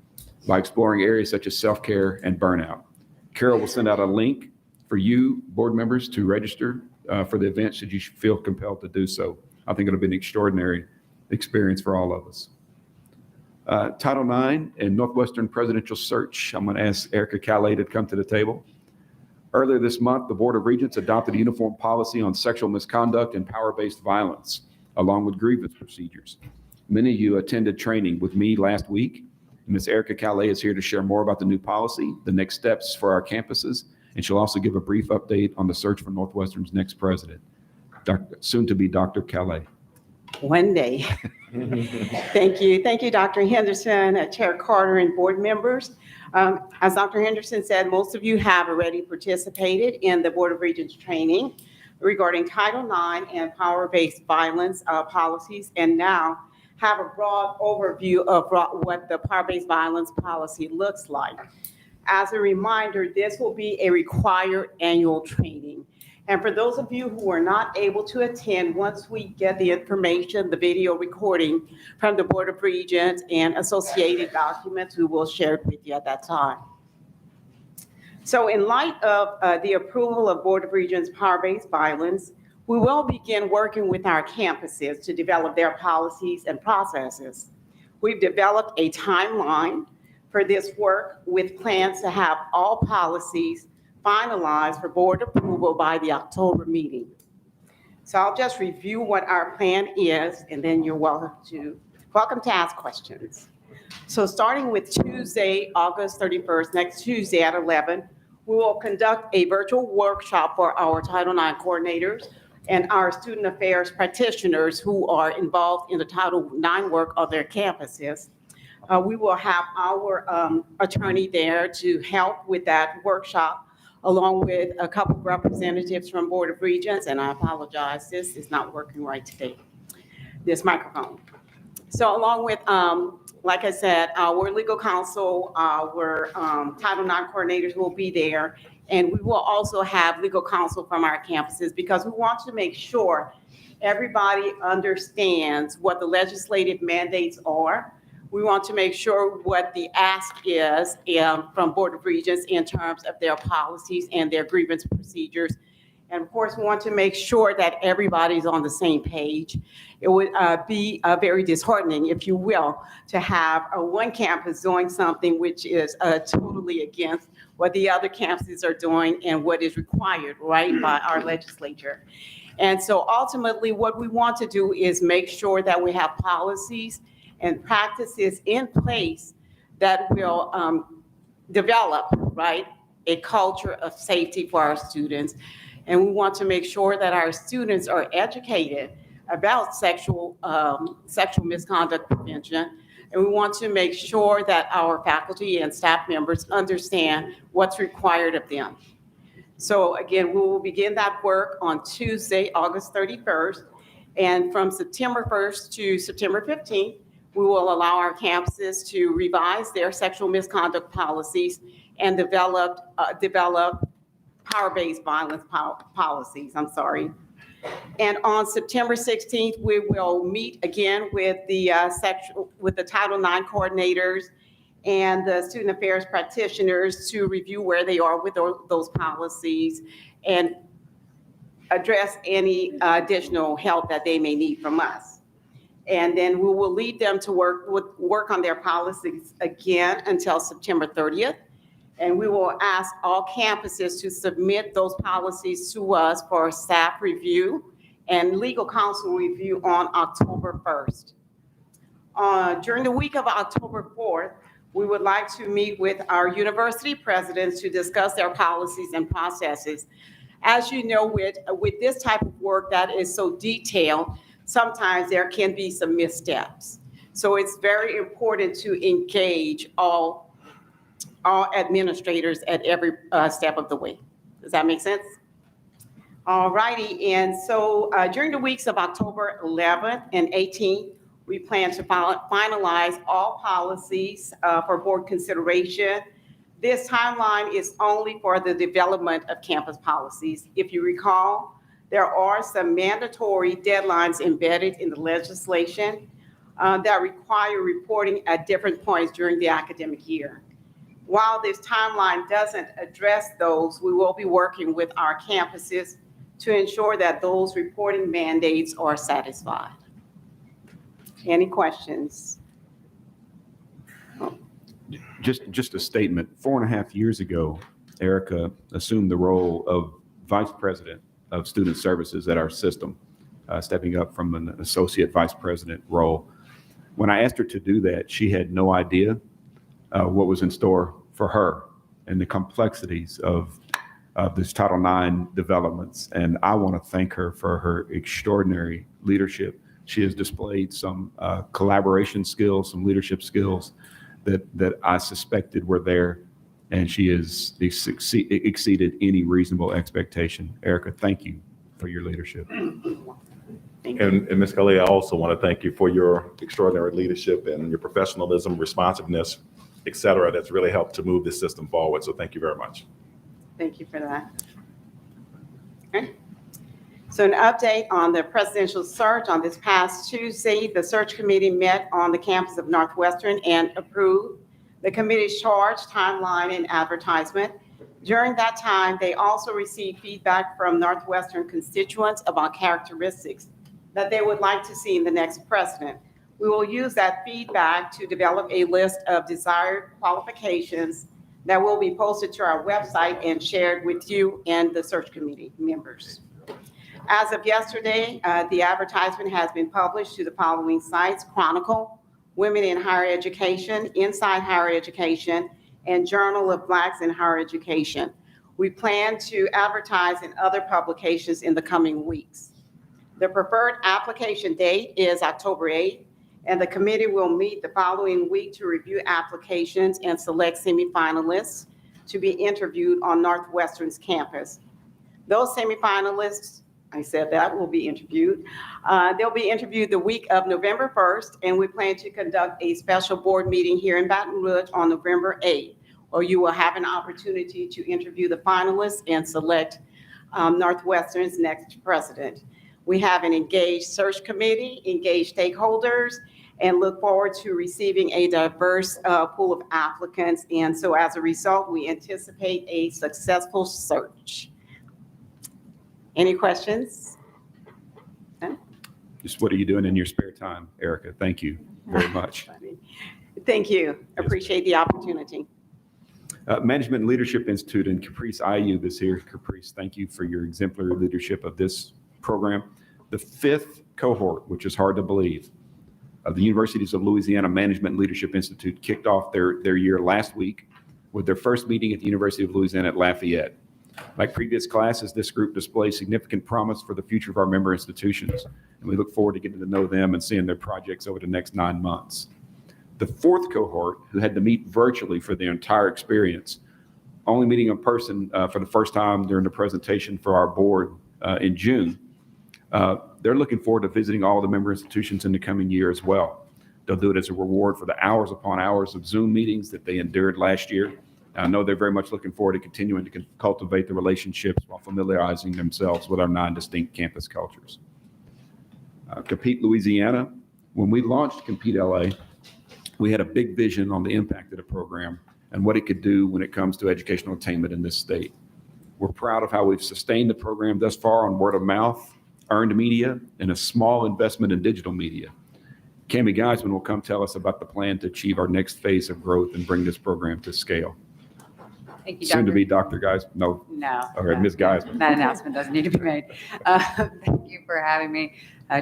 by exploring areas such as self-care and burnout. Carol will send out a link for you, board members, to register for the event should you feel compelled to do so. I think it'll be an extraordinary experience for all of us. Title IX and Northwestern Presidential Search. I'm going to ask Erica Calais to come to the table. Earlier this month, the Board of Regents adopted a uniform policy on sexual misconduct and power-based violence, along with grievance procedures. Many of you attended training with me last week. Ms. Erica Calais is here to share more about the new policy, the next steps for our campuses, and she'll also give a brief update on the search for Northwestern's next president, soon to be Dr. Calais. One day. Thank you. Thank you, Dr. Henderson, Chair Carter, and board members. As Dr. Henderson said, most of you have already participated in the Board of Regents training regarding Title IX and power-based violence policies, and now have a broad overview of what the power-based violence policy looks like. As a reminder, this will be a required annual training. And for those of you who are not able to attend, once we get the information, the video recording from the Board of Regents and associated documents, we will share it with you at that time. So in light of the approval of Board of Regents power-based violence, we will begin working with our campuses to develop their policies and processes. We've developed a timeline for this work with plans to have all policies finalized for board approval by the October meeting. So I'll just review what our plan is, and then you're welcome to ask questions. So starting with Tuesday, August 31st, next Tuesday at 11, we will conduct a virtual workshop for our Title IX coordinators and our student affairs practitioners who are involved in the Title IX work of their campuses. We will have our attorney there to help with that workshop, along with a couple of representatives from Board of Regents, and I apologize, this is not working right today, this microphone. So along with, like I said, our legal counsel, our Title IX coordinators will be there, and we will also have legal counsel from our campuses because we want to make sure everybody understands what the legislative mandates are. We want to make sure what the ask is from Board of Regents in terms of their policies and their grievance procedures. And of course, we want to make sure that everybody's on the same page. It would be very disheartening, if you will, to have one campus doing something which is totally against what the other campuses are doing and what is required, right, by our legislature. And so ultimately, what we want to do is make sure that we have policies and practices in place that will develop, right, a culture of safety for our students. And we want to make sure that our students are educated about sexual misconduct prevention. And we want to make sure that our faculty and staff members understand what's required of them. So again, we will begin that work on Tuesday, August 31st. And from September 1st to September 15th, we will allow our campuses to revise their sexual misconduct policies and develop power-based violence policies. And on September 16th, we will meet again with the Title IX coordinators and the student affairs practitioners to review where they are with those policies and address any additional help that they may need from us. And then we will lead them to work on their policies again until September 30th. And we will ask all campuses to submit those policies to us for staff review and legal counsel review on October 1st. During the week of October 4th, we would like to meet with our university presidents to discuss their policies and processes. As you know, with this type of work that is so detailed, sometimes there can be some missteps. So it's very important to engage all administrators at every step of the way. Does that make sense? All righty, and so during the weeks of October 11th and 18th, we plan to finalize all policies for board consideration. This timeline is only for the development of campus policies. If you recall, there are some mandatory deadlines embedded in the legislation that require reporting at different points during the academic year. While this timeline doesn't address those, we will be working with our campuses to ensure that those reporting mandates are satisfied. Any questions? Just a statement. 4.5 years ago, Erica assumed the role of Vice President of Student Services at our system, stepping up from an Associate Vice President role. When I asked her to do that, she had no idea what was in store for her and the complexities of this Title IX developments. And I want to thank her for her extraordinary leadership. She has displayed some collaboration skills, some leadership skills that I suspected were there, and she has exceeded any reasonable expectation. Erica, thank you for your leadership. And Ms. Kelly, I also want to thank you for your extraordinary leadership and your professionalism, responsiveness, et cetera, that's really helped to move this system forward. So thank you very much. Thank you for that. Okay. So an update on the presidential search. On this past Tuesday, the search committee met on the campus of Northwestern and approved the committee's charge, timeline, and advertisement. During that time, they also received feedback from Northwestern constituents about characteristics that they would like to see in the next president. We will use that feedback to develop a list of desired qualifications that will be posted to our website and shared with you and the search committee members. As of yesterday, the advertisement has been published to the following sites: Chronicle, Women in Higher Education, Inside Higher Education, and Journal of Blacks in Higher Education. We plan to advertise in other publications in the coming weeks. The preferred application date is October 8th, and the committee will meet the following week to review applications and select semifinalists to be interviewed on Northwestern's campus. Those semifinalists, I said that, will be interviewed. They'll be interviewed the week of November 1st, and we plan to conduct a special board meeting here in Baton Rouge on November 8th, where you will have an opportunity to interview the finalists and select Northwestern's next president. We have an engaged search committee, engaged stakeholders, and look forward to receiving a diverse pool of applicants. And so as a result, we anticipate a successful search. Any questions? Just what are you doing in your spare time, Erica? Thank you very much. Thank you. Appreciate the opportunity. Management and Leadership Institute and Caprice IU is here. Caprice, thank you for your exemplary leadership of this program. The fifth cohort, which is hard to believe, of the Universities of Louisiana Management and Leadership Institute kicked off their year last week with their first meeting at the University of Louisiana at Lafayette. Like previous classes, this group displays significant promise for the future of our member institutions, and we look forward to getting to know them and seeing their projects over the next 9 months. The fourth cohort, who had to meet virtually for their entire experience, only meeting in person for the first time during the presentation for our board in June, they're looking forward to visiting all the member institutions in the coming year as well. They'll do it as a reward for the hours upon hours of Zoom meetings that they endured last year. I know they're very much looking forward to continuing to cultivate the relationships while familiarizing themselves with our non-distinct campus cultures. Compete Louisiana. When we launched Compete LA, we had a big vision on the impact of the program and what it could do when it comes to educational attainment in this state. We're proud of how we've sustained the program thus far on word of mouth, earned media, and a small investment in digital media. Cammie Geisman will come tell us about the plan to achieve our next phase of growth and bring this program to scale. Thank you, Soon to Dr. be Dr. Geisman. No. Or Ms. Geisman. That announcement doesn't need to be made. Thank you for having me,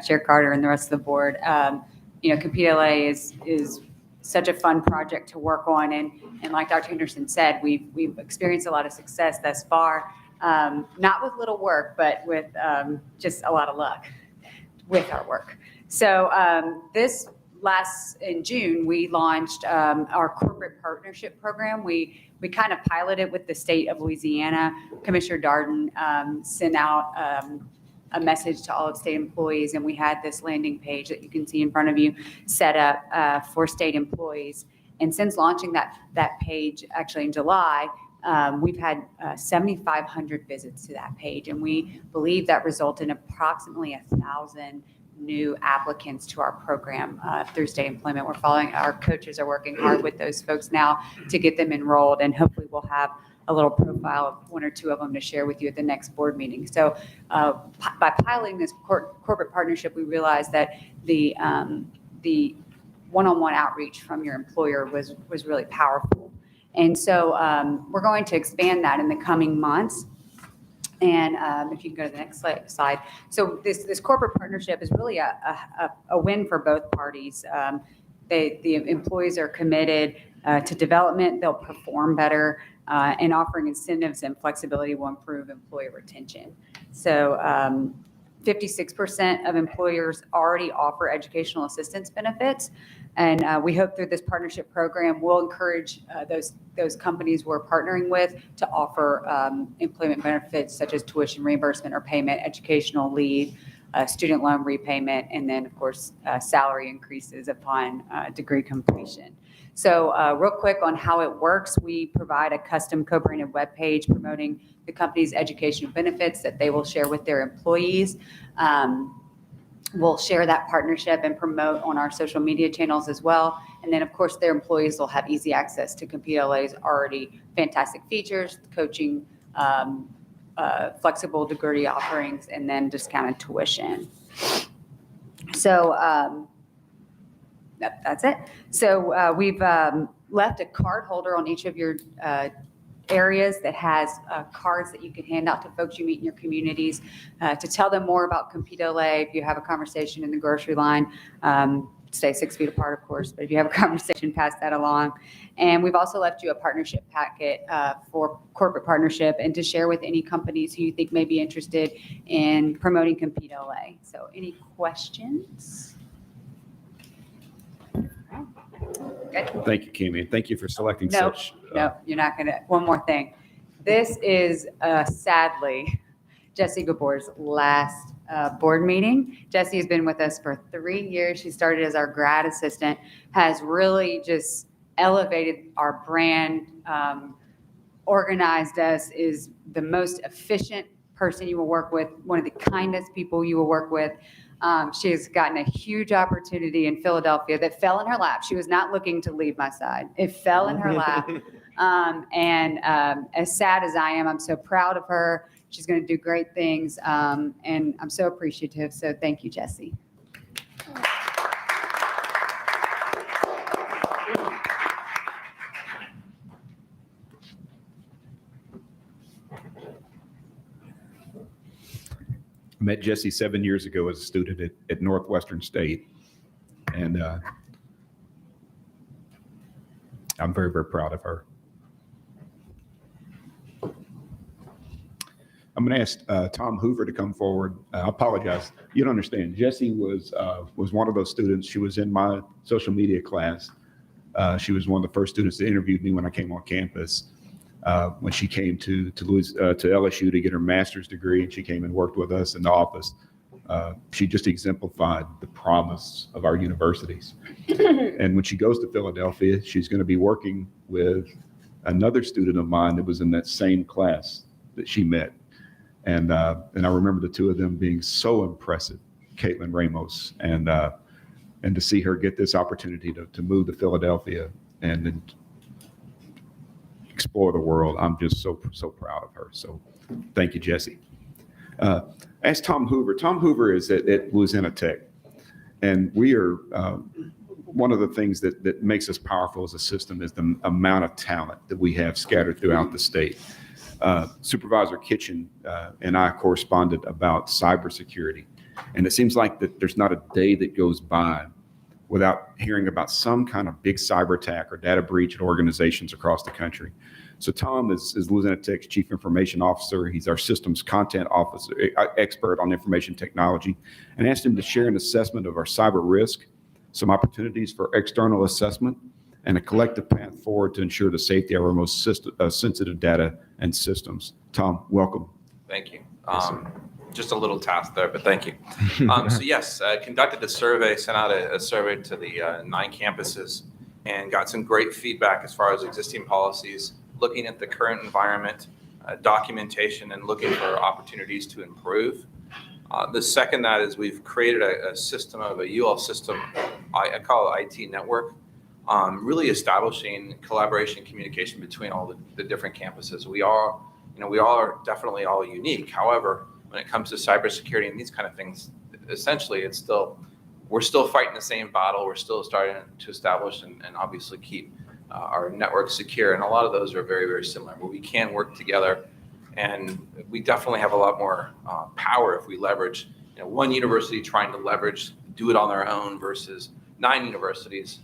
Chair Carter and the rest of the board. Compete LA is such a fun project to work on. And like Dr. Henderson said, we've experienced a lot of success thus far, not with little work, but with just a lot of luck with our work. So in June, we launched our corporate partnership program. We kind of piloted with the state of Louisiana. Commissioner Darden sent out a message to all of state employees, and we had this landing page that you can see in front of you set up for state employees. And since launching that page, actually in July, we've had 7,500 visits to that page, and we believe that resulted in approximately 1,000 new applicants to our program through state employment. Our coaches are working hard with those folks now to get them enrolled, and hopefully we'll have a little profile of one or two of them to share with you at the next board meeting. So by piloting this corporate partnership, we realized that the one-on-one outreach from your employer was really powerful. And so we're going to expand that in the coming months. And if you can go to the next slide. So this corporate partnership is really a win for both parties. The employees are committed to development. They'll perform better, and offering incentives and flexibility will improve employee retention. So 56% of employers already offer educational assistance benefits. And we hope through this partnership program, we'll encourage those companies we're partnering with to offer employment benefits such as tuition reimbursement or payment, educational leave, student loan repayment, and then, of course, salary increases upon degree completion. So real quick on how it works, we provide a custom co-branded webpage promoting the company's educational benefits that they will share with their employees. We'll share that partnership and promote on our social media channels as well. And then, of course, their employees will have easy access to Compete LA's already fantastic features, coaching, flexible degree offerings, and then discounted tuition. So that's it. So we've left a card holder on each of your areas that has cards that you can hand out to folks you meet in your communities to tell them more about Compete LA. If you have a conversation in the grocery line, stay 6 feet apart, of course, but if you have a conversation, pass that along. And we've also left you a partnership packet for corporate partnership and to share with any companies who you think may be interested in promoting Compete LA. So any questions? Good. Thank you, Cammie, and thank you for selecting No, such. you're not going to. One more thing. This is sadly Jessie Gabor's last board meeting. Jessie has been with us for 3 years. She started as our grad assistant, has really just elevated our brand, organized us, is the most efficient person you will work with, one of the kindest people you will work with. She has gotten a huge opportunity in Philadelphia that fell in her lap. She was not looking to leave my side. It fell in her lap. And as sad as I am, I'm so proud of her. She's going to do great things. And I'm so appreciative. So thank you, Jessie. met Jessie 7 years ago as a student at Northwestern State. And I'm very, very proud of her. I'm going to ask Tom Hoover to come forward. I apologize. You don't understand. Jessie was one of those students. She was in my social media class. She was one of the first students that interviewed me when I came on campus. When she came to LSU to get her master's degree, and she came and worked with us in the office. She just exemplified the promise of our universities. And when she goes to Philadelphia, she's going to be working with another student of mine that was in that same class that she met. And I remember the two of them being so impressive, Caitlin Ramos, and to see her get this opportunity to move to Philadelphia and explore the world. I'm just so proud of her. So thank you, Jessie. Ask Tom Hoover. Tom Hoover is at Louisiana Tech. And we are, one of the things that makes us powerful as a system is the amount of talent that we have scattered throughout the state. Supervisor Kitchen and I corresponded about cybersecurity. And it seems like that there's not a day that goes by without hearing about some kind of big cyber attack or data breach at organizations across the country. So Tom is Louisiana Tech's Chief Information Officer. He's our systems content officer, expert on information technology, and asked him to share an assessment of our cyber risk, some opportunities for external assessment, and a collective path forward to ensure the safety of our most sensitive data and systems. Tom, welcome. Thank you. Yes, sir. Just a little task there, but thank you. So yes, conducted a survey, sent out a survey to the 9 campuses and got some great feedback as far as existing policies, looking at the current environment, documentation, and looking for opportunities to improve. The second that is we've created a system of a UL system, I call it IT network, really establishing collaboration and communication between all the different campuses. We all are definitely all unique. However, when it comes to cybersecurity and these kind of things, essentially we're still fighting the same battle. We're still starting to establish and obviously keep our network secure. And a lot of those are very, very similar, but we can work together. And we definitely have a lot more power if we leverage, one university trying to do it on their own versus 9 universities.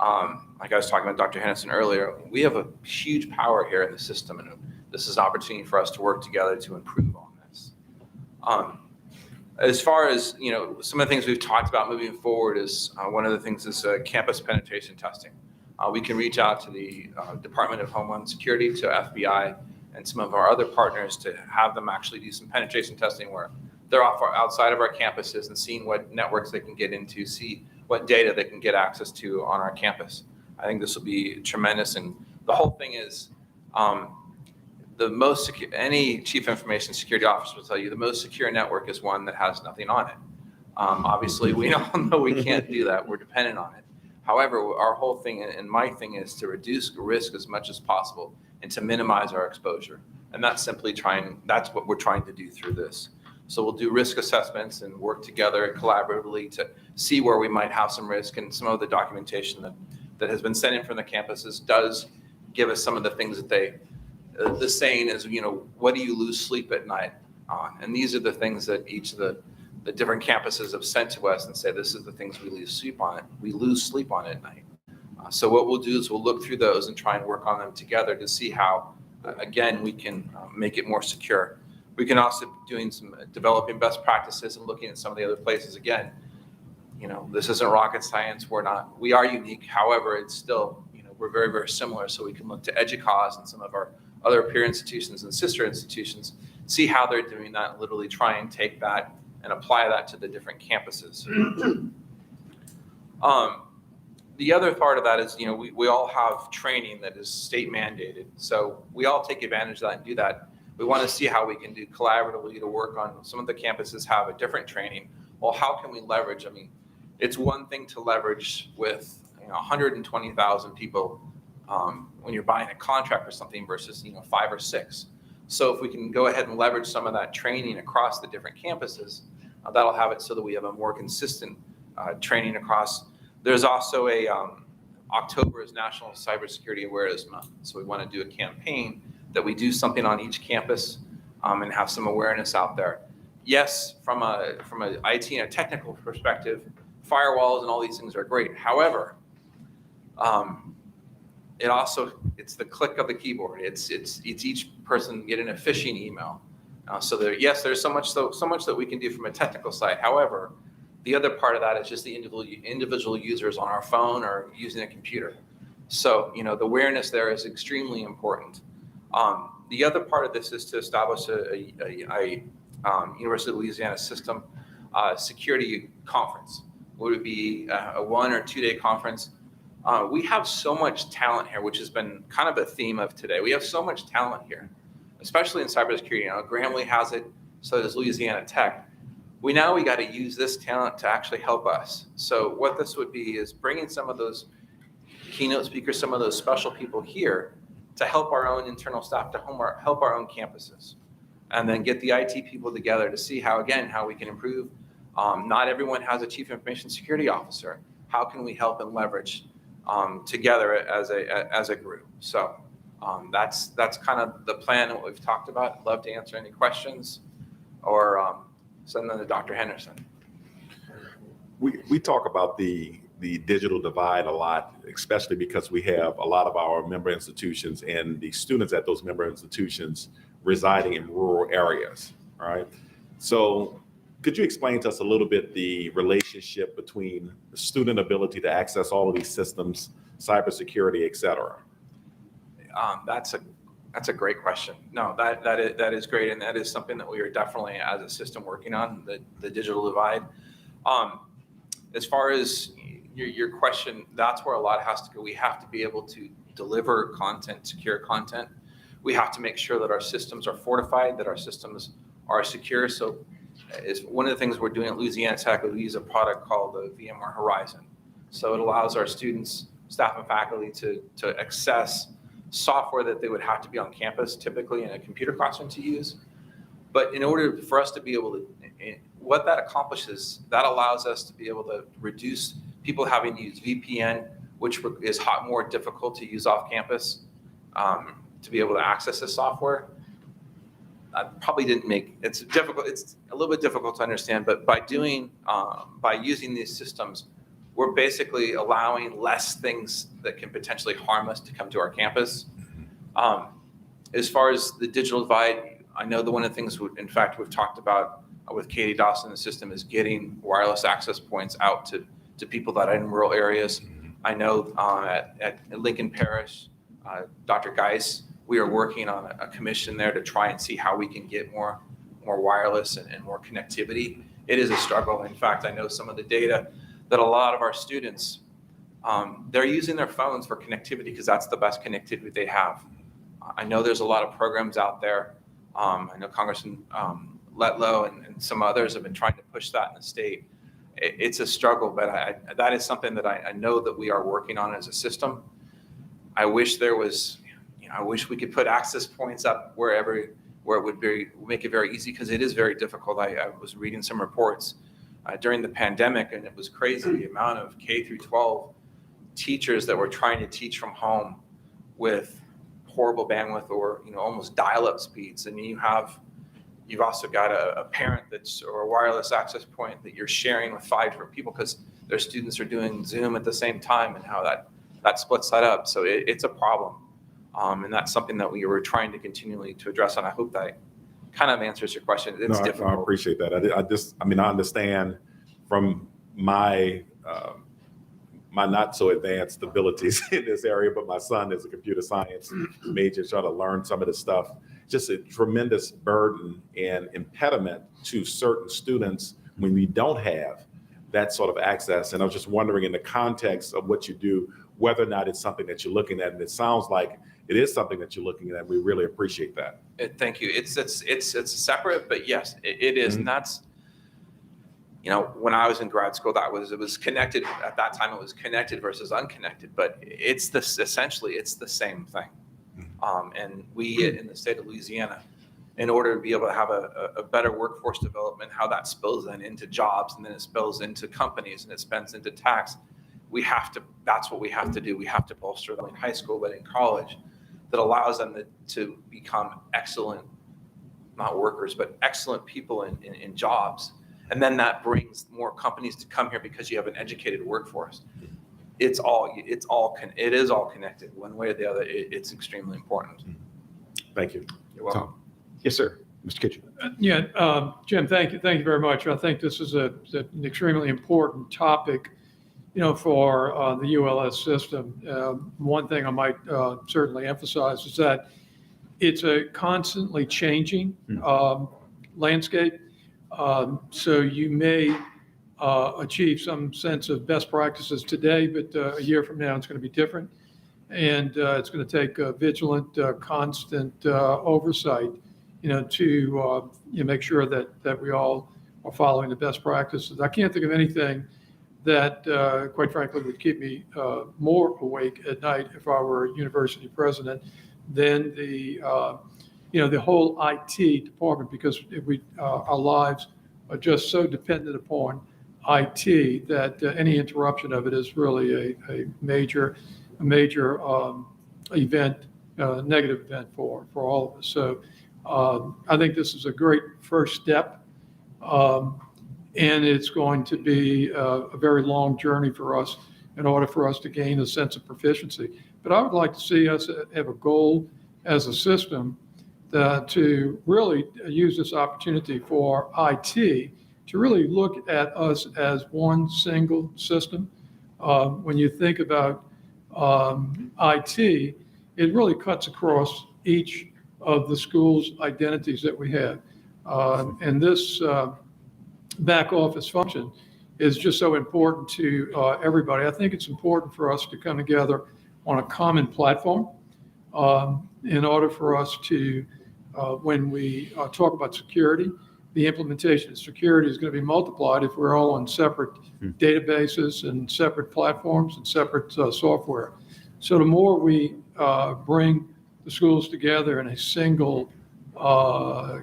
Like I was talking about Dr. Henderson earlier, we have a huge power here in the system, and this is an opportunity for us to work together to improve on this. As far as, some of the things we've talked about moving forward is one of the things is campus penetration testing. We can reach out to the Department of Homeland Security, to FBI, and some of our other partners to have them actually do some penetration testing where they're outside of our campuses and seeing what networks they can get into, see what data they can get access to on our campus. I think this will be tremendous. And the whole thing is, any chief information security officer will tell you the most secure network is one that has nothing on it. Obviously, we all know we can't do that. We're dependent on it. However, our whole thing and my thing is to reduce risk as much as possible and to minimize our exposure. And that's what we're trying to do through this. So we'll do risk assessments and work together collaboratively to see where we might have some risk, and some of the documentation that has been sent in from the campuses does give us some of the things that the saying is, what do you lose sleep at night on? And these are the things that each of the different campuses have sent to us and say, this is the things we lose sleep on. We lose sleep on at night. So what we'll do is we'll look through those and try and work on them together to see how, again, we can make it more secure. We can also be developing best practices and looking at some of the other places. Again, this isn't rocket science. We are unique. However, it's still, we're very, very similar. So we can look to EDUCAUSE and some of our other peer institutions and sister institutions, see how they're doing that, and literally try and take that and apply that to the different campuses. The other part of that is, we all have training that is state mandated. So we all take advantage of that and do that. We want to see how we can do collaboratively to work on. Some of the campuses have a different training. Well, how can we leverage? I mean, it's one thing to leverage with 120,000 people when you're buying a contract or something versus 5 or 6. So if we can go ahead and leverage some of that training across the different campuses, that'll have it so that we have a more consistent training across. There's also October is National Cybersecurity Awareness Month. So we want to do a campaign that we do something on each campus and have some awareness out there. yes, from a IT and a technical perspective, firewalls and all these things are great. However, it's the click of the keyboard. It's each person getting a phishing email. So there's so much that we can do from a technical side. However, the other part of that is just the individual users on our phone or using a computer. So, the awareness there is extremely important. The other part of this is to establish a University of Louisiana system security conference. Would it be a 1 or 2 day conference? We have so much talent here, which has been kind of a theme of today. We have so much talent here, especially in cybersecurity. Grambling has it, so does Louisiana Tech. We got to use this talent to actually help us. So what this would be is bringing some of those keynote speakers, some of those special people here to help our own internal staff, to help our own campuses, and then get the IT people together to see how we can improve. Not everyone has a chief information security officer. How can we help and leverage together as a group? So that's kind of the plan that we've talked about. I'd love to answer any questions or send them to Dr. Henderson. We talk about the digital divide a lot, especially because we have a lot of our member institutions and the students at those member institutions residing in rural areas, all right? So could you explain to us a little bit the relationship between the student ability to access all of these systems, cybersecurity, et cetera? That's a great question. No, that is great, and that is something that we are definitely, as a system, working on, the digital divide. As far as your question, that's where a lot has to go. We have to be able to deliver content, secure content. We have to make sure that our systems are fortified, that our systems are secure. So is one of the things we're doing at Louisiana Tech, we use a product called the VMware Horizon. So it allows our students, staff, and faculty to access software that they would have to be on campus, typically in a computer classroom, to use. But in order for us to be able to, what that accomplishes, that allows us to be able to reduce people having to use VPN, which is more difficult to use off campus, to be able to access this software. It's difficult. It's a little bit difficult to understand, but by using these systems, we're basically allowing less things that can potentially harm us to come to our campus. As far as the digital divide, I know that one of the things, in fact, we've talked about with Katie Dawson, the system is getting wireless access points out to people that are in rural areas. I know at Lincoln Parish, Dr. Geis, we are working on a commission there to try and see how we can get more wireless and more connectivity. It is a struggle. In fact, I know some of the data that a lot of our students, they're using their phones for connectivity because that's the best connectivity they have. I know there's a lot of programs out there. I know Congressman Letlow and some others have been trying to push that in the state. It's a struggle, but that is something that I know that we are working on as a system. I wish there was, I wish we could put access points up where it would make it very easy, because it is very difficult. I was reading some reports during the pandemic, and it was crazy the amount of K through 12 teachers that were trying to teach from home with horrible bandwidth or almost dial-up speeds. And you've also got a parent or a wireless access point that you're sharing with 5 different people because their students are doing Zoom at the same time, and how that splits that up. So it's a problem. And that's something that we were trying to continually to address. And I hope that kind of answers your question. It's difficult. I appreciate that. I understand from my not so advanced abilities in this area, but my son is a computer science major, trying to learn some of this stuff. Just a tremendous burden and impediment to certain students when we don't have that sort of access. And I was just wondering, in the context of what you do, whether or not it's something that you're looking at. And it sounds like it is something that you're looking at. We really appreciate that. Thank you. It's separate, but yes, it is. And that's, when I was in grad school, it was connected at that time. It was connected versus unconnected, but essentially it's the same thing. And we in the state of Louisiana, in order to be able to have a better workforce development, how that spills then into jobs, and then it spills into companies, and it spends into tax. That's what we have to do. We have to bolster them in high school, but in college, that allows them to become excellent not workers, but excellent people in jobs. And then that brings more companies to come here because you have an educated workforce. It is all connected one way or the other. It's extremely important. Thank you. You're welcome. Tom? Yes, sir. Mr. Kitchen. Jim, thank you very much. I think this is an extremely important topic, for the ULS system. One thing I might certainly emphasize is that it's a constantly changing landscape. So you may achieve some sense of best practices today, but a year from now it's going to be different. And it's going to take vigilant, constant oversight, to make sure that we all are following the best practices. I can't think of anything that, quite frankly, would keep me more awake at night if I were a university president than the whole IT department, because our lives are just so dependent upon IT that any interruption of it is really a major event, negative event for all of us. So I think this is a great first step, and it's going to be a very long journey for us in order for us to gain a sense of proficiency. But I would like to see us have a goal as a system to really use this opportunity for IT to really look at us as one single system. When you think about IT, it really cuts across each of the school's identities that we have. And this back office function is just so important to everybody. I think it's important for us to come together on a common platform in order for us to, when we talk about security, the implementation of security is going to be multiplied if we're all on separate databases and separate platforms and separate software. So the more we bring the schools together in a single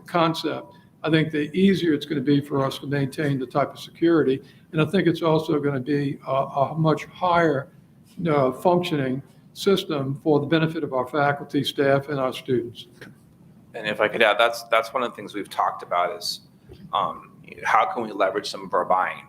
concept, I think the easier it's going to be for us to maintain the type of security. And I think it's also going to be a much higher functioning system for the benefit of our faculty, staff, and our students. And if I could add, that's one of the things we've talked about is how can we leverage some of our buying?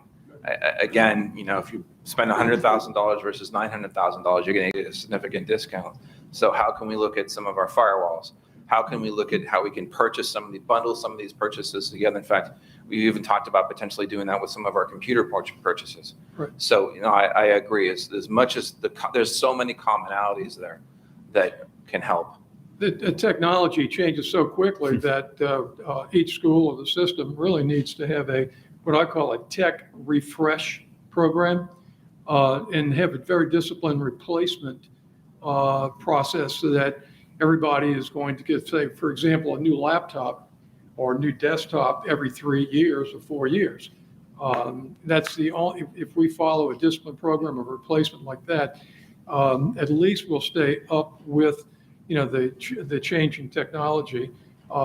Again, if you spend $100,000 versus $900,000, you're going to get a significant discount. So how can we look at some of our firewalls? How can we look at how we can bundle some of these purchases together? In fact, we even talked about potentially doing that with some of our computer purchases. Right. So, I agree. As much as there's so many commonalities there that can help. The technology changes so quickly that each school or the system really needs to have what I call a tech refresh program and have a very disciplined replacement process so that everybody is going to get, say, for example, a new laptop or a new desktop every 3 years or 4 years. That's the only, if we follow a disciplined program of replacement like that, at least we'll stay up with the changing technology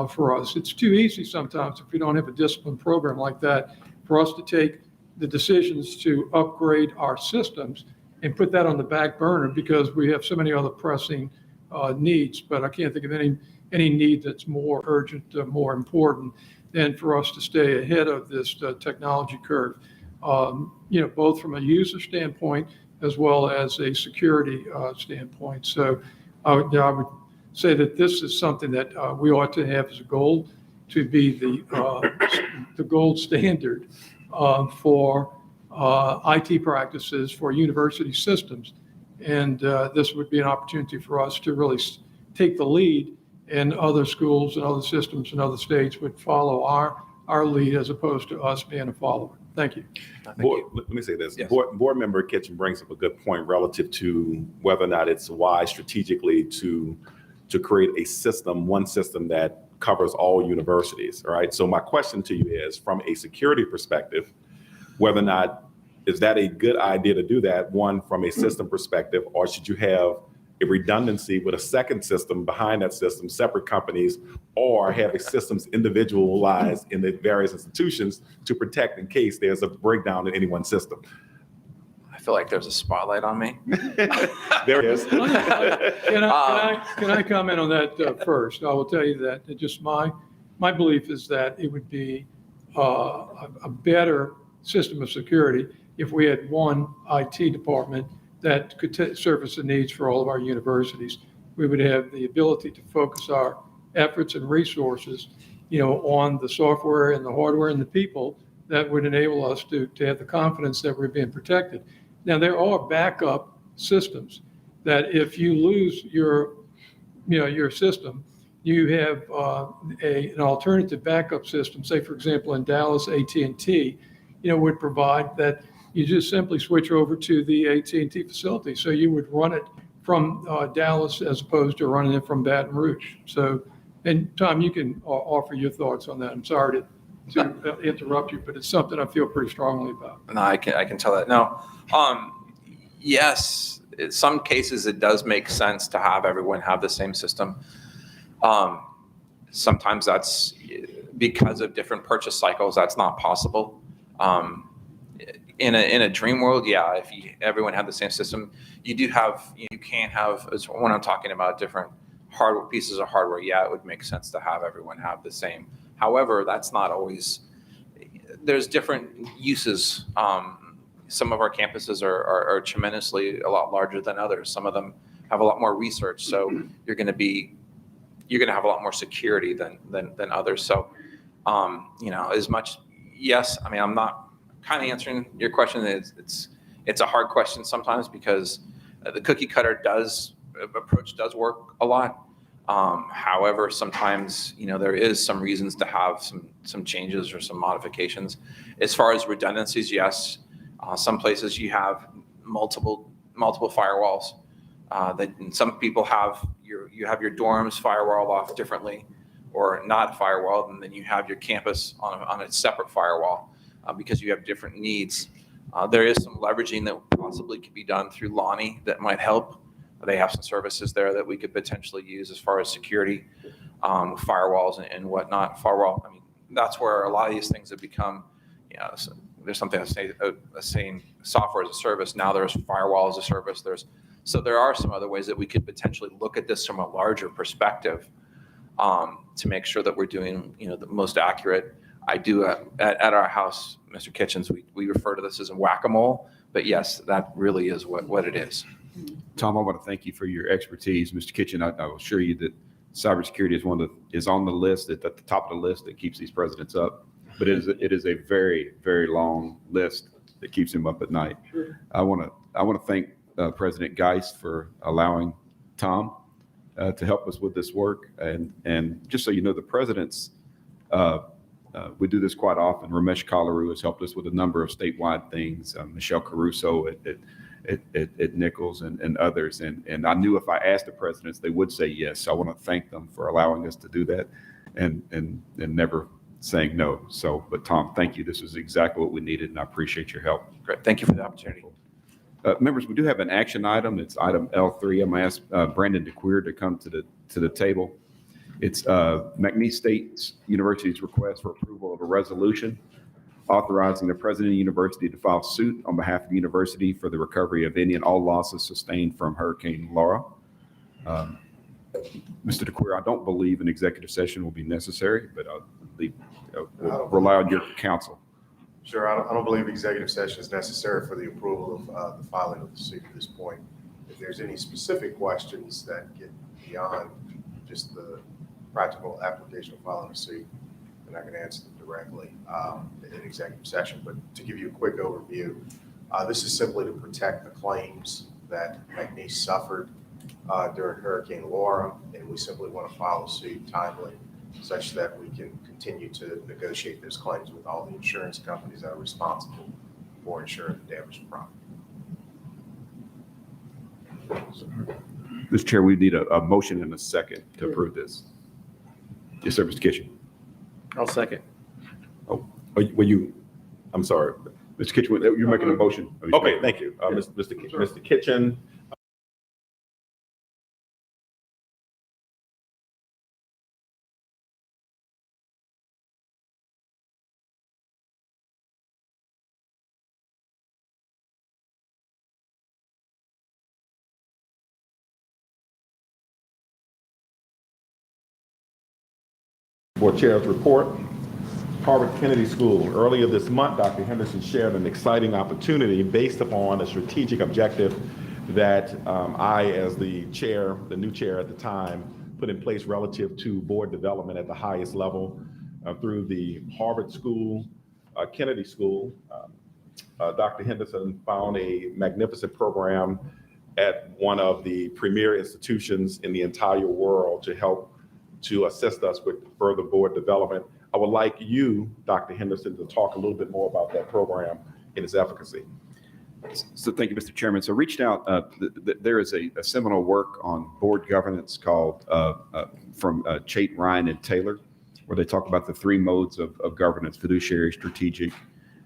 for us. It's too easy sometimes if we don't have a disciplined program like that for us to take the decisions to upgrade our systems and put that on the back burner because we have so many other pressing needs. But I can't think of any need that's more urgent, more important than for us to stay ahead of this technology curve, both from a user standpoint as well as a security standpoint. So I would say that this is something that we ought to have as a goal to be the gold standard for IT practices for university systems. And this would be an opportunity for us to really take the lead, and other schools and other systems and other states would follow our lead as opposed to us being a follower. Thank you. Let me say this. Yes. Board Member Kitchen brings up a good point relative to whether or not it's wise strategically to create a system, one system that covers all universities, all right? So my question to you is, from a security perspective, whether or not is that a good idea to do that, one, from a system perspective, or should you have a redundancy with a second system behind that system, separate companies, or have a systems individualized in the various institutions to protect in case there's a breakdown in any one system? I feel like there's a spotlight on me. There it is. Can I comment on that first? I will tell you that just my my belief is that it would be a better system of security if we had one IT department that could service the needs for all of our universities. We would have the ability to focus our efforts and resources, on the software and the hardware and the people that would enable us to have the confidence that we're being protected. Now, there are backup systems that if you lose your system, you have an alternative backup system. Say, for example, in Dallas, AT&T, would provide that you just simply switch over to the AT&T facility. So you would run it from Dallas as opposed to running it from Baton Rouge. So, and Tom, you can offer your thoughts on that. I'm sorry to interrupt you, but it's something I feel pretty strongly about. No, I can tell that. No, yes, in some cases it does make sense to have everyone have the same system. Sometimes that's because of different purchase cycles. That's not possible. In a dream world, yeah, if everyone had the same system, you can't have, when I'm talking about different hardware pieces of hardware, yeah, it would make sense to have everyone have the same. However, that's not always, there's different uses. Some of our campuses are tremendously a lot larger than others. Some of them have a lot more research, so you're going to have a lot more security than others. So, as much, yes, I mean, I'm not kind of answering your question. It's a hard question sometimes because the cookie cutter approach does work a lot. However, sometimes, there is some reasons to have some changes or some modifications. As far as redundancies, yes, some places you have multiple firewalls. That some people have you have your dorms firewall off differently, or not firewall, and then you have your campus on a separate firewall because you have different needs. There is some leveraging that possibly could be done through Lonnie that might help. They have some services there that we could potentially use as far as security, firewalls and whatnot. Firewall, I mean, that's where a lot of these things have become, so there's something that's saying software as a service. Now there's firewall as a service. So there are some other ways that we could potentially look at this from a larger perspective to make sure that we're doing, the most accurate. I do at our house, Mr. Kitchens, we refer to this as a whack-a-mole, but yes, that really is what it is. Tom, I want to thank you for your expertise. Mr. Kitchen, I will assure you that cybersecurity is on the list, at the top of the list that keeps these presidents up. But it is a very, very long list that keeps him up at night. Sure. I want to thank President Geist for allowing Tom to help us with this work. And just so you know, the presidents, we do this quite often. Ramesh Kalaru has helped us with a number of statewide things. Michelle Caruso at Nichols and others. And I knew if I asked the presidents, they would say yes. So I want to thank them for allowing us to do that and never saying no. So, but Tom, thank you. This is exactly what we needed, and I appreciate your help. Great. Thank you for the opportunity. Members, we do have an action item. It's item L3. I'm going to ask Brandon DeQueer to come to the table. It's McNeese State University's request for approval of a resolution authorizing the president of the university to file suit on behalf of the university for the recovery of any and all losses sustained from Hurricane Laura. Mr. DeQueer, I don't believe an executive session will be necessary, but we'll rely on your counsel. Sure. I don't believe executive session is necessary for the approval of the filing of the suit at this point. If there's any specific questions that get beyond just the practical application of filing a suit, then I can answer them directly in executive session. But to give you a quick overview, this is simply to protect the claims that McNeese suffered during Hurricane Laura, and we simply want to file a suit timely such that we can continue to negotiate those claims with all the insurance companies that are responsible for insuring the damaged property. Mr. Chair, we need a motion and a second to approve this. Yes, sir, Mr. Kitchen. I'll second. I'm sorry. Mr. Kitchen, you're making a motion. Okay, thank you. Mr. Kitchen. Board Chair's report. Harvard Kennedy School. Earlier this month, Dr. Henderson shared an exciting opportunity based upon a strategic objective that I, as the chair, the new chair at the time, put in place relative to board development at the highest level through the Harvard School, Kennedy School. Dr. Henderson found a magnificent program at one of the premier institutions in the entire world to help to assist us with further board development. I would like you, Dr. Henderson, to talk a little bit more about that program and its efficacy. So thank you, Mr. Chairman. So reached out, there is a seminal work on board governance called from Chait, Ryan, and Taylor, where they talk about the three modes of governance: fiduciary, strategic,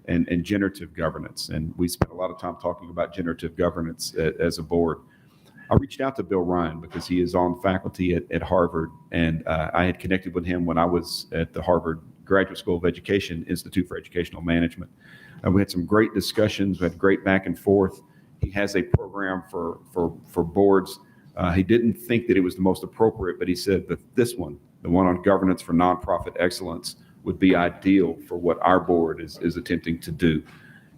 and generative governance. And we spent a lot of time talking about generative governance as a board. I reached out to Bill Ryan because he is on faculty at Harvard, and I had connected with him when I was at the Harvard Graduate School of Education, Institute for Educational Management. We had some great discussions, we had great back and forth. He has a program for boards. He didn't think that it was the most appropriate, but he said that this one, the one on governance for nonprofit excellence, would be ideal for what our board is attempting to do.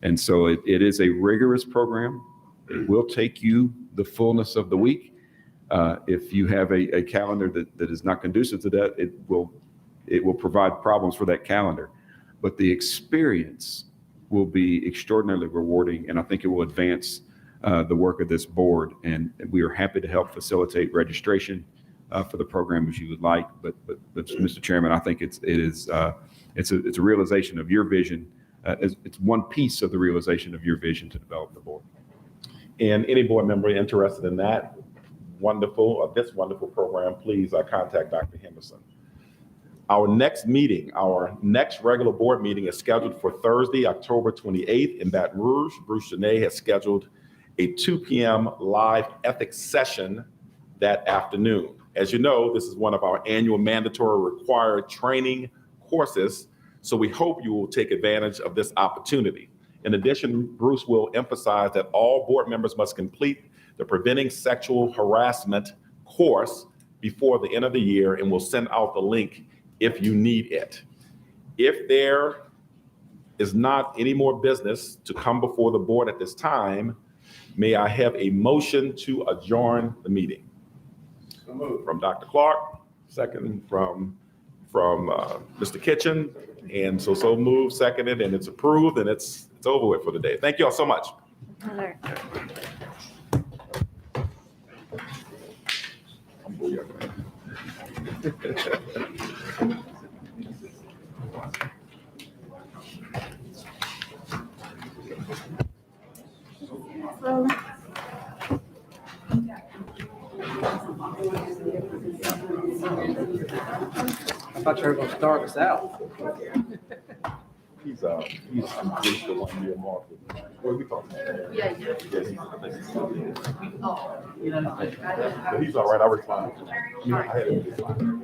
And so it is a rigorous program. It will take you the fullness of the week. If you have a calendar that is not conducive to that, it will provide problems for that calendar. But the experience will be extraordinarily rewarding, and I think it will advance the work of this board. And we are happy to help facilitate registration for the program as you would like. But Mr. Chairman, I think it's a realization of your vision. It's one piece of the realization of your vision to develop the board. And any board member interested in that this wonderful program, please contact Dr. Henderson. Our next regular board meeting is scheduled for Thursday, October 28th in Baton Rouge. Bruce Janae has scheduled a 2 p.m. live ethics session that afternoon. As you know, this is one of our annual mandatory required training courses, so we hope you will take advantage of this opportunity. In addition, Bruce will emphasize that all board members must complete the Preventing Sexual Harassment course before the end of the year, and we'll send out the link if you need it. If there is not any more business to come before the board at this time, may I have a motion to adjourn the meeting? So moved. From Dr. Clark, second from Mr. Kitchen, and so moved, seconded, and it's approved, and it's over with for the day. Thank you all so much. I thought you were going to start us out. He's the 1 year mark. What are we talking about? Yeah. But he's all right. I responded. I had him respond.